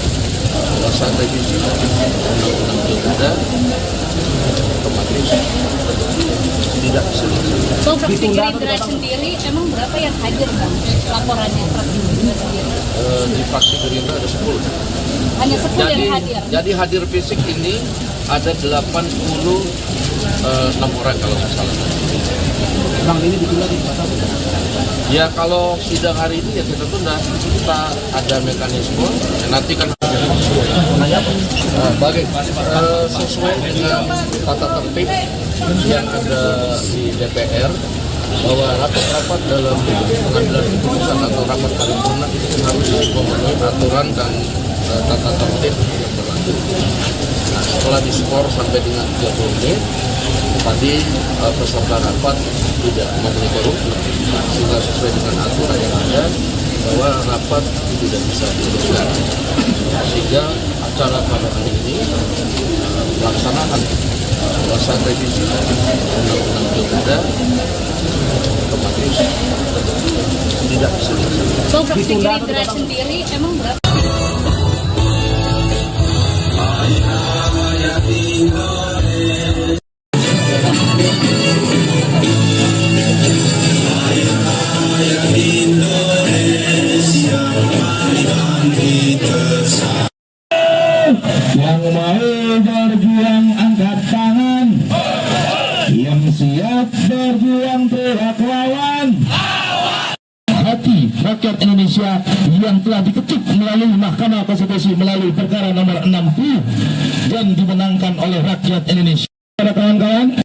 pembahasan revisi undang-undang pilkada otomatis tidak bisa dilaksanakan. Bang, fraksi Gerindra sendiri emang berapa yang hadir Bang laporannya fraksi Gerindra sendiri? Di fraksi Gerindra ada 10. Hanya 10 yang hadir? Jadi hadir fisik ini ada 86 orang kalau nggak salah. Bang, ini ditunda di masa Ya, kalau sidang hari ini ya kita tunda. Kita ada mekanisme, nanti kan sesuai dengan tata tertib yang ada di DPR, bahwa rapat-rapat dalam pengambilan keputusan atau rapat paripurna itu harus memenuhi aturan dan tata tertib yang berlaku. Nah, setelah diskor sampai dengan 30 menit, tadi peserta rapat tidak memenuhi quorum, sehingga sesuai dengan aturan yang ada bahwa rapat tidak bisa diteruskan. Sehingga acara pada hari ini melaksanakan pembahasan revisi undang-undang pilkada otomatis tidak bisa dilaksanakan. Bang, fraksi Gerindra sendiri emang berapa? Yang mau berjuang angkat tangan, yang siap berjuang teriak lawan. Hati rakyat Indonesia yang telah diketuk melalui Mahkamah Konstitusi melalui perkara nomor 60 dan dimenangkan oleh rakyat Indonesia. Para kawan-kawan,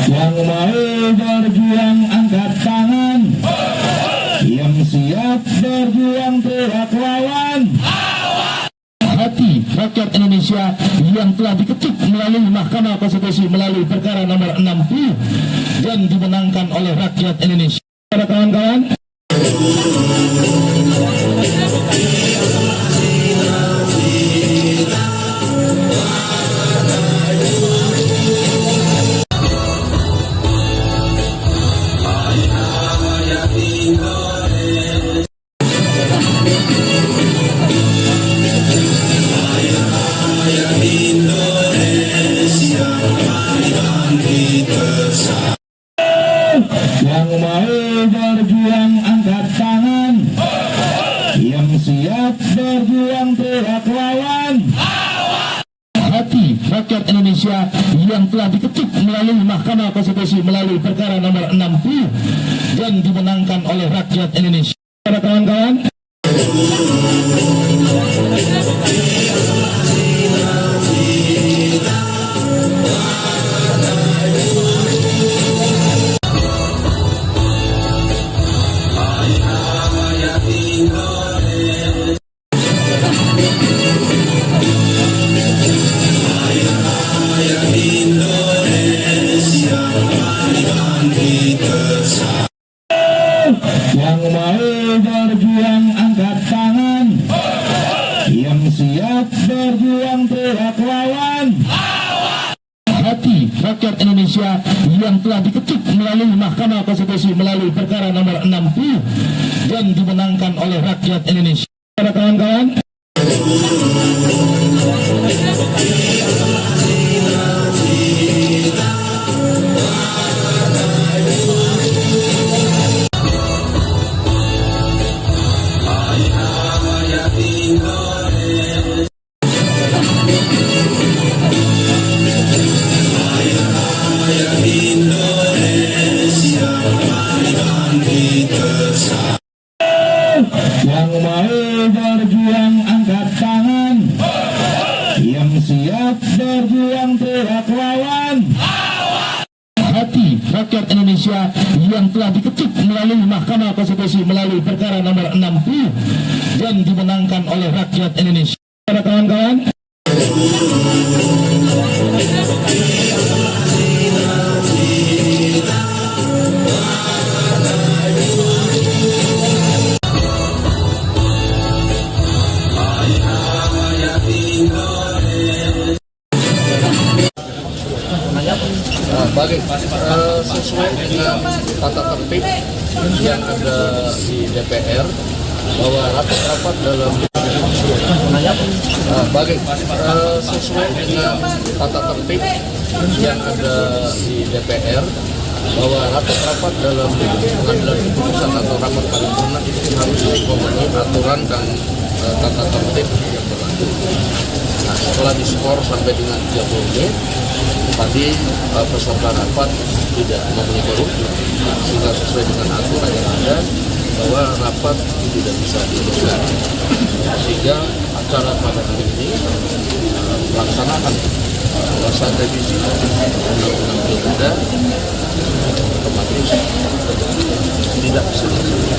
yang mau berjuang angkat tangan, yang siap berjuang teriak lawan. Hati rakyat Indonesia yang telah diketuk melalui Mahkamah Konstitusi melalui perkara nomor 60 dan dimenangkan oleh rakyat Indonesia. Para kawan-kawan, yang mau berjuang angkat tangan, yang siap berjuang teriak lawan. Hati rakyat Indonesia yang telah diketuk melalui Mahkamah Konstitusi melalui perkara nomor 60 dan dimenangkan oleh rakyat Indonesia. Para kawan-kawan, rakyat Indonesia yang telah diketuk melalui Mahkamah Konstitusi melalui perkara nomor 60 dan dimenangkan oleh rakyat Indonesia. Para kawan-kawan, yang mau berjuang angkat tangan, yang siap berjuang teriak lawan. Hati rakyat Indonesia yang telah diketuk melalui Mahkamah Konstitusi melalui perkara nomor 60 dan dimenangkan oleh rakyat Indonesia. Para kawan-kawan, sesuai dengan tata tertib yang ada di DPR bahwa rapat-rapat dalam sesuai dengan tata tertib yang ada di DPR bahwa rapat-rapat dalam pengambilan keputusan atau rapat paripurna itu harus memenuhi aturan dan tata tertib yang berlaku. Nah, setelah diskor sampai dengan 30 menit, tadi peserta rapat tidak memenuhi quorum, sehingga sesuai dengan aturan yang ada bahwa rapat tidak bisa dilakukan. Sehingga acara pada hari ini melaksanakan pembahasan revisi undang-undang pilkada otomatis tidak bisa.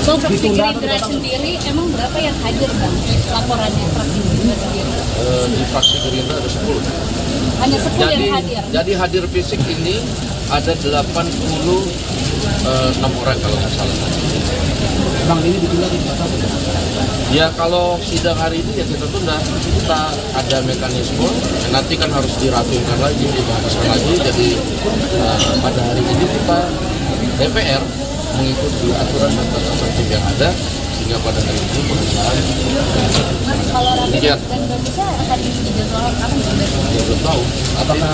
So, fraksi Gerindra sendiri emang berapa yang hadir bang laporannya fraksi Gerindra sendiri? Di fraksi Gerindra ada 10. Hanya 10 yang hadir. Jadi hadir fisik ini ada 80 6 orang kalau nggak salah. Bang, ini ditunda di masa Ya kalau sidang hari ini ya kita tunda. Kita ada mekanisme. Nanti kan harus dirapimkan lagi, dibahaskan lagi. Jadi pada hari ini kita DPR mengikuti aturan dan tata tertib yang ada, sehingga pada hari ini pengesahan. Mas, kalau rapi dan nggak bisa akan dijadwalkan kapan sebenarnya? Ya belum tahu. apakah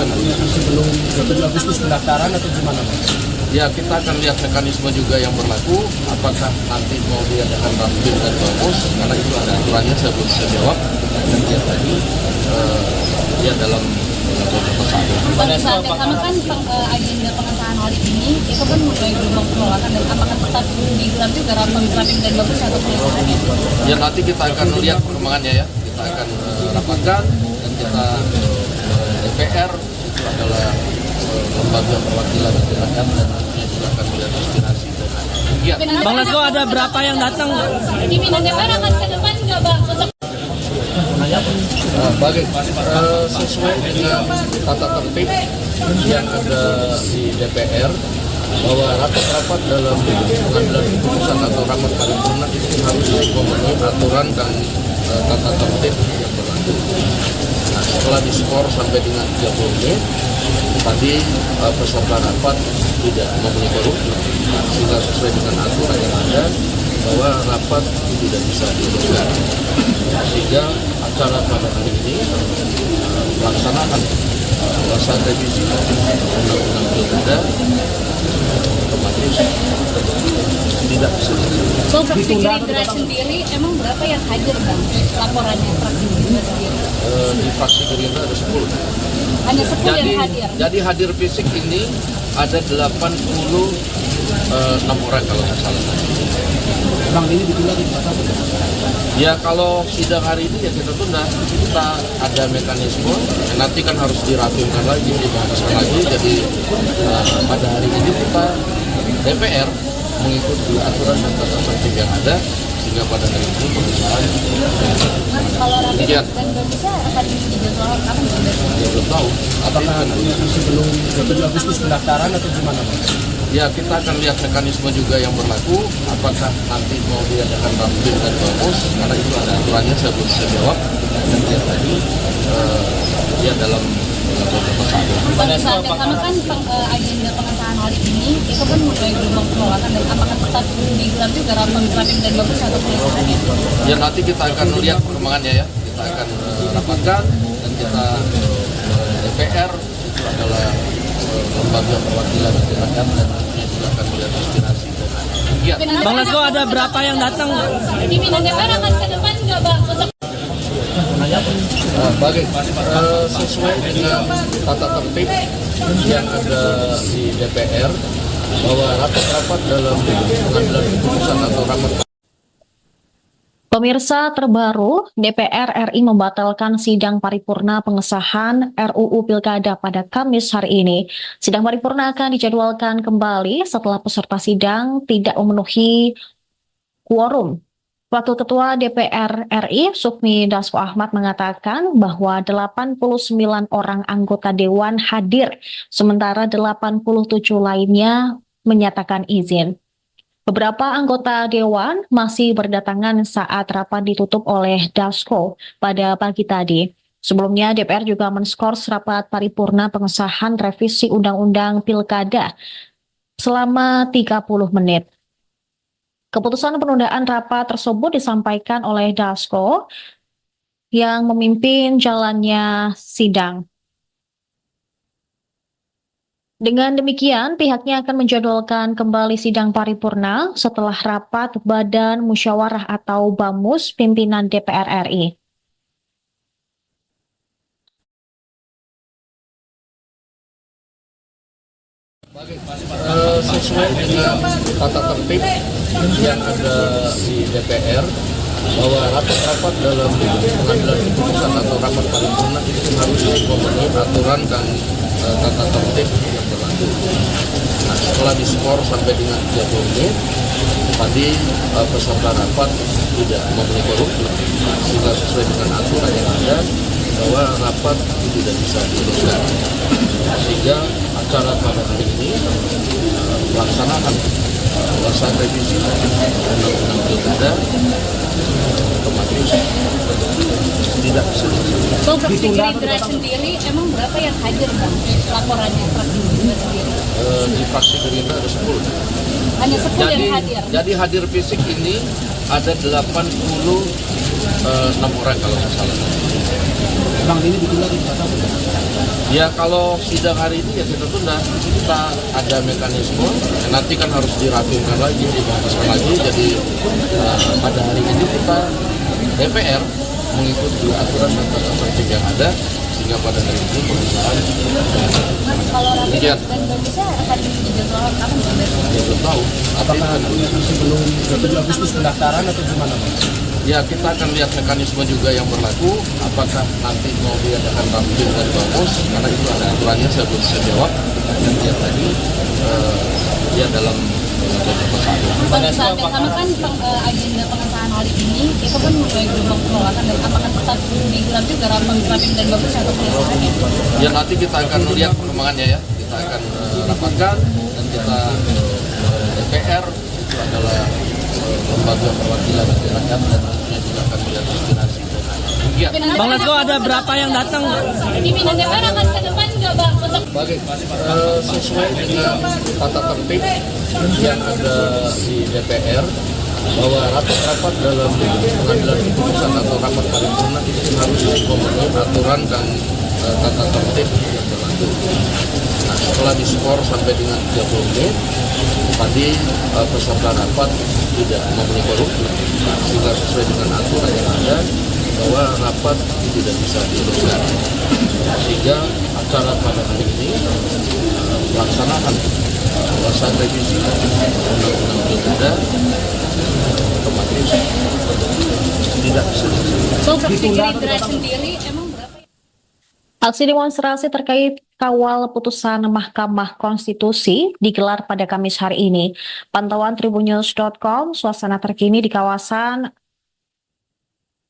sebelum 7 Agustus pendaftaran atau gimana Mas? Ya kita akan lihat mekanisme juga yang berlaku, apakah nanti mau diadakan rapim dan bamus, karena itu ada aturannya, saya belum bisa jawab. Dan dia tadi dia dalam pesan. Pada saat yang sama kan agenda pengesahan audit ini itu kan mulai gelombang penolakan, dan apakah tetap digelar juga rapim dan bagus atau pengesahannya? Ya nanti kita akan lihat perkembangannya ya, kita akan rapatkan dan kita DPR itu adalah lembaga perwakilan rakyat dan nantinya juga akan melihat aspirasi dan kegiatan. Bang Lesko, ada berapa yang datang? Pimpinan DPR akan ke depan nggak bang untuk sesuai dengan tata tertib yang ada di DPR bahwa rapat-rapat dalam pengambilan keputusan atau rapat paripurna itu harus memenuhi aturan dan tata tertib yang berlaku. Nah, setelah diskor sampai dengan 30 menit, tadi peserta rapat tidak memenuhi quorum, sehingga sesuai dengan aturan yang ada bahwa rapat tidak bisa dilakukan. Sehingga acara pada hari ini melaksanakan pembahasan revisi undang-undang pilkada otomatis tidak bisa. So, fraksi Gerindra sendiri emang berapa yang hadir bang laporannya fraksi Gerindra sendiri? Di fraksi Gerindra ada 10. Hanya 10 yang hadir. Jadi hadir fisik ini ada 80 6 orang kalau nggak salah. Bang, ini ditunda di masa Ya kalau sidang hari ini ya kita tunda. Kita ada mekanisme. Nanti kan harus dirapimkan lagi, dibahaskan lagi. Jadi pada hari ini kita DPR mengikuti aturan dan tata tertib yang ada, sehingga pada hari ini pengesahan. Mas, kalau rapi dan nggak bisa akan dijadwalkan kapan sebenarnya? Ya belum tahu. apakah sebelum 7 Agustus pendaftaran atau gimana Mas? Ya kita akan lihat mekanisme juga yang berlaku, apakah nanti mau diadakan rapim dan bamus, karena itu ada aturannya, saya belum bisa jawab. Dan dia tadi dia dalam Pada saat yang sama kan agenda pengesahan audit ini itu kan mulai gelombang penolakan dan apakah tetap digelar juga rapat rapim dan bagus atau pengesahannya? Ya nanti kita akan lihat perkembangannya ya. Kita akan rapatkan dan kita DPR itu adalah lembaga perwakilan rakyat dan nantinya juga akan melihat aspirasi dan kegiatan. Bang Lesko, ada berapa yang datang? Pimpinan DPR akan ke depan nggak Bang untuk Sesuai dengan tata tertib yang ada di DPR bahwa rapat-rapat dalam pengambilan keputusan atau rapat. Pemirsa terbaru, DPR RI membatalkan sidang paripurna pengesahan RUU Pilkada pada Kamis hari ini. Sidang paripurna akan dijadwalkan kembali setelah peserta sidang tidak memenuhi quorum. Wakil Ketua DPR RI, Sufmi Dasko Ahmad, mengatakan bahwa 89 orang anggota Dewan hadir, sementara 87 lainnya menyatakan izin. Beberapa anggota Dewan masih berdatangan saat rapat ditutup oleh Dasko pada pagi tadi. Sebelumnya, DPR juga menskors rapat paripurna pengesahan revisi Undang-Undang Pilkada selama 30 menit. Keputusan penundaan rapat tersebut disampaikan oleh Dasko yang memimpin jalannya sidang. Dengan demikian, pihaknya akan menjadwalkan kembali sidang paripurna setelah rapat Badan Musyawarah atau BAMUS pimpinan DPR RI. Sesuai dengan tata tertib yang ada di DPR bahwa rapat-rapat dalam pengambilan keputusan atau rapat paripurna itu harus memenuhi aturan dan tata tertib yang berlaku. Nah, setelah diskor sampai dengan 30 menit, tadi peserta rapat tidak memenuhi quorum, sehingga sesuai dengan aturan yang ada bahwa rapat itu tidak bisa diteruskan. Sehingga acara pada hari ini melaksanakan pelaksanaan revisi Undang-Undang Pilkada otomatis tidak bisa. Bang, fraksi Gerindra sendiri emang berapa yang hadir Bang laporannya fraksi Gerindra sendiri? Di fraksi Gerindra ada 10. Hanya 10 yang hadir? Jadi hadir fisik ini ada 86 orang kalau nggak salah. Bang, ini ditunda di mana? Ya kalau sidang hari ini ya kita tunda, kita ada mekanisme, nanti kan harus dirapimkan lagi, dibahaskan lagi, jadi pada hari ini kita DPR mengikuti aturan dan tata tertib yang ada, sehingga pada hari ini pengesahan. Mas, kalau rapim dan bagusnya akan dijadwalkan kapan Bang? Ya belum tahu. Apakah sebelum 7 Agustus pendaftaran atau gimana Bang? Ya kita akan lihat mekanisme juga yang berlaku, apakah nanti mau diadakan rapim dari BAMUS, karena itu ada aturannya, saya belum bisa jawab. Dan lihat tadi dia dalam Pada saat yang sama kan agenda pengesahan audit ini itu kan mulai gelombang penolakan dan apakah tetap digelar juga rapat rapim dan bagus atau pengesahannya? Ya nanti kita akan lihat perkembangannya ya, kita akan rapatkan dan kita DPR itu adalah lembaga perwakilan rakyat dan nantinya juga akan melihat aspirasi dan kegiatan. Bang Lesko, ada berapa yang datang? Pimpinan DPR akan ke depan nggak Bang untuk Sesuai dengan tata tertib yang ada di DPR bahwa rapat-rapat dalam pengambilan keputusan atau rapat paripurna itu harus memenuhi aturan dan tata tertib yang berlaku. Nah, setelah diskor sampai dengan 30 menit, tadi peserta rapat tidak memenuhi quorum, sehingga sesuai dengan aturan yang ada bahwa rapat itu tidak bisa diteruskan. Sehingga acara pada hari ini melaksanakan pelaksanaan revisi Undang-Undang Pilkada otomatis tidak bisa. Bang, fraksi Gerindra sendiri emang berapa? Aksi demonstrasi terkait kawal putusan Mahkamah Konstitusi digelar pada Kamis hari ini. Pantauan tribunnews.com, suasana terkini di kawasan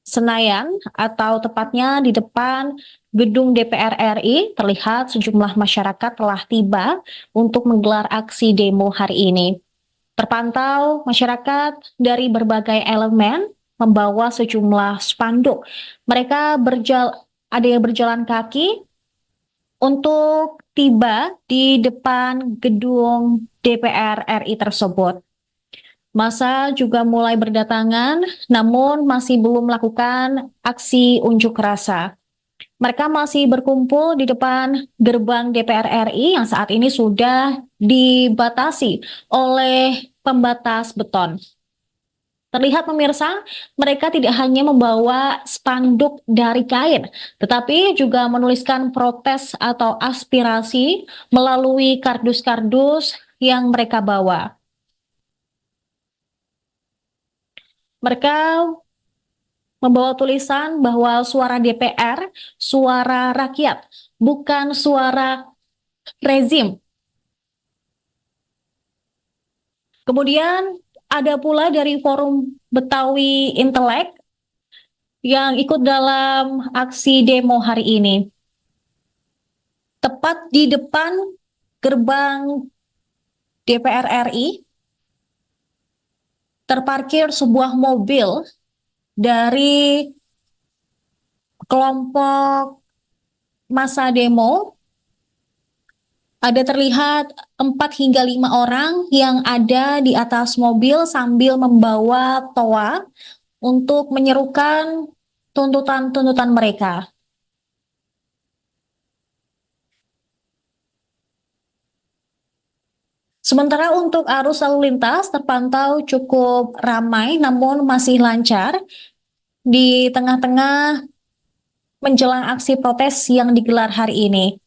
Senayan atau tepatnya di depan gedung DPR RI, terlihat sejumlah masyarakat telah tiba untuk menggelar aksi demo hari ini. Terpantau masyarakat dari berbagai elemen membawa sejumlah spanduk. Mereka ada yang berjalan kaki, untuk tiba di depan gedung DPR RI tersebut. Massa juga mulai berdatangan, namun masih belum melakukan aksi unjuk rasa. Mereka masih berkumpul di depan gerbang DPR RI yang saat ini sudah dibatasi oleh pembatas beton. Terlihat pemirsa, mereka tidak hanya membawa spanduk dari kain, tetapi juga menuliskan protes atau aspirasi melalui kardus-kardus yang mereka bawa. Mereka membawa tulisan bahwa suara DPR, suara rakyat, bukan suara rezim. Kemudian ada pula dari Forum Betawi Intelek yang ikut dalam aksi demo hari ini. Tepat di depan gerbang DPR RI, terparkir sebuah mobil dari kelompok massa demo. Ada terlihat 4 hingga 5 orang yang ada di atas mobil sambil membawa toa untuk menyerukan tuntutan-tuntutan mereka. Sementara untuk arus lalu lintas terpantau cukup ramai namun masih lancar di tengah-tengah menjelang aksi protes yang digelar hari ini.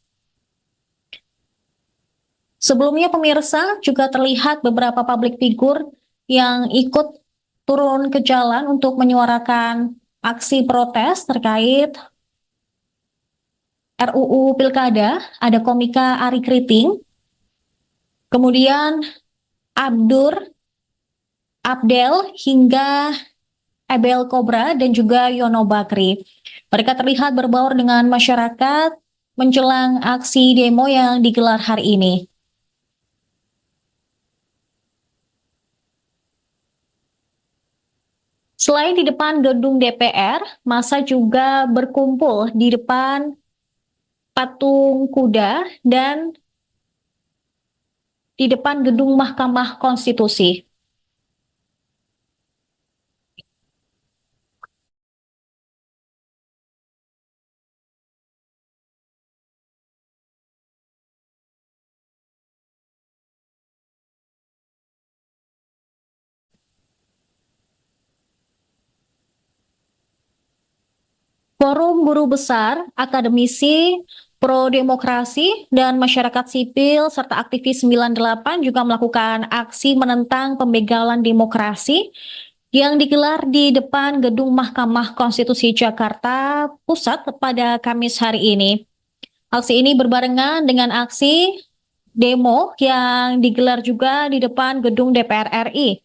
Sebelumnya pemirsa juga terlihat beberapa publik figur yang ikut turun ke jalan untuk menyuarakan aksi protes terkait RUU Pilkada. Ada komika Ari Kriting, kemudian Abdel hingga Ebel Kobra dan juga Yono Bakri. Mereka terlihat berbaur dengan masyarakat menjelang aksi demo yang digelar hari ini. Selain di depan gedung DPR, massa juga berkumpul di depan patung kuda dan di depan gedung Mahkamah Konstitusi. Forum Guru Besar, akademisi, pro-demokrasi, dan masyarakat sipil serta aktivis 98 juga melakukan aksi menentang pembegalan demokrasi yang digelar di depan gedung Mahkamah Konstitusi Jakarta Pusat pada Kamis hari ini. Aksi ini berbarengan dengan aksi demo yang digelar juga di depan gedung DPR RI.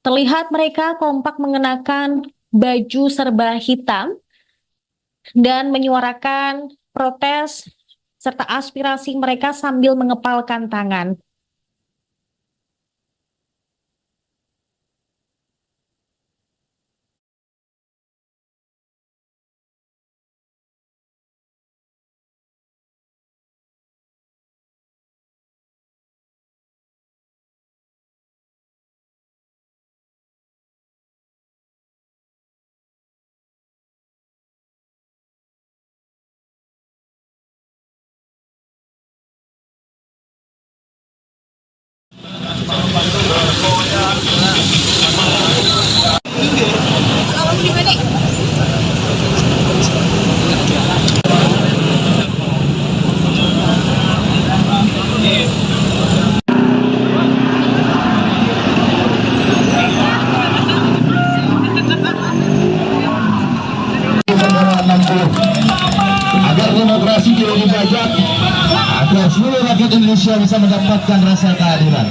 Terlihat mereka kompak mengenakan baju serba hitam dan menyuarakan protes serta aspirasi mereka sambil mengepalkan tangan. Agar demokrasi tidak dibajak, agar seluruh rakyat Indonesia bisa mendapatkan rasa keadilan.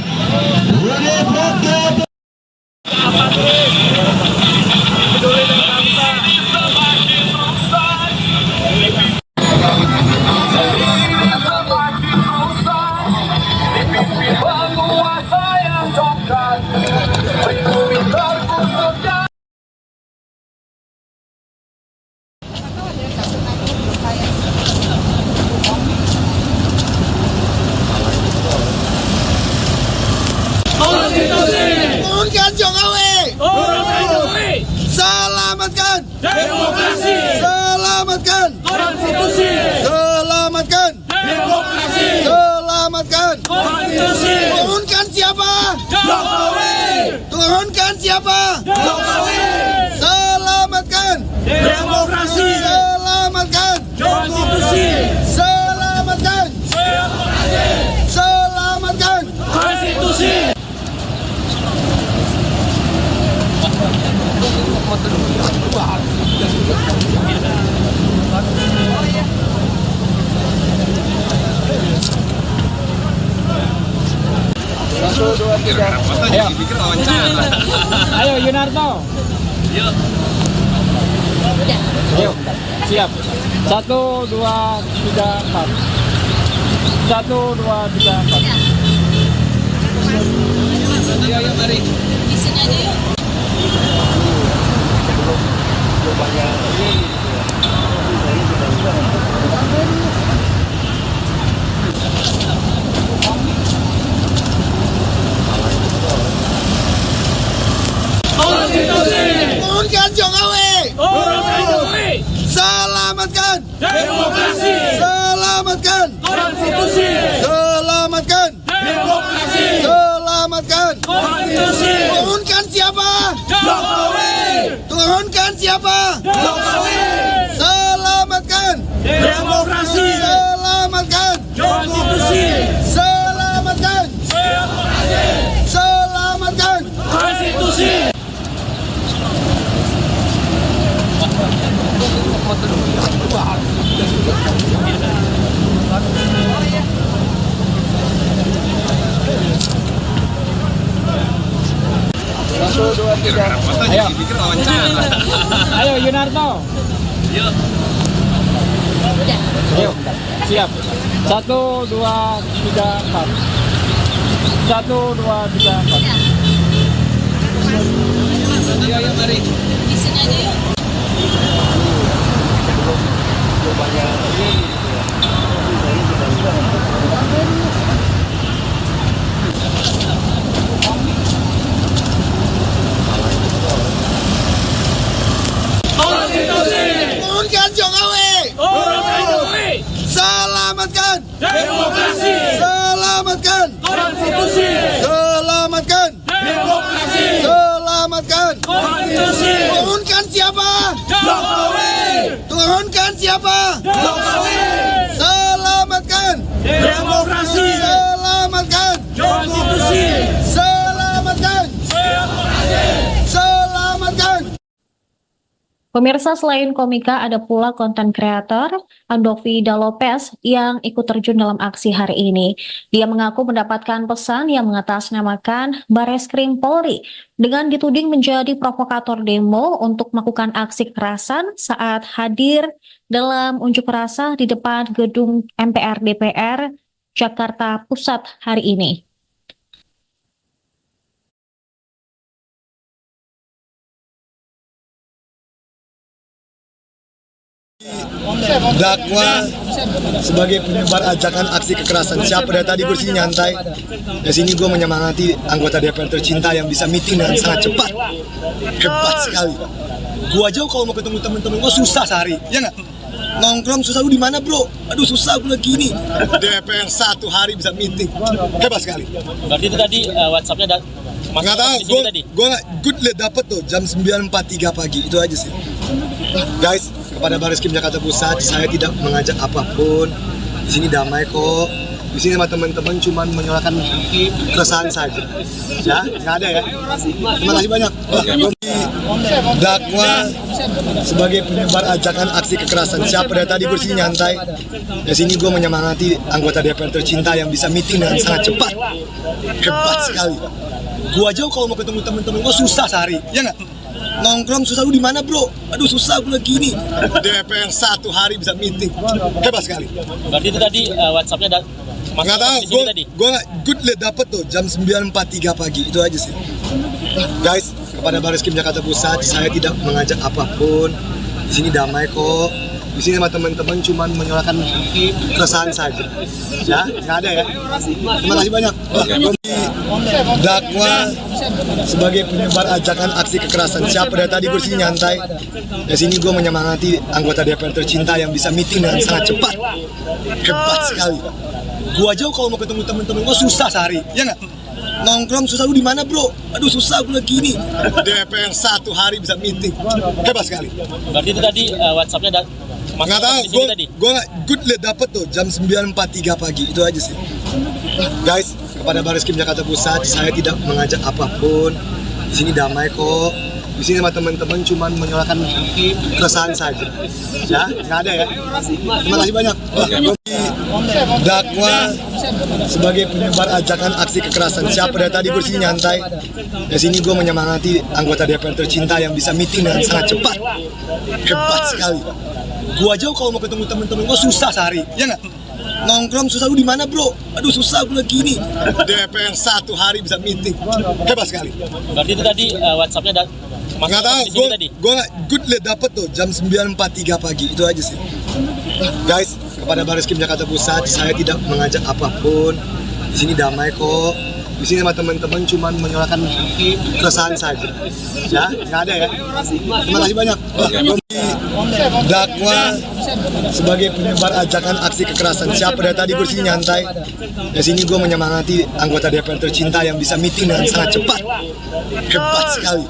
Turunkan Jokowi. Selamatkan Demokrasi. Selamatkan Konstitusi. Selamatkan Demokrasi. Selamatkan Konstitusi. Turunkan siapa? Jokowi. Turunkan siapa? Jokowi. Selamatkan Demokrasi. Selamatkan Konstitusi. Selamatkan Selamatkan Konstitusi. Ayo Yunarto. Ayo, siap. 1, 2, 3, 4. 1, 2, 3, 4. Isinya aja yuk. Turunkan Jokowi. Selamatkan Demokrasi. Selamatkan Konstitusi. Selamatkan Demokrasi. Selamatkan Konstitusi. Turunkan siapa? Jokowi. Turunkan siapa? Jokowi. Selamatkan Demokrasi. Selamatkan Konstitusi. Selamatkan Selamatkan Konstitusi. Ayo. Ayo Yunarto. Ayo, siap. 1, 2, 3, 4. 1, 2, 3, 4. Isinya aja yuk. Turunkan Jokowi. Selamatkan Demokrasi. Selamatkan Konstitusi. Selamatkan Demokrasi. Selamatkan Konstitusi. Turunkan siapa? Jokowi. Turunkan siapa? Jokowi. Selamatkan Demokrasi. Selamatkan Konstitusi. Selamatkan Selamatkan Pemirsa, selain komika, ada pula konten kreator Andovida Lopez yang ikut terjun dalam aksi hari ini. Dia mengaku mendapatkan pesan yang mengatasnamakan Bareskrim Polri dengan dituding menjadi provokator demo untuk melakukan aksi kekerasan saat hadir dalam unjuk rasa di depan gedung MPR DPR Jakarta Pusat hari ini. dakwa sebagai penyebar ajakan aksi kekerasan. Siapa dari tadi gue sini nyantai. Di sini gue menyemangati anggota DPR tercinta yang bisa meeting dengan sangat cepat. Hebat sekali. Gue aja kalau mau ketemu temen-temen gue susah sehari, ya nggak? Nongkrong susah, lu di mana bro? Aduh susah gue lagi ini. DPR 1 hari bisa meeting. Hebat sekali. Berarti itu tadi WhatsApp-nya ada Nggak tahu, gue good liat dapet tuh jam 9.43 pagi, itu aja sih. Guys, kepada Bareskrim Jakarta Pusat, saya tidak mengajak apapun. Di sini damai kok. Di sini sama teman-teman cuma menyuarakan keresahan saja. Ya, nggak ada ya. Terima kasih banyak. Dakwa sebagai penyebar ajakan aksi kekerasan. Siapa dari tadi gue di sini nyantai. Di sini gue menyemangati anggota DPR tercinta yang bisa meeting dengan sangat cepat. Hebat sekali. Gua aja kalau mau ketemu temen-temen gua susah sehari, ya nggak? Nongkrong susah, lu di mana bro? Aduh susah gue lagi ini. DPR 1 hari bisa meeting. Hebat sekali. Berarti itu tadi WhatsApp-nya ada nggak tahu, gue good liat dapet tuh jam 9.43 pagi, itu aja sih. Guys, kepada Bareskrim Jakarta Pusat, saya tidak mengajak apapun. Di sini damai kok. Di di sini sama teman-teman cuma menyuarakan keresahan saja. Ya, nggak ada ya. Terima kasih banyak. Dakwa sebagai penyebar ajakan aksi kekerasan. Siapa dari tadi gue sini nyantai. Di sini gue menyemangati anggota DPR tercinta yang bisa meeting dengan sangat cepat. Hebat sekali. Gue aja kalau mau ketemu teman-teman gue susah sehari, ya nggak? Nongkrong susah, lu di mana bro? Aduh susah gue lagi ini. DPR 1 hari bisa meeting, hebat sekali. Berarti itu tadi WhatsApp-nya Nggak tahu, gue good liat dapet tuh jam 9.43 pagi, itu aja sih. Guys, kepada Bariskim Jakarta Pusat, saya tidak mengajak apapun. Di sini damai kok. Di sini sama teman-teman cuma menyuarakan keresahan saja. Ya, nggak ada ya. Terima kasih banyak. Dakwa sebagai penyebar ajakan aksi kekerasan. Siapa dari tadi gue sini nyantai. Di sini gue menyemangati anggota DPR tercinta yang bisa meeting dengan sangat cepat. Hebat sekali. Gue aja kalau mau ketemu teman-teman gue susah sehari, ya nggak? Nongkrong susah, lu di mana bro? Aduh susah gue lagi ini. DPR 1 hari bisa meeting, hebat sekali. Berarti itu tadi WhatsApp-nya nggak tahu, gue good liat dapet tuh jam 9.43 pagi, itu aja sih. Guys, kepada Bariskim Jakarta Pusat, saya tidak mengajak apapun. Di sini damai kok. Di sini sama teman-teman cuma menyuarakan keresahan saja. Ya, nggak ada ya. Terima kasih banyak. Dakwa sebagai penyebar ajakan aksi kekerasan. Siapa dari tadi gue sini nyantai. Di sini gue menyemangati anggota DPR tercinta yang bisa meeting dengan sangat cepat. Hebat sekali.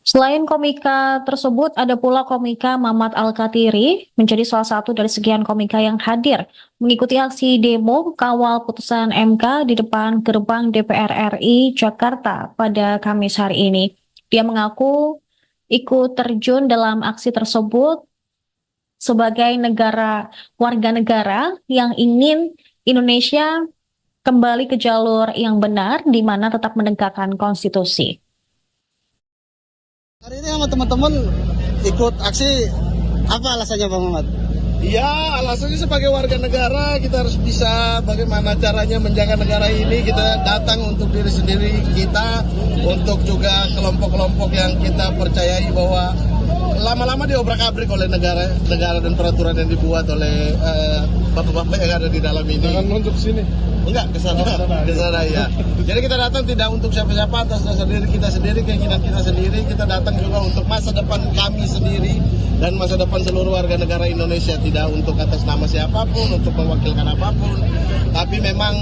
Selain komika tersebut, ada pula komika Mamat Al-Katiri menjadi salah satu dari sekian komika yang hadir mengikuti aksi demo kawal putusan MK di depan gerbang DPR RI Jakarta pada Kamis hari ini. Dia mengaku ikut terjun dalam aksi tersebut sebagai warga negara yang ingin Indonesia kembali ke jalur yang benar di mana tetap menegakkan konstitusi. Hari ini sama teman-teman ikut aksi, apa alasannya Bang Mamat? Ya, alasannya sebagai warga negara kita harus bisa bagaimana caranya menjaga negara ini. Kita datang untuk diri sendiri kita, untuk juga kelompok-kelompok yang kita percayai bahwa lama-lama diobrak-abrik oleh negara dan peraturan yang dibuat oleh bapak-bapak yang ada di dalam ini. Jangan untuk sini. Enggak, ke sana ya. Jadi kita datang tidak untuk siapa-siapa, atas dasar diri kita sendiri, keinginan kita sendiri. Kita datang juga untuk masa depan kami sendiri dan masa depan seluruh warga negara Indonesia, tidak untuk atas nama siapapun, untuk mewakilkan apapun. Tapi memang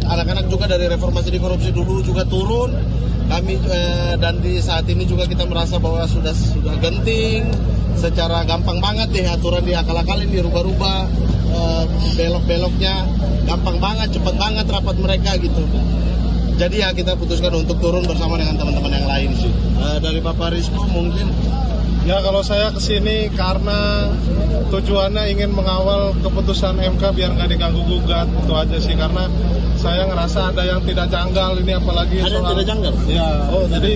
anak-anak juga dari reformasi di korupsi dulu juga turun. Kami dan di saat ini juga kita merasa bahwa sudah genting, secara gampang banget deh aturan diakal-akalin, dirubah-rubah, belok-beloknya gampang banget, cepat banget rapat mereka gitu. Jadi ya kita putuskan untuk turun bersama dengan teman-teman yang lain sih. Dari Bapak Rispo mungkin. Ya kalau saya kesini karena tujuannya ingin mengawal keputusan MK biar nggak diganggu gugat, itu aja sih. Karena saya ngerasa ada yang tidak janggal ini, apalagi ada yang tidak janggal? Ya, jadi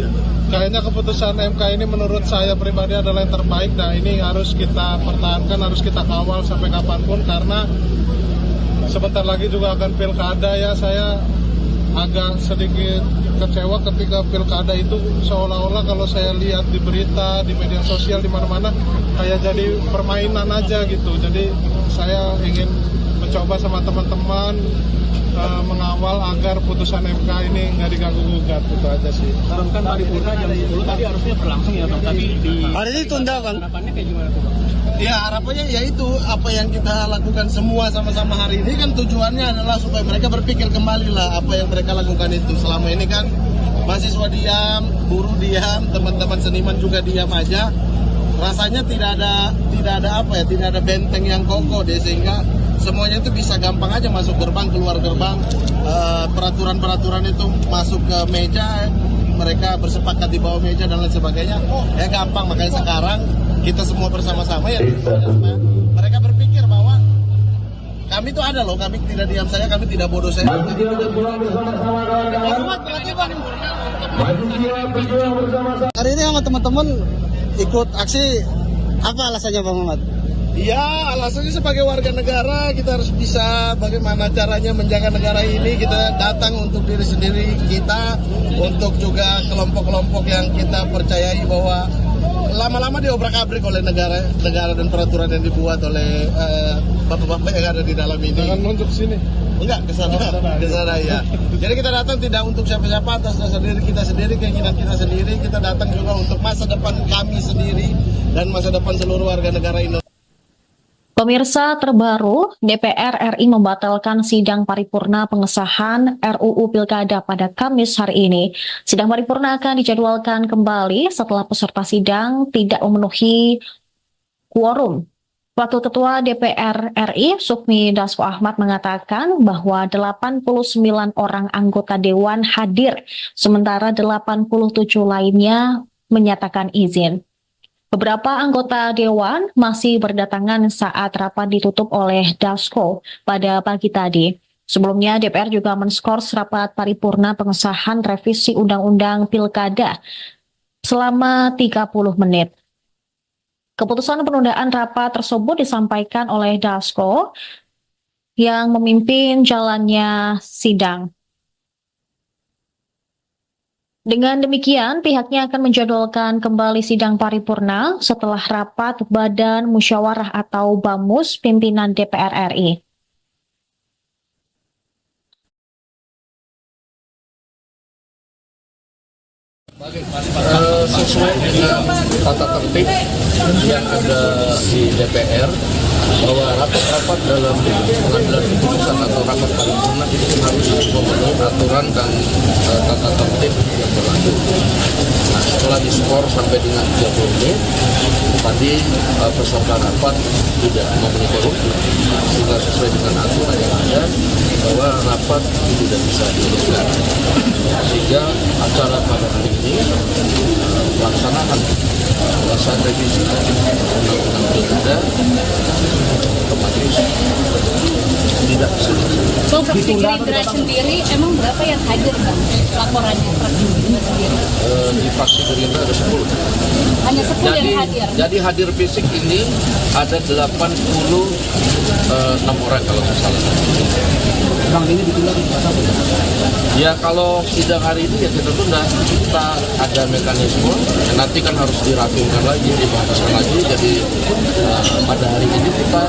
kayaknya keputusan MK ini menurut saya pribadi adalah yang terbaik. Nah ini harus kita pertahankan, harus kita kawal sampai kapanpun, karena sebentar lagi juga akan pilkada ya. Saya agak sedikit kecewa ketika pilkada itu seolah-olah kalau saya lihat di berita, di media sosial, di mana-mana kayak jadi permainan aja gitu. Jadi saya ingin mencoba sama teman-teman mengawal agar putusan MK ini nggak diganggu gugat, itu aja sih. Kan paripurna jam 10 tadi harusnya berlangsung ya Bang, tapi di hari ini tunda Bang. Harapannya kayak gimana tuh Bang? Ya harapannya yaitu apa yang kita lakukan semua sama-sama hari ini kan tujuannya adalah supaya mereka berpikir kembali lah apa yang mereka lakukan itu. Selama ini kan mahasiswa diam, buruh diam, teman-teman seniman juga diam aja. Rasanya tidak ada benteng yang kokoh deh, sehingga semuanya itu bisa gampang aja masuk gerbang, keluar gerbang, peraturan-peraturan itu masuk ke meja, mereka bersepakat di bawah meja dan lain sebagainya. Ya gampang, makanya sekarang kita semua bersama-sama ya mereka berpikir bahwa kami itu ada loh, kami tidak diam saja, kami tidak bodoh saja. Hari ini sama teman-teman ikut aksi, apa alasannya Bang Mamat? Ya, alasannya sebagai warga negara kita harus bisa bagaimana caranya menjaga negara ini. Kita datang untuk diri sendiri kita, untuk juga kelompok-kelompok yang kita percayai bahwa lama-lama diobrak-abrik oleh negara dan peraturan yang dibuat oleh bapak-bapak yang ada di dalam ini. Jangan nunjuk sini. Enggak, ke sana ya. Jadi kita datang tidak untuk siapa-siapa, atas dasar diri kita sendiri, keinginan kita sendiri. Kita datang juga untuk masa depan kami sendiri dan masa depan seluruh warga negara Indonesia. Pemirsa terbaru, DPR RI membatalkan sidang paripurna pengesahan RUU Pilkada pada Kamis hari ini. Sidang paripurna akan dijadwalkan kembali setelah peserta sidang tidak memenuhi quorum. Wakil Ketua DPR RI, Sukmi Dasko Ahmad, mengatakan bahwa 89 orang anggota Dewan hadir, sementara 87 lainnya menyatakan izin. Beberapa anggota Dewan masih berdatangan saat rapat ditutup oleh Dasko pada pagi tadi. Sebelumnya DPR juga menskors rapat paripurna pengesahan revisi Undang-Undang Pilkada selama 30 menit. Keputusan penundaan rapat tersebut disampaikan oleh Dasko yang memimpin jalannya sidang. Dengan demikian, pihaknya akan menjadwalkan kembali sidang paripurna setelah rapat Badan Musyawarah atau BAMUS pimpinan DPR RI. Sesuai dengan tata tertib yang ada di DPR, bahwa rapat-rapat dalam pengambilan keputusan atau rapat paripurna itu harus memenuhi aturan dan tata tertib yang berlaku. Nah, setelah diskor sampai dengan 30 menit, tadi peserta rapat tidak memenuhi quorum, sehingga sesuai dengan aturan yang ada bahwa rapat tidak bisa diteruskan. Sehingga acara pada hari ini melaksanakan pembahasan revisi Undang-Undang Pilkada otomatis tidak bisa. So, fraksi Gerindra sendiri emang berapa yang hadir, Bang? Laporannya fraksi Gerindra sendiri? Di fraksi Gerindra ada 10. Hanya 10 yang hadir? Jadi hadir fisik ini ada 86 orang kalau tidak salah. Bang, ini ditunda apa? Ya kalau sidang hari ini ya kita tunda, kita ada mekanisme, nanti kan harus dirapimkan lagi, dibahaskan lagi. Jadi pada hari ini kita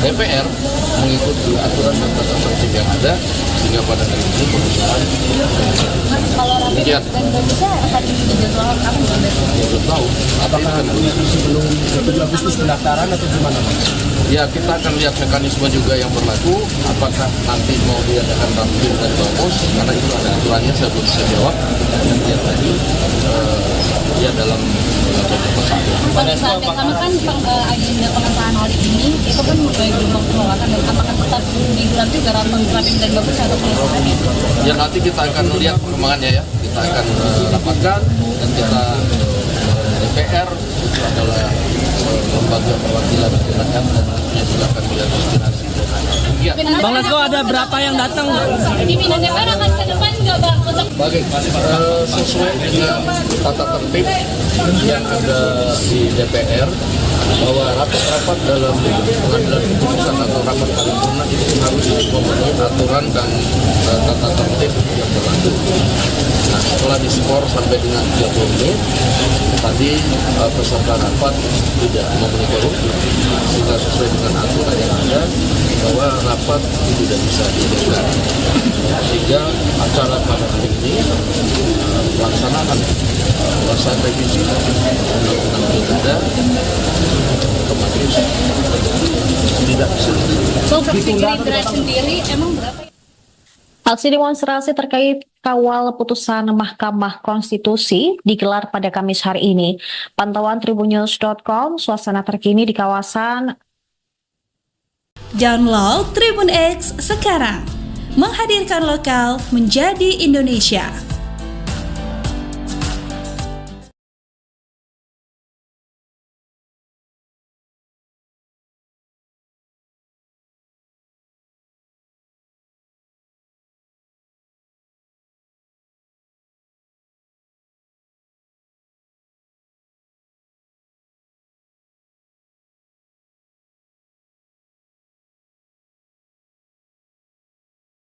DPR mengikuti aturan dan tata tertib yang ada, sehingga pada hari ini pengesahan. Mas, kalau rapim dan bagusnya akan dijadwalkan kapan? Ya belum tahu. Apakah sebelum 7 Agustus pendaftaran atau gimana, Mas? Ya kita akan lihat mekanisme juga yang berlaku, apakah nanti mau diadakan rapim dan BAMUS, karena itu ada aturannya, saya belum bisa jawab. Dan yang tadi ya dalam pesan. Pada saat yang sama kan agenda pengesahan hari ini itu kan mulai gelombang penolakan, dan apakah tetap digelar juga rapim dan BAMUS atau pengesahannya? Ya nanti kita akan lihat perkembangannya ya, kita akan rapatkan dan kita DPR itu adalah lembaga perwakilan rakyat dan juga akan melihat aspirasi dan ya. Bang Dasko, ada berapa yang datang? Pimpinan DPR akan ke depan nggak, Bang? Sesuai dengan tata tertib yang ada di DPR, bahwa rapat-rapat dalam pengambilan keputusan atau rapat paripurna itu harus memenuhi aturan dan tata tertib yang berlaku. Nah, setelah diskor sampai dengan 30 menit, tadi peserta rapat tidak memenuhi quorum, sehingga sesuai dengan aturan yang ada bahwa rapat tidak bisa diteruskan. Sehingga acara pada hari ini melaksanakan pembahasan revisi Undang-Undang Pilkada otomatis tidak bisa. So, fraksi Gerindra sendiri emang berapa? Aksi demonstrasi terkait kawal putusan Mahkamah Konstitusi digelar pada Kamis hari ini. Pantauan Tribunnews.com, suasana terkini di kawasan. Download Tribun X sekarang, menghadirkan lokal menjadi Indonesia.